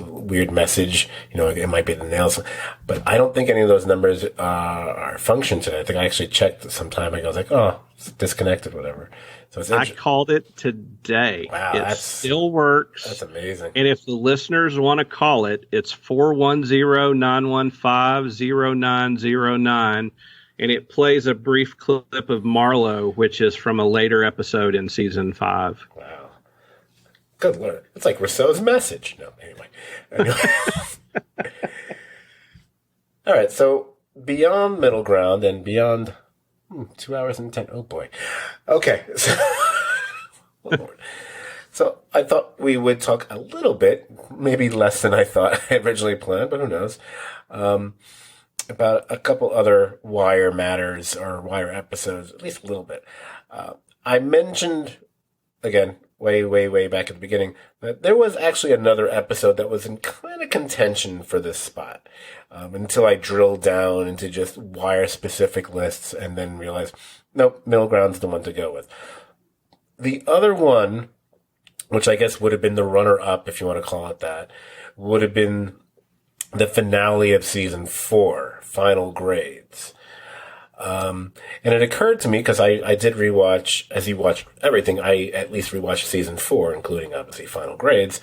weird message. It might be the nails, but I don't think any of those numbers are function today. I think I actually checked some time ago. I was like, it's disconnected, whatever. So I called it today. Wow, it still works. That's amazing. And if the listeners want to call it, it's 410-915-0909. And it plays a brief clip of Marlowe, which is from a later episode in season 5. Wow. Good Lord. It's like Rousseau's message. No, anyway. All right. So beyond Middle Ground and beyond 2 hours and 10. Oh, boy. Okay. So, Lord. So I thought we would talk a little bit, maybe less than I thought I originally planned, but who knows, about a couple other Wire matters or Wire episodes, at least a little bit. I mentioned, again, way back at the beginning, that there was actually another episode that was in kind of contention for this spot, until I drilled down into just Wire-specific lists and then realized, nope, Middle Ground's the one to go with. The other one, which I guess would have been the runner-up, if you want to call it that, would have been the finale of season 4, Final Grades. And it occurred to me, because I did rewatch, as you watch everything, I at least rewatched season 4, including obviously Final Grades.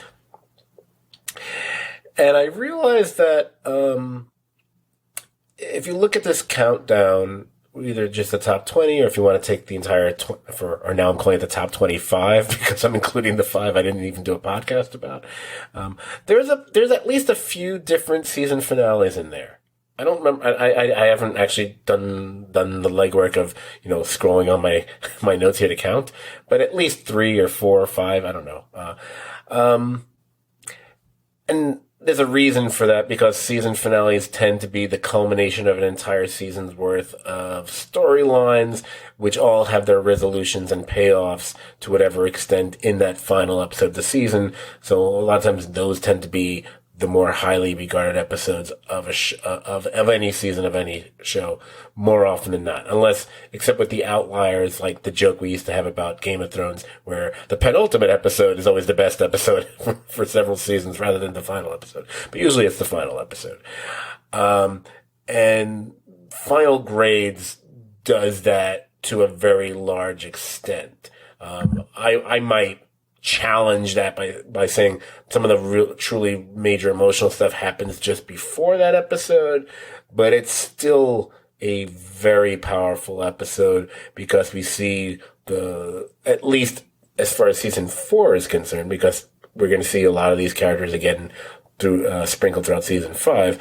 And I realized that, if you look at this countdown, either just the top 20, or if you want to take the entire, or now I'm calling it the top 25, because I'm including the 5 I didn't even do a podcast about. There's at least a few different season finales in there. I don't remember, I haven't actually done the legwork of, scrolling on my notes here to count, but at least 3 or 4 or 5, I don't know. And there's a reason for that, because season finales tend to be the culmination of an entire season's worth of storylines, which all have their resolutions and payoffs to whatever extent in that final episode of the season. So a lot of times those tend to be the more highly regarded episodes of of any season of any show more often than not. Except with the outliers, like the joke we used to have about Game of Thrones, where the penultimate episode is always the best episode for several seasons rather than the final episode. But usually it's the final episode. And Final Grades does that to a very large extent. I might challenge that by saying some of the truly major emotional stuff happens just before that episode, but it's still a very powerful episode because we see at least as far as season 4 is concerned, because we're going to see a lot of these characters again sprinkled throughout season 5.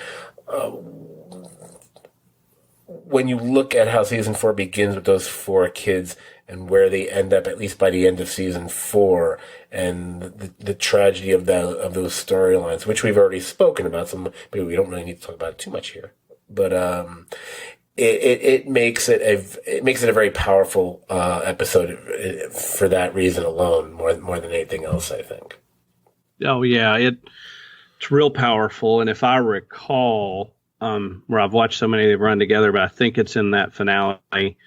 When you look at how season 4 begins with those 4 kids and where they end up, at least by the end of season 4, and the tragedy of those storylines, which we've already spoken about, maybe we don't really need to talk about it too much here. But it makes it a very powerful episode for that reason alone, more than anything else, I think. Oh yeah, it's real powerful, and if I recall, where I've watched so many they've run together, but I think it's in that finale.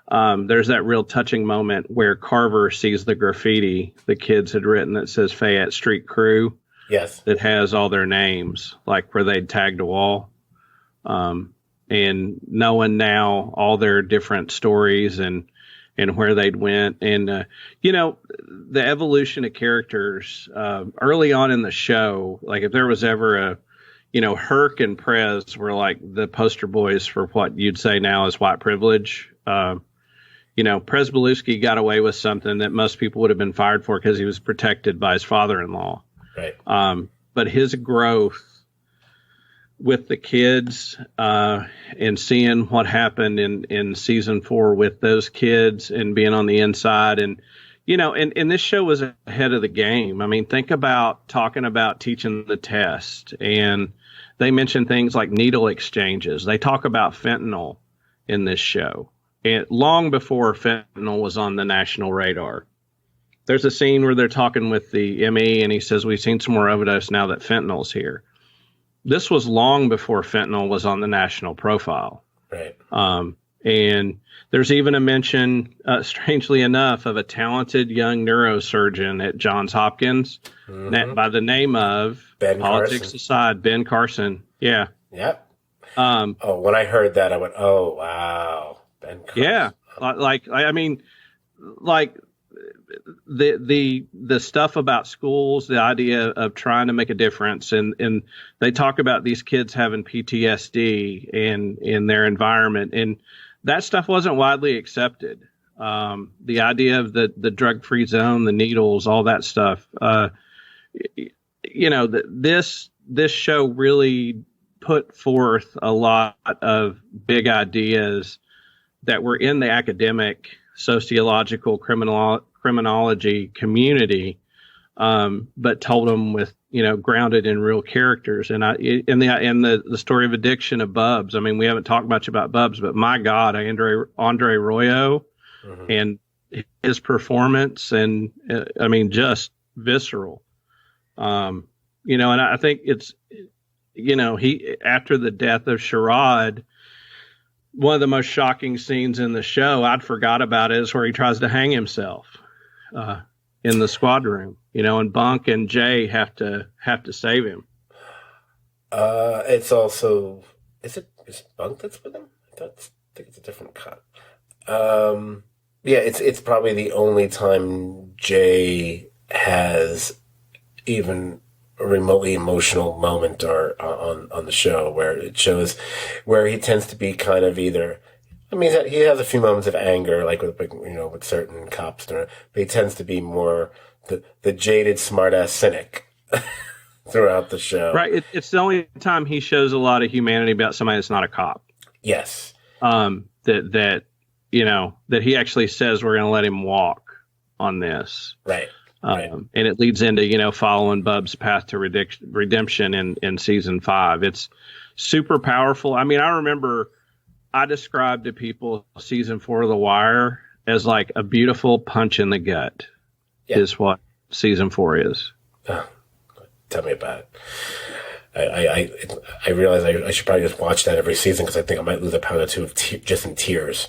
There's that real touching moment where Carver sees the graffiti the kids had written that says Fayette Street Crew. Yes. That has all their names, like where they'd tagged a wall. And knowing now all their different stories and where they'd went. And, the evolution of characters, early on in the show, like if there was ever Herc and Prez were like the poster boys for what you'd say now is white privilege. Prez Belusky got away with something that most people would have been fired for because he was protected by his father-in-law. Right. But his growth with the kids and seeing what happened in season 4 with those kids and being on the inside and this show was ahead of the game. I mean, think about talking about teaching the test, and they mention things like needle exchanges. They talk about fentanyl in this show, and long before fentanyl was on the national radar. There's a scene where they're talking with the ME, and he says, "We've seen some more overdose now that fentanyl's here." This was long before fentanyl was on the national profile. Right. And there's even a mention, strangely enough, of a talented young neurosurgeon at Johns Hopkins by the name of, Ben politics Carson. Aside, Ben Carson. Yeah. Yep. When I heard that, I went, "Oh, wow. Ben Carson." Yeah. The stuff about schools, the idea of trying to make a difference, and they talk about these kids having PTSD in their environment, and that stuff wasn't widely accepted. The idea of the drug-free zone, the needles, all that stuff. This show really put forth a lot of big ideas that were in the academic, sociological, criminology community, but told them with grounded in real characters. And the story of addiction of Bubs. I mean, we haven't talked much about Bubs, but my God, Andre Royo and his performance, and just visceral. And I think it's he, after the death of Sherrod, one of the most shocking scenes in the show, I'd forgot about it, is where he tries to hang himself in the squad room, and Bunk and Jay have to save him. It's also, is Bunk that's with him? I think it's a different cut. It's probably the only time Jay has even a remotely emotional moment or on the show, where it shows where he tends to be kind of either, he has a few moments of anger, like with certain cops, but he tends to be more the jaded smartass cynic throughout the show. Right. It's the only time he shows a lot of humanity about somebody that's not a cop. Yes. That he actually says we're going to let him walk on this. Right. And it leads into, following Bub's path to redemption in season 5. It's super powerful. I remember I described to people season 4 of The Wire as like a beautiful punch in the gut is what season 4 is. Oh, tell me about it. I realize I should probably just watch that every season because I think I might lose a pound or two of just in tears.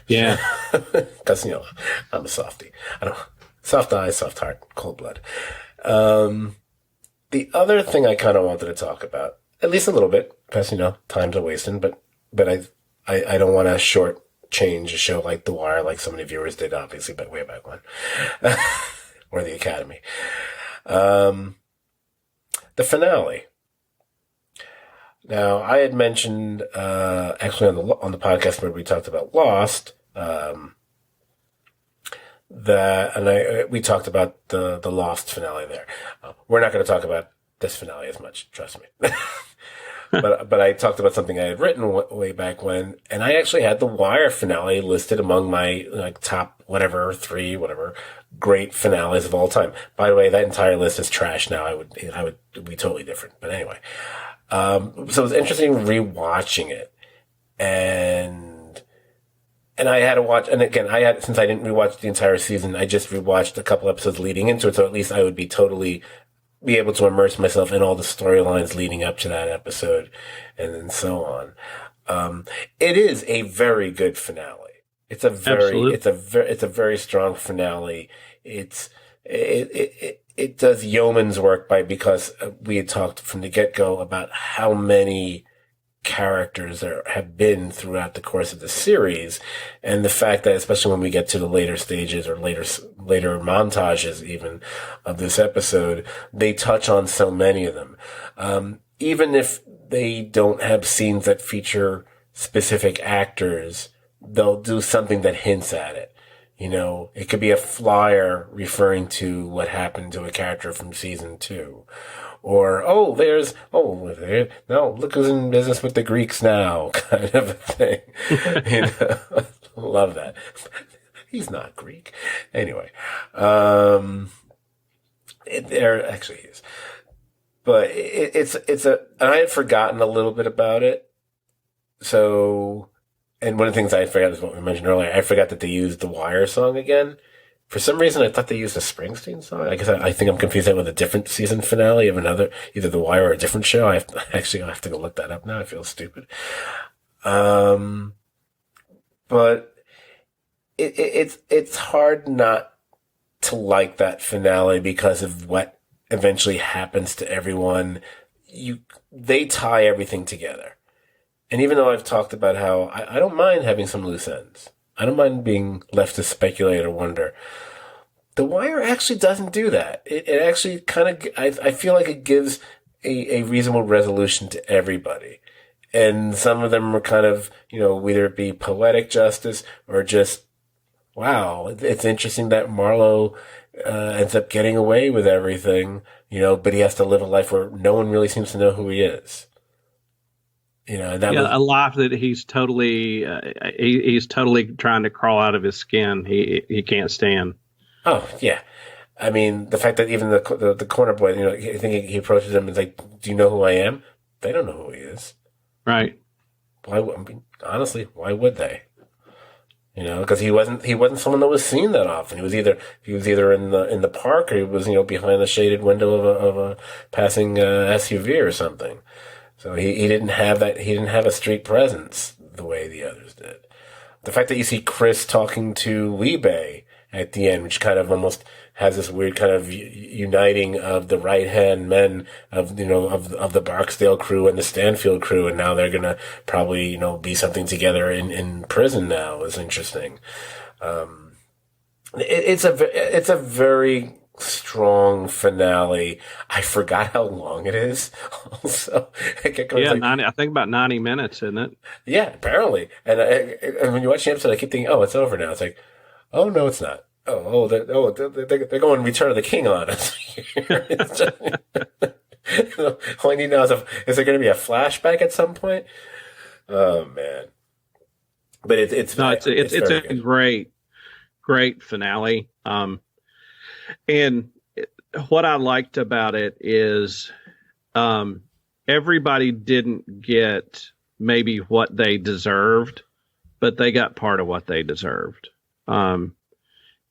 Yeah. Because, I'm a softie. I don't, soft eyes, soft heart, cold blood. The other thing I kind of wanted to talk about, at least a little bit, because, time's a wasting, but I don't want to shortchange a show like The Wire, like so many viewers did, obviously, but way back when. Or The Academy. The finale. Now, I had mentioned, actually on the podcast where we talked about Lost, we talked about the Lost finale there. We're not going to talk about this finale as much, trust me. but I talked about something I had written way back when, and I actually had the Wire finale listed among my top three great finales of all time. By the way, that entire list is trash now. I would be totally different, but anyway. So it was interesting rewatching it, and I had to watch, and again, since I didn't rewatch the entire season, I just rewatched a couple episodes leading into it, so at least I would be able to immerse myself in all the storylines leading up to that episode, and then so on. It is a very good finale. It's a very strong finale. It does yeoman's work because we had talked from the get-go about how many characters there have been throughout the course of the series, and the fact that, especially when we get to the later stages or later montages even of this episode, they touch on so many of them. Even if they don't have scenes that feature specific actors, they'll do something that hints at it. It could be a flyer referring to what happened to a character from season 2. Or, look who's in business with the Greeks now, kind of a thing. Love that. He's not Greek. Anyway, there actually he is. But and I had forgotten a little bit about it. So, and one of the things I forgot is what we mentioned earlier. I forgot that they used the Wire song again. For some reason, I thought they used a Springsteen song. I guess I think I'm confused with a different season finale of either The Wire or a different show. I'll have to go look that up now. I feel stupid. But it's hard not to like that finale because of what eventually happens to everyone. They tie everything together. And even though I've talked about how I don't mind having some loose ends, I don't mind being left to speculate or wonder, The Wire actually doesn't do that. It actually I feel like it gives a reasonable resolution to everybody. And some of them are kind of, whether it be poetic justice or just, wow, it's interesting that Marlowe ends up getting away with everything, but he has to live a life where no one really seems to know who he is. A life that he's totally trying to crawl out of his skin. He can't stand. Oh yeah, I mean the fact that even the corner boy, I think he approaches him and is like, "Do you know who I am?" They don't know who he is, right? Honestly, why would they? Because he wasn't someone that was seen that often. He was either in the park or he was behind the shaded window of a passing SUV or something. So he didn't have that. He didn't have a street presence the way the others did. The fact that you see Chris talking to Liebe at the end, which kind of almost has this weird kind of uniting of the right hand men of the Barksdale crew and the Stanfield crew, and now they're gonna probably be something together in prison now, is interesting. It's a very strong finale. I forgot how long it is. Also, I think about 90 minutes, isn't it? Yeah, apparently. And when you watch the episode, I keep thinking, "Oh, it's over now." It's like, "Oh no, it's not." They're going Return of the King on us. All I need now is there going to be a flashback at some point? Oh man! But it's a great finale. And what I liked about it is everybody didn't get maybe what they deserved, but they got part of what they deserved.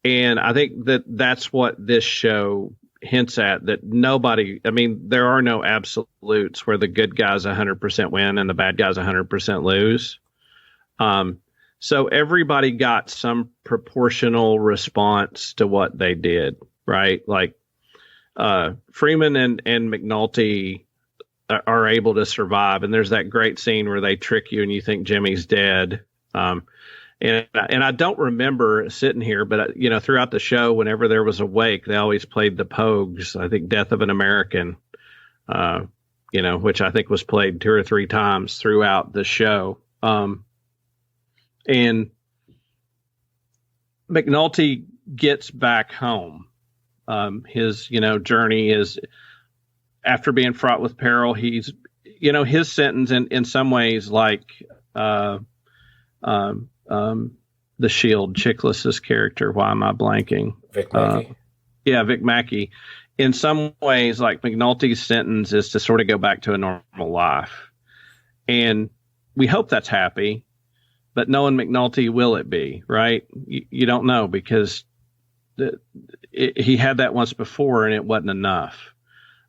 And I think that's what this show hints at that nobody, I mean, there are no absolutes where the good guys 100% win and the bad guys 100% lose. So everybody got some proportional response to what they did, right? Like Freeman and McNulty are able to survive, and there's that great scene where they trick you and you think Jimmy's dead. And I don't remember sitting here, but throughout the show, whenever there was a wake, they always played the Pogues. I think "Death of an American," which I think was played 2 or 3 times throughout the show. And McNulty gets back home. His, journey is, after being fraught with peril, he's, his sentence in some ways like the Shield, Chiklis's character. Why am I blanking? Vic Mackey. Vic Mackey. In some ways, like McNulty's sentence is to sort of go back to a normal life. And we hope that's happy. But knowing McNulty, will it be, right? You don't know, because he had that once before and it wasn't enough.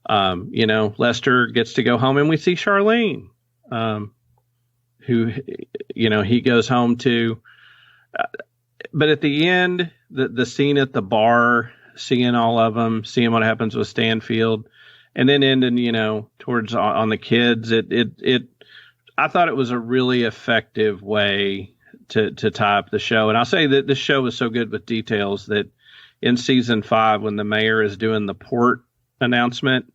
Lester gets to go home and we see Charlene, who, he goes home to. But at the end, the scene at the bar, seeing all of them, seeing what happens with Stanfield, and then ending, towards on the kids, I thought it was a really effective way to tie up the show. And I'll say that this show was so good with details that in season 5, when the mayor is doing the port announcement,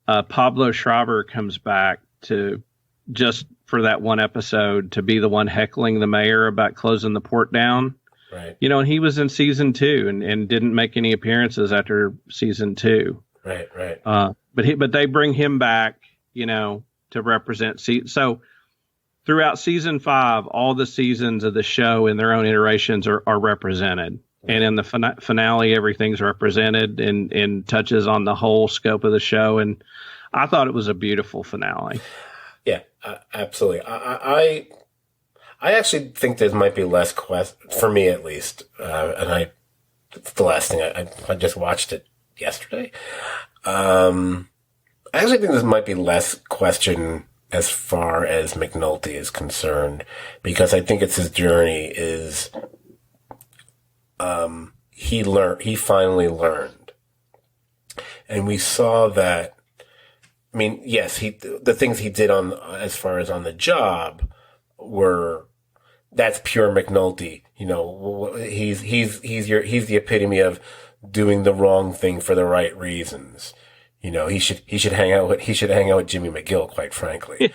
Pablo Schreiber comes back to just for that one episode to be the one heckling the mayor about closing the port down. Right. And he was in season 2 and didn't make any appearances after season 2. Right. But they bring him back, to represent. So throughout season 5, all the seasons of the show in their own iterations are represented. And in the finale, everything's represented and touches on the whole scope of the show. And I thought it was a beautiful finale. Yeah, absolutely. I actually think there might be less for me at least. And it's the last thing I just watched it yesterday. I actually think there might be less question as far as McNulty is concerned, because I think it's his journey is, he finally learned. And we saw that, I mean, yes, the things he did as far as on the job that's pure McNulty. He's the epitome of doing the wrong thing for the right reasons. He should hang out with Jimmy McGill, quite frankly.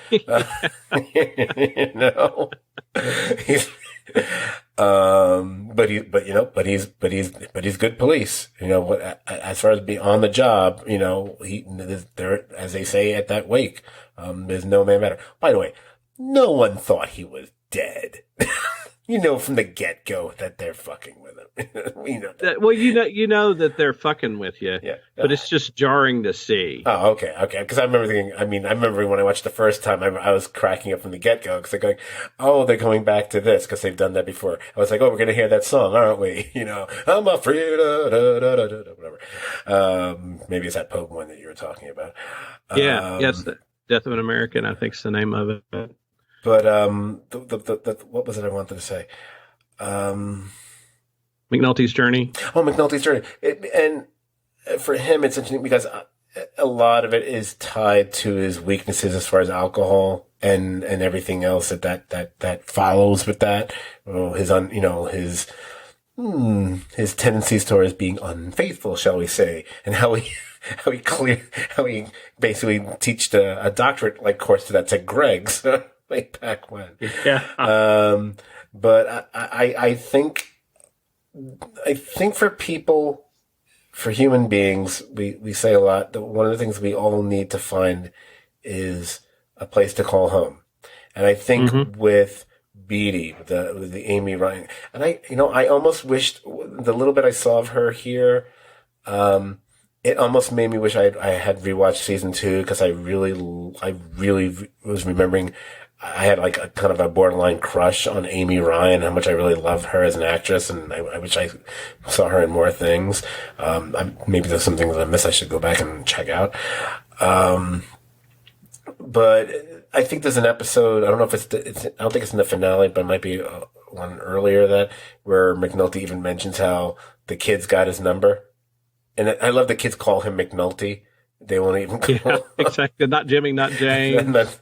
He's good police. As far as being on the job, there, as they say at that wake, there's no man better. By the way, no one thought he was dead. From the get-go that they're fucking with him. We know that. Well, you know that they're fucking with you. Yeah. But it's just jarring to see. Oh, okay. Because I remember thinking, I remember when I watched the first time, I was cracking up from the get-go because they're going, oh, they're going back to this because they've done that before. I was like, oh, we're going to hear that song, aren't we? I'm afraid, whatever. Maybe it's that Pope one that you were talking about. Yes, Death of an American, I think is the name of it. But what was it I wanted to say? McNulty's journey. Oh, McNulty's journey. And for him, it's interesting because a lot of it is tied to his weaknesses as far as alcohol and everything else that follows with that. His tendencies towards being unfaithful, shall we say, and how he basically teached a doctorate course to that to Greg's. Way back when. Yeah. But I think for human beings, we say a lot that one of the things we all need to find is a place to call home. And I think with Beatty, with the Amy Ryan, and I almost wished the little bit I saw of her here, it almost made me wish I had rewatched season 2 because I really was remembering I had like a kind of a borderline crush on Amy Ryan, how much I really love her as an actress, and I wish I saw her in more things. Maybe there's some things that I missed I should go back and check out. But I think there's an episode, I don't know if I don't think it's in the finale, but it might be one earlier where McNulty even mentions how the kids got his number. And I love the kids call him McNulty. They won't even call exactly. Not Jimmy, not James.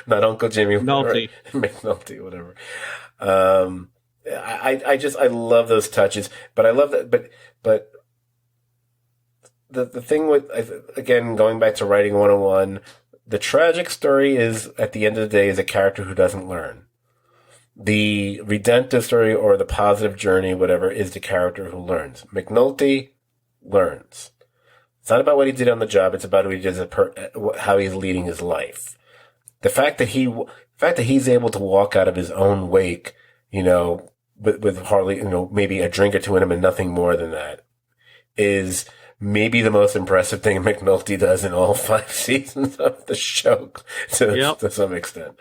not Uncle Jimmy. McNulty. McNulty, whatever. I love those touches, but I love that. But the thing with, again, going back to writing 101, the tragic story is, at the end of the day, is a character who doesn't learn. The redemptive story or the positive journey, whatever, is the character who learns. McNulty learns. It's not about what he did on the job. It's about what he did how he's leading his life. The fact that he's able to walk out of his own wake, with hardly, maybe a drink or two in him and nothing more than that, is maybe the most impressive thing McNulty does in all 5 seasons of the show to some extent.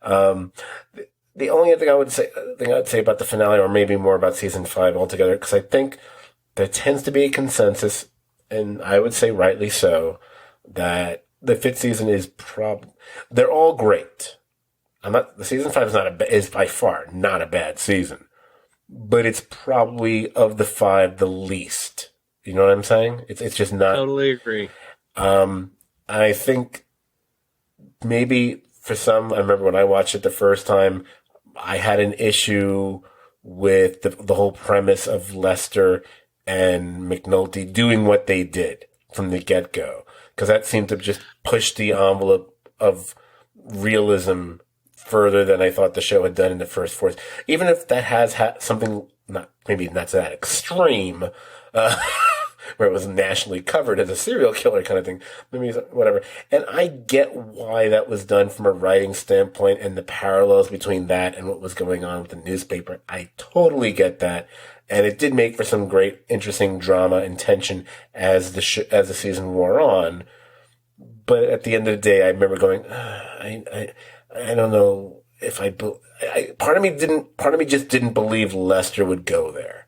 The only other thing I would say about the finale, or maybe more about season 5 altogether, because I think there tends to be a consensus, and I would say rightly so, that the 5th season is they're all great. The season 5 is by far not a bad season, but it's probably of the 5 the least. You know what I'm saying? It's just not. Totally agree. I think maybe for some, I remember when I watched it the first time, I had an issue with the whole premise of Lester and McNulty doing what they did from the get-go, because that seemed to just push the envelope of realism further than I thought the show had done in the first 4. Even if that has had something, maybe not to that extreme, where it was nationally covered as a serial killer kind of thing, maybe whatever. And I get why that was done from a writing standpoint and the parallels between that and what was going on with the newspaper. I totally get that. And it did make for some great, interesting drama and tension as the season wore on. But at the end of the day, I remember going, I don't know if part of me just didn't believe Lester would go there,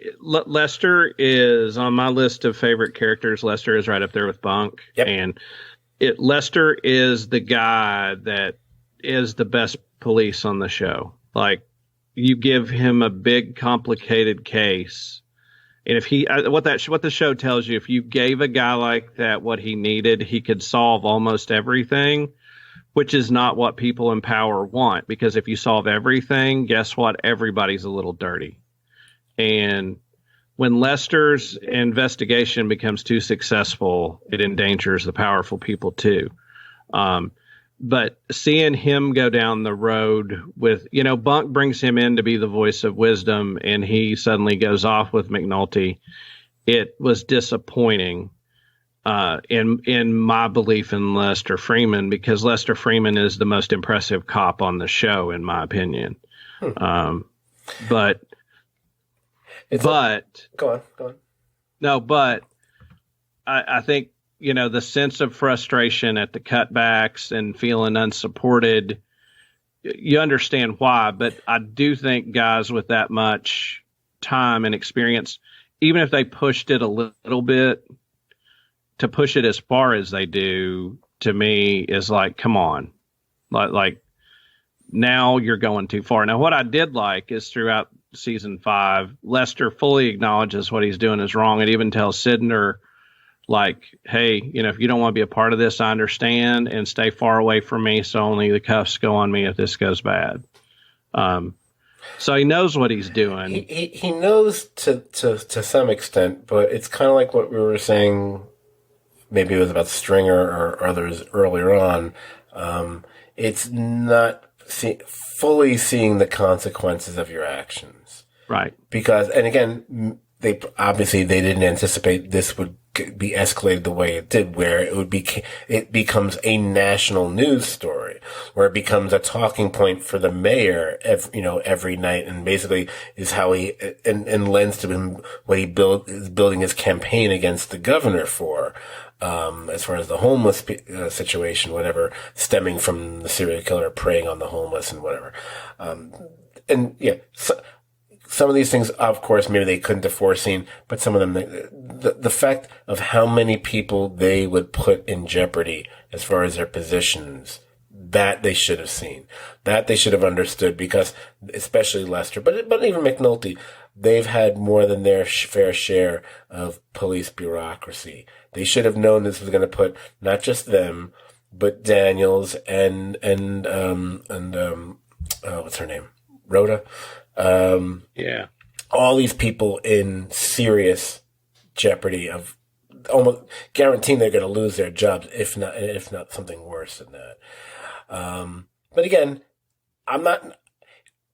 Lester is on my list of favorite characters. Lester is right up there with Bunk. Yep. And Lester is the guy that is the best police on the show. Like, you give him a big, complicated case, and if what the show tells you, if you gave a guy like that what he needed, he could solve almost everything, which is not what people in power want. Because if you solve everything, guess what? Everybody's a little dirty. And when Lester's investigation becomes too successful, it endangers the powerful people too. But seeing him go down the road with, Bunk brings him in to be the voice of wisdom, and he suddenly goes off with McNulty. It was disappointing in my belief in Lester Freeman, because Lester Freeman is the most impressive cop on the show, in my opinion. But go on. No, but I think, the sense of frustration at the cutbacks and feeling unsupported, you understand why. But I do think guys with that much time and experience, even if they pushed it a little bit, to push it as far as they do, to me, is like, come on. Like now you're going too far. Now, what I did like is throughout season 5, Lester fully acknowledges what he's doing is wrong, and even tells Sidner, like, hey, if you don't want to be a part of this, I understand, and stay far away from me, so only the cuffs go on me if this goes bad. So he knows what he's doing. He knows to some extent, but it's kind of like what we were saying, maybe it was about Stringer or others earlier on. It's not fully seeing the consequences of your actions. Right. Because, and again, they didn't anticipate this would be escalated the way it did, where it becomes a national news story, where it becomes a talking point for the mayor every night, and basically is how he and lends to him what he is building his campaign against the governor for, as far as the homeless situation, whatever, stemming from the serial killer preying on the homeless and whatever, and yeah. Some of these things, of course, maybe they couldn't have foreseen, but some of them, the fact of how many people they would put in jeopardy as far as their positions, that they should have seen, that they should have understood, because especially Lester, but even McNulty, they've had more than their fair share of police bureaucracy. They should have known this was going to put not just them, but Daniels and what's her name? Rhoda. Yeah. All these people in serious jeopardy of almost guaranteeing they're going to lose their jobs, if not something worse than that. But again,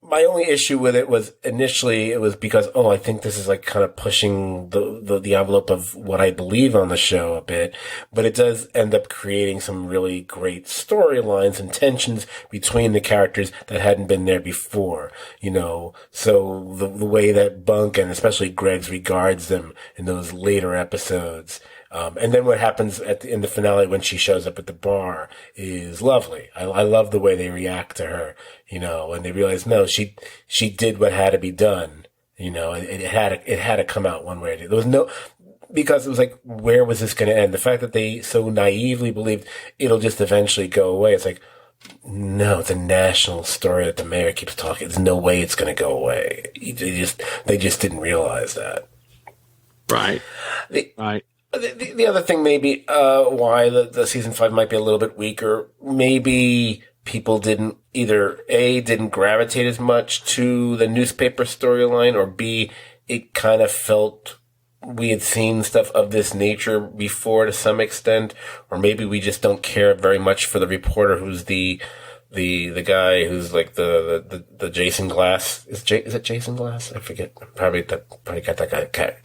my only issue with it was initially it was because, I think this is like kind of pushing the envelope of what I believe on the show a bit, but it does end up creating some really great storylines and tensions between the characters that hadn't been there before, so the way that Bunk and especially Greggs regards them in those later episodes. And then what happens in the finale when she shows up at the bar is lovely. I love the way they react to her, when they realize, no, she did what had to be done, it had to come out one way or the other. There was because it was like, where was this going to end? The fact that they so naively believed it'll just eventually go away. It's like, no, it's a national story that the mayor keeps talking. There's no way it's going to go away. They just didn't realize that. Right. Right. The other thing, maybe why the season 5 might be a little bit weaker, maybe people didn't gravitate as much to the newspaper storyline, or B, it kind of felt we had seen stuff of this nature before to some extent, or maybe we just don't care very much for the reporter who's the guy who's like the Jason Glass. Is it Jason Glass? I forget. Probably got that guy,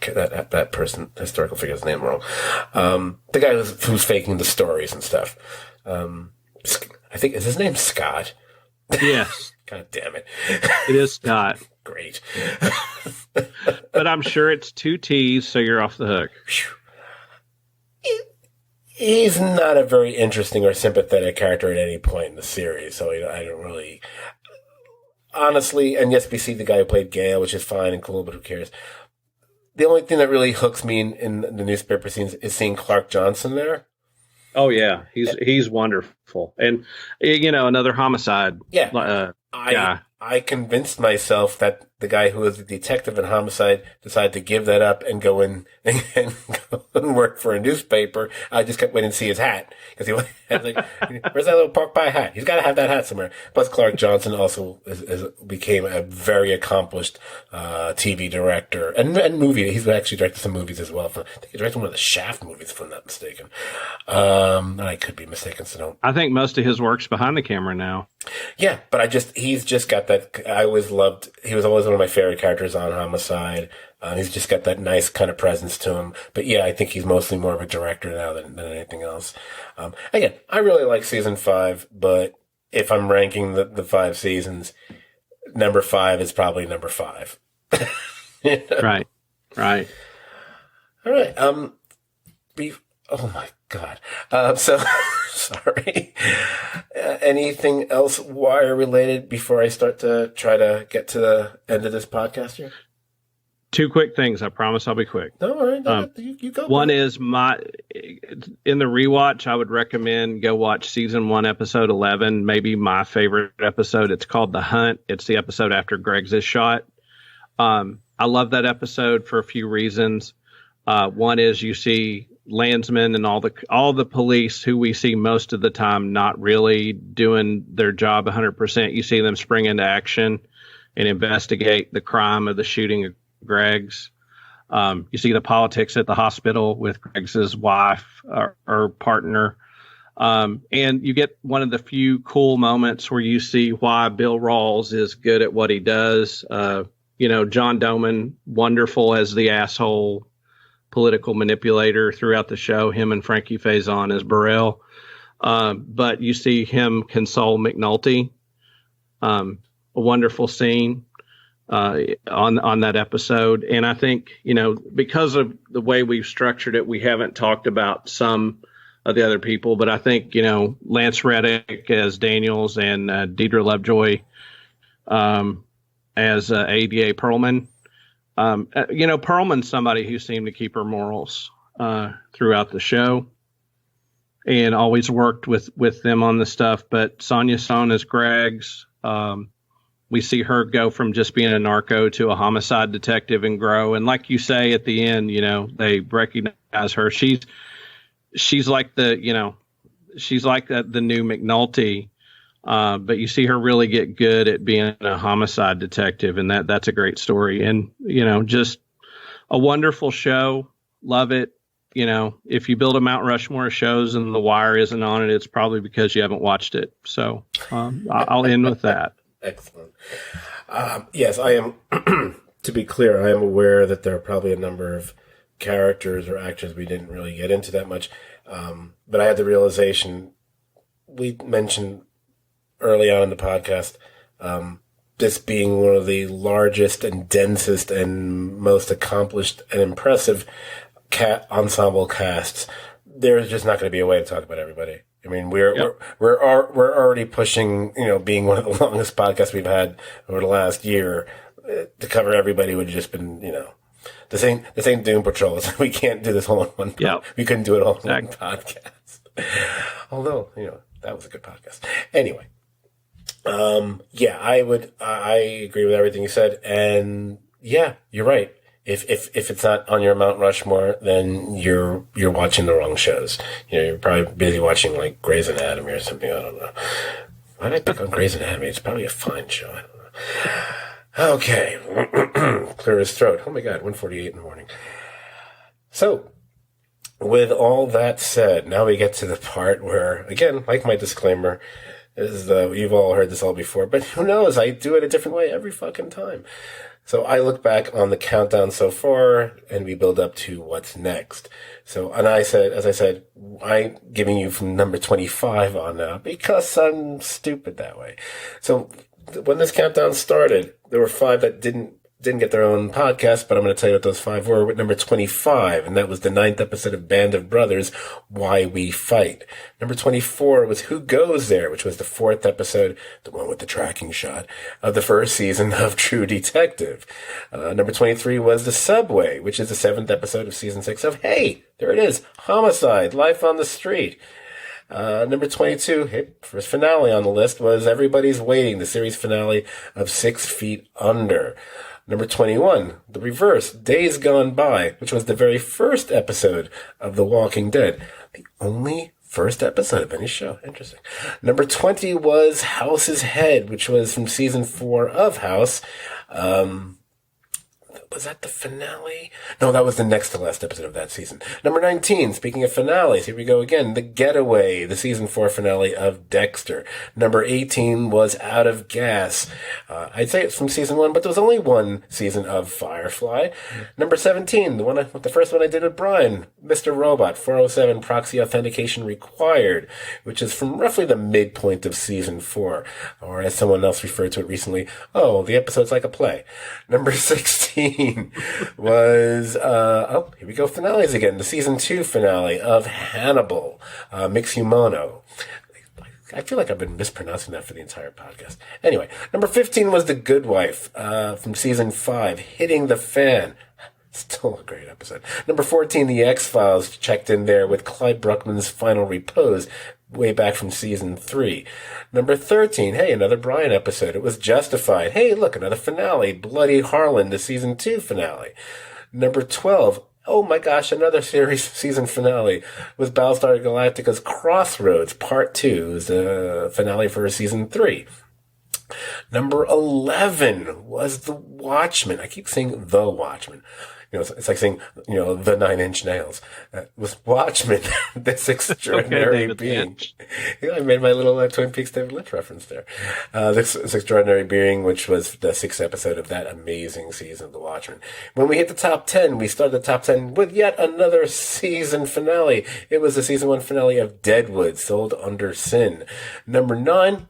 that person, historical figure's name wrong. The guy who's faking the stories and stuff. I think, is his name Scott? Yes. God damn it. It is Scott. Great. But I'm sure it's 2 T's, so you're off the hook. He's not a very interesting or sympathetic character at any point in the series, so I don't really... Honestly, and yes, we see the guy who played Gale, which is fine and cool, but who cares? The only thing that really hooks me in the newspaper scenes is seeing Clark Johnson there. Oh, yeah. He's wonderful. And, another homicide. Yeah. I convinced myself that the guy who was the detective in Homicide decided to give that up and go in and go and work for a newspaper. I just kept waiting to see his hat, because he was like, "Where's that little pork pie hat? He's got to have that hat somewhere." Plus, Clark Johnson also became a very accomplished TV director and movie. He's actually directed some movies as well. I think he directed one of the Shaft movies, if I'm not mistaken. I could be mistaken, so don't. I think most of his work's behind the camera now. Yeah, but he's just got that. I always loved. He was always one of my favorite characters on Homicide. He's just got that nice kind of presence to him. But yeah, I think he's mostly more of a director now than anything else. Again, I really like season 5, but if I'm ranking the 5 seasons, number 5 is probably number 5. Right. Right. All right. Oh my God. So sorry. Anything else wire related before I start to try to get to the end of this podcast here? 2 quick things. I promise I'll be quick. No, all right. You go. One is in the rewatch, I would recommend go watch season 1, episode 11, maybe my favorite episode. It's called The Hunt. It's the episode after Greggs is shot. I love that episode for a few reasons. One is you see landsmen and all the police who we see most of the time not really doing their job 100%. You see them spring into action and investigate the crime of the shooting of Greggs. You see the politics at the hospital with Greggs's wife or partner. And you get one of the few cool moments where you see why Bill Rawls is good at what he does. John Doman, wonderful as the asshole political manipulator throughout the show, him and Frankie Faison as Burrell. But you see him console McNulty. A wonderful scene on that episode. And I think, because of the way we've structured it, we haven't talked about some of the other people, but I think, Lance Reddick as Daniels and Deidre Lovejoy as ADA Perlman. Perlman's somebody who seemed to keep her morals throughout the show and always worked with them on the stuff. But Sonia Stone as Greg's, we see her go from just being a narco to a homicide detective and grow. And like you say at the end, they recognize her. She's like the new McNulty, but you see her really get good at being a homicide detective, and that's a great story. And just a wonderful show. Love it. If you build a Mount Rushmore of shows and The Wire isn't on it, it's probably because you haven't watched it. So I'll end with that. Excellent. Yes, I am. To be clear, I am aware that there are probably a number of characters or actors we didn't really get into that much. But I had the realization, we mentioned early on in the podcast, this being one of the largest and densest and most accomplished and impressive ensemble casts. There's just not going to be a way to talk about everybody. I mean, we're already pushing, being one of the longest podcasts we've had over the last year. To cover everybody would have just been, the same Doom Patrol. We can't do this all in one. We couldn't do it all in one podcast. Although, that was a good podcast. Anyway, I agree with everything you said, and yeah, you're right. If it's not on your Mount Rushmore, then you're watching the wrong shows. You're probably busy watching like Grey's Anatomy or something. I don't know. Why did I pick on Grey's Anatomy? It's probably a fine show. I don't know. Okay. Clear his throat. Oh my God, 1:48 in the morning. So, with all that said, now we get to the part where, again, like my disclaimer, you've all heard this all before, but who knows? I do it a different way every fucking time. So I look back on the countdown so far, and we build up to what's next. So, and as I said, I'm giving you from number 25 on now because I'm stupid that way. So when this countdown started, there were 5 that didn't get their own podcast, but I'm going to tell you what those 5 were. With number 25, and that was the 9th episode of Band of Brothers, Why We Fight. Number 24 was Who Goes There, which was the 4th episode, the one with the tracking shot, of the first season of True Detective. Number 23 was The Subway, which is the 7th episode of season 6 of, hey, there it is, Homicide, Life on the Street. Number 22, first finale on the list, was Everybody's Waiting, the series finale of 6 Feet Under. Number 21, The Reverse, Days Gone By, which was the very first episode of The Walking Dead. The only first episode of any show. Interesting. Number 20 was House's Head, which was from season 4 of House. Was that the finale? No, that was the next to last episode of that season. Number 19, speaking of finales, here we go again. The Getaway, the season 4 finale of Dexter. Number 18 was Out of Gas. I'd say it's from season 1, but there was only one season of Firefly. Number 17, the first one I did with Brian, Mr. Robot, 407 Proxy Authentication Required, which is from roughly the midpoint of season 4. Or as someone else referred to it recently, the episode's like a play. Number 16 was, here we go, finales again. The season 2 finale of Hannibal, Mixumono. I feel like I've been mispronouncing that for the entire podcast. Anyway, number 15 was The Good Wife, from season 5, Hitting the Fan. Still a great episode. Number 14, The X-Files, checked in there with Clyde Bruckman's Final Repose, way back from season 3. Number 13, hey, another Brian episode. It was Justified. Hey, look, another finale. Bloody Harlan, the season 2 finale. Number 12, oh my gosh, another season finale was Battlestar Galactica's Crossroads, Part 2. It was the finale for season 3. Number 11 was The Watchmen. I keep saying The Watchmen. it's like saying, the 9-inch nails. Was Watchmen, this extraordinary being. I made my little Twin Peaks David Lynch reference there. This extraordinary being, which was the 6th episode of that amazing season of The Watchmen. When we hit the top 10, we started the top 10 with yet another season finale. It was the season 1 finale of Deadwood, Sold Under Sin. Number 9,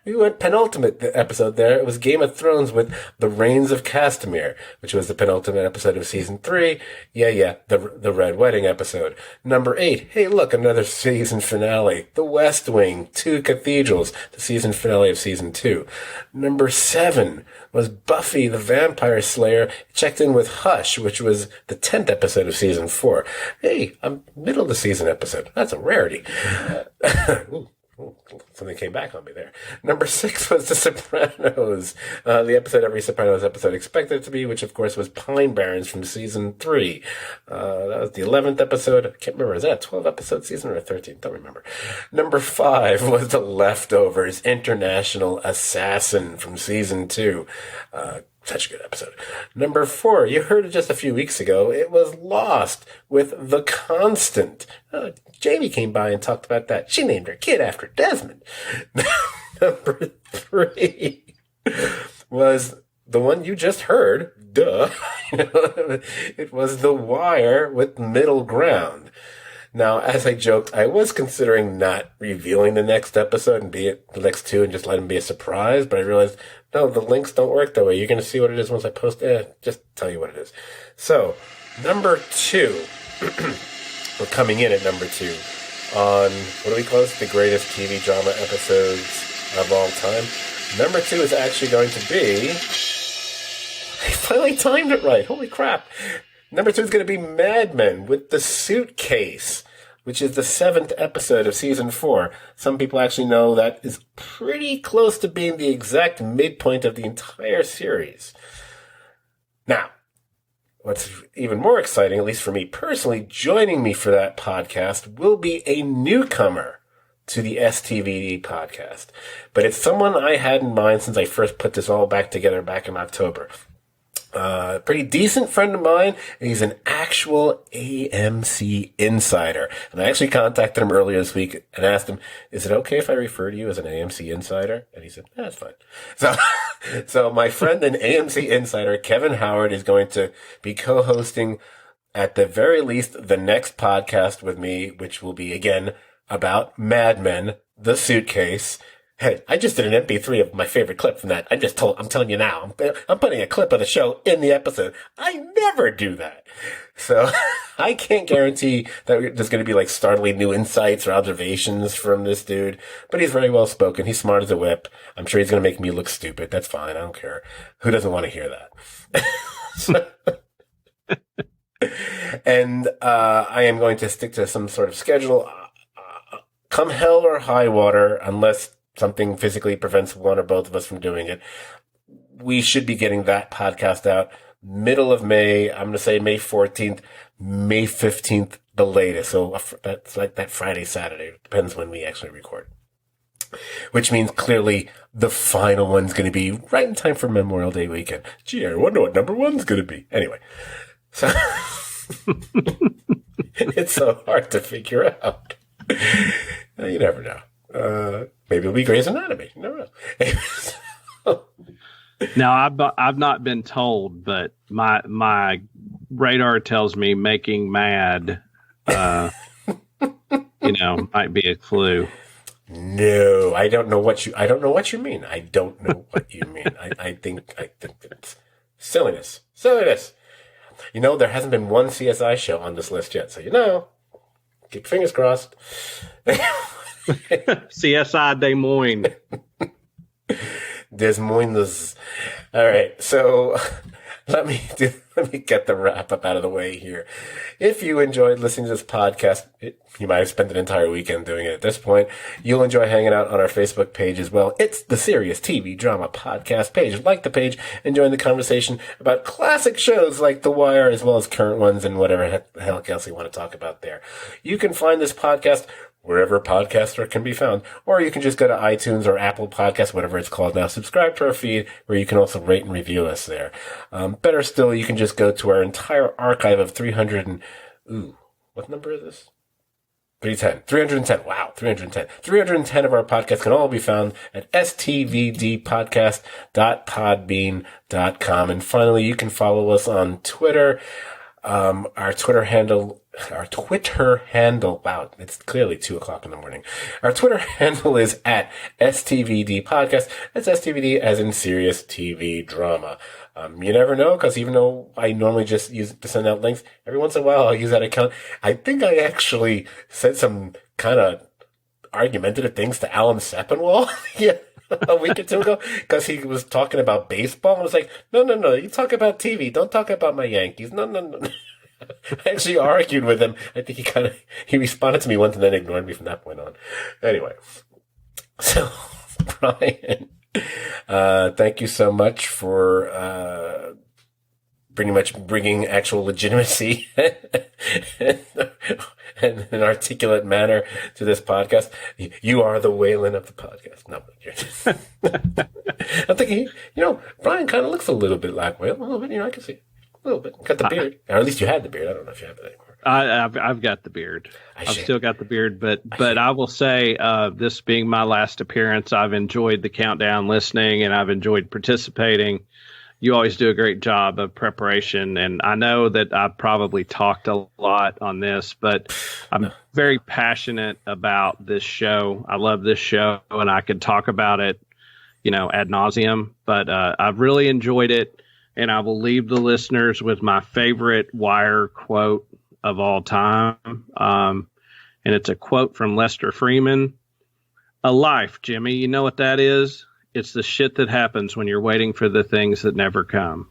we went penultimate episode there. It was Game of Thrones with The Reigns of Castamere, which was the penultimate episode of season 3. The Red Wedding episode. Number 8, hey look, another season finale. The West Wing, Two Cathedrals, the season finale of season 2. Number 7 was Buffy the Vampire Slayer. It checked in with Hush, which was the 10th episode of season 4. Hey, a middle of the season episode. That's a rarity. Something came back on me there. Number 6 was The Sopranos. The episode every Sopranos episode expected it to be, which of course was Pine Barrens from season 3. That was the 11th episode. I can't remember. Is that a 12 episode season or a 13? Don't remember. Number 5 was The Leftovers, International Assassin from season 2. Such a good episode. Number 4, you heard it just a few weeks ago. It was Lost with The Constant. Jamie came by and talked about that. She named her kid after Desmond. Number 3 was the one you just heard. Duh. It was The Wire with Middle Ground. Now, as I joked, I was considering not revealing the next episode and be it the next 2 and just let them be a surprise, but I realized, no, the links don't work that way. You're going to see what it is once I post it. Just tell you what it is. So, number 2, we're coming in at number 2 on, what do we call this? The greatest TV drama episodes of all time. Number 2 is actually going to be, I finally timed it right. Holy crap. Number 2 is going to be Mad Men with The Suitcase, which is the 7th episode of season 4. Some people actually know that is pretty close to being the exact midpoint of the entire series. Now, what's even more exciting, at least for me personally, joining me for that podcast will be a newcomer to the STVD podcast. But it's someone I had in mind since I first put this all back together back in October. Pretty decent friend of mine, and he's an actual AMC insider. And I actually contacted him earlier this week and asked him, is it okay if I refer to you as an AMC insider? And he said, that's fine. So my friend and AMC insider, Kevin Howard, is going to be co-hosting at the very least the next podcast with me, which will be again about Mad Men, The Suitcase. Hey, I just did an MP3 of my favorite clip from that. I'm telling you now, I'm putting a clip of the show in the episode. I never do that. So I can't guarantee that there's going to be like startling new insights or observations from this dude, but he's very well spoken. He's smart as a whip. I'm sure he's going to make me look stupid. That's fine. I don't care. Who doesn't want to hear that? And I am going to stick to some sort of schedule. Come hell or high water, unless something physically prevents one or both of us from doing it, we should be getting that podcast out middle of May. I'm going to say May 14th, May 15th, the latest. So that's like that Friday, Saturday. Depends when we actually record. Which means clearly the final one's going to be right in time for Memorial Day weekend. Gee, I wonder what number 1's going to be. Anyway, so it's so hard to figure out. You never know. Maybe it'll be Grey's Anatomy. You never know. Now, I've not been told, but my radar tells me Making Mad, might be a clue. No, I don't know what you mean. I don't know what you mean. I think it's silliness. There hasn't been one CSI show on this list yet, so keep fingers crossed. CSI Des Moines. Des Moines. All right, so let me get the wrap up out of the way here. If you enjoyed listening to this podcast, you might have spent an entire weekend doing it at this point. You'll enjoy hanging out on our Facebook page as well. It's the Serious TV Drama Podcast page. Like the page and join the conversation about classic shows like The Wire, as well as current ones and whatever the hell else you want to talk about there. You can find this podcast wherever podcasts can be found. Or you can just go to iTunes or Apple Podcasts, whatever it's called now. Subscribe to our feed, where you can also rate and review us there. Better still, you can just go to our entire archive of 300 and... Ooh, what number is this? 310. Wow, 310. 310 of our podcasts can all be found at stvdpodcast.podbean.com. And finally, you can follow us on Twitter. Our Twitter handle, wow, it's clearly 2:00 in the morning. Our Twitter handle is at STVD Podcast. That's STVD as in serious TV drama. You never know, because even though I normally just use it to send out links, every once in a while I'll use that account. I think I actually said some kind of argumentative things to Alan Sepinwall a week or two ago, because he was talking about baseball. I was like, no, you talk about TV. Don't talk about my Yankees. No. I actually argued with him. I think he responded to me once and then ignored me from that point on. Anyway, so Brian, thank you so much for pretty much bringing actual legitimacy and an articulate manner to this podcast. You are the Waylon of the podcast. No, I'm thinking, Brian kind of looks a little bit like Waylon. A little bit, I can see. A little bit. Got the beard. Or at least you had the beard. I don't know if you have it anymore. I've got the beard. I've still got the beard, but I will say, this being my last appearance, I've enjoyed the countdown listening, and I've enjoyed participating. You always do a great job of preparation, and I know that I've probably talked a lot on this, but I'm very passionate about this show. I love this show, and I could talk about it, ad nauseum, but I've really enjoyed it, and I will leave the listeners with my favorite Wire quote of all time, and it's a quote from Lester Freeman. "A life, Jimmy, you know what that is? It's the shit that happens when you're waiting for the things that never come."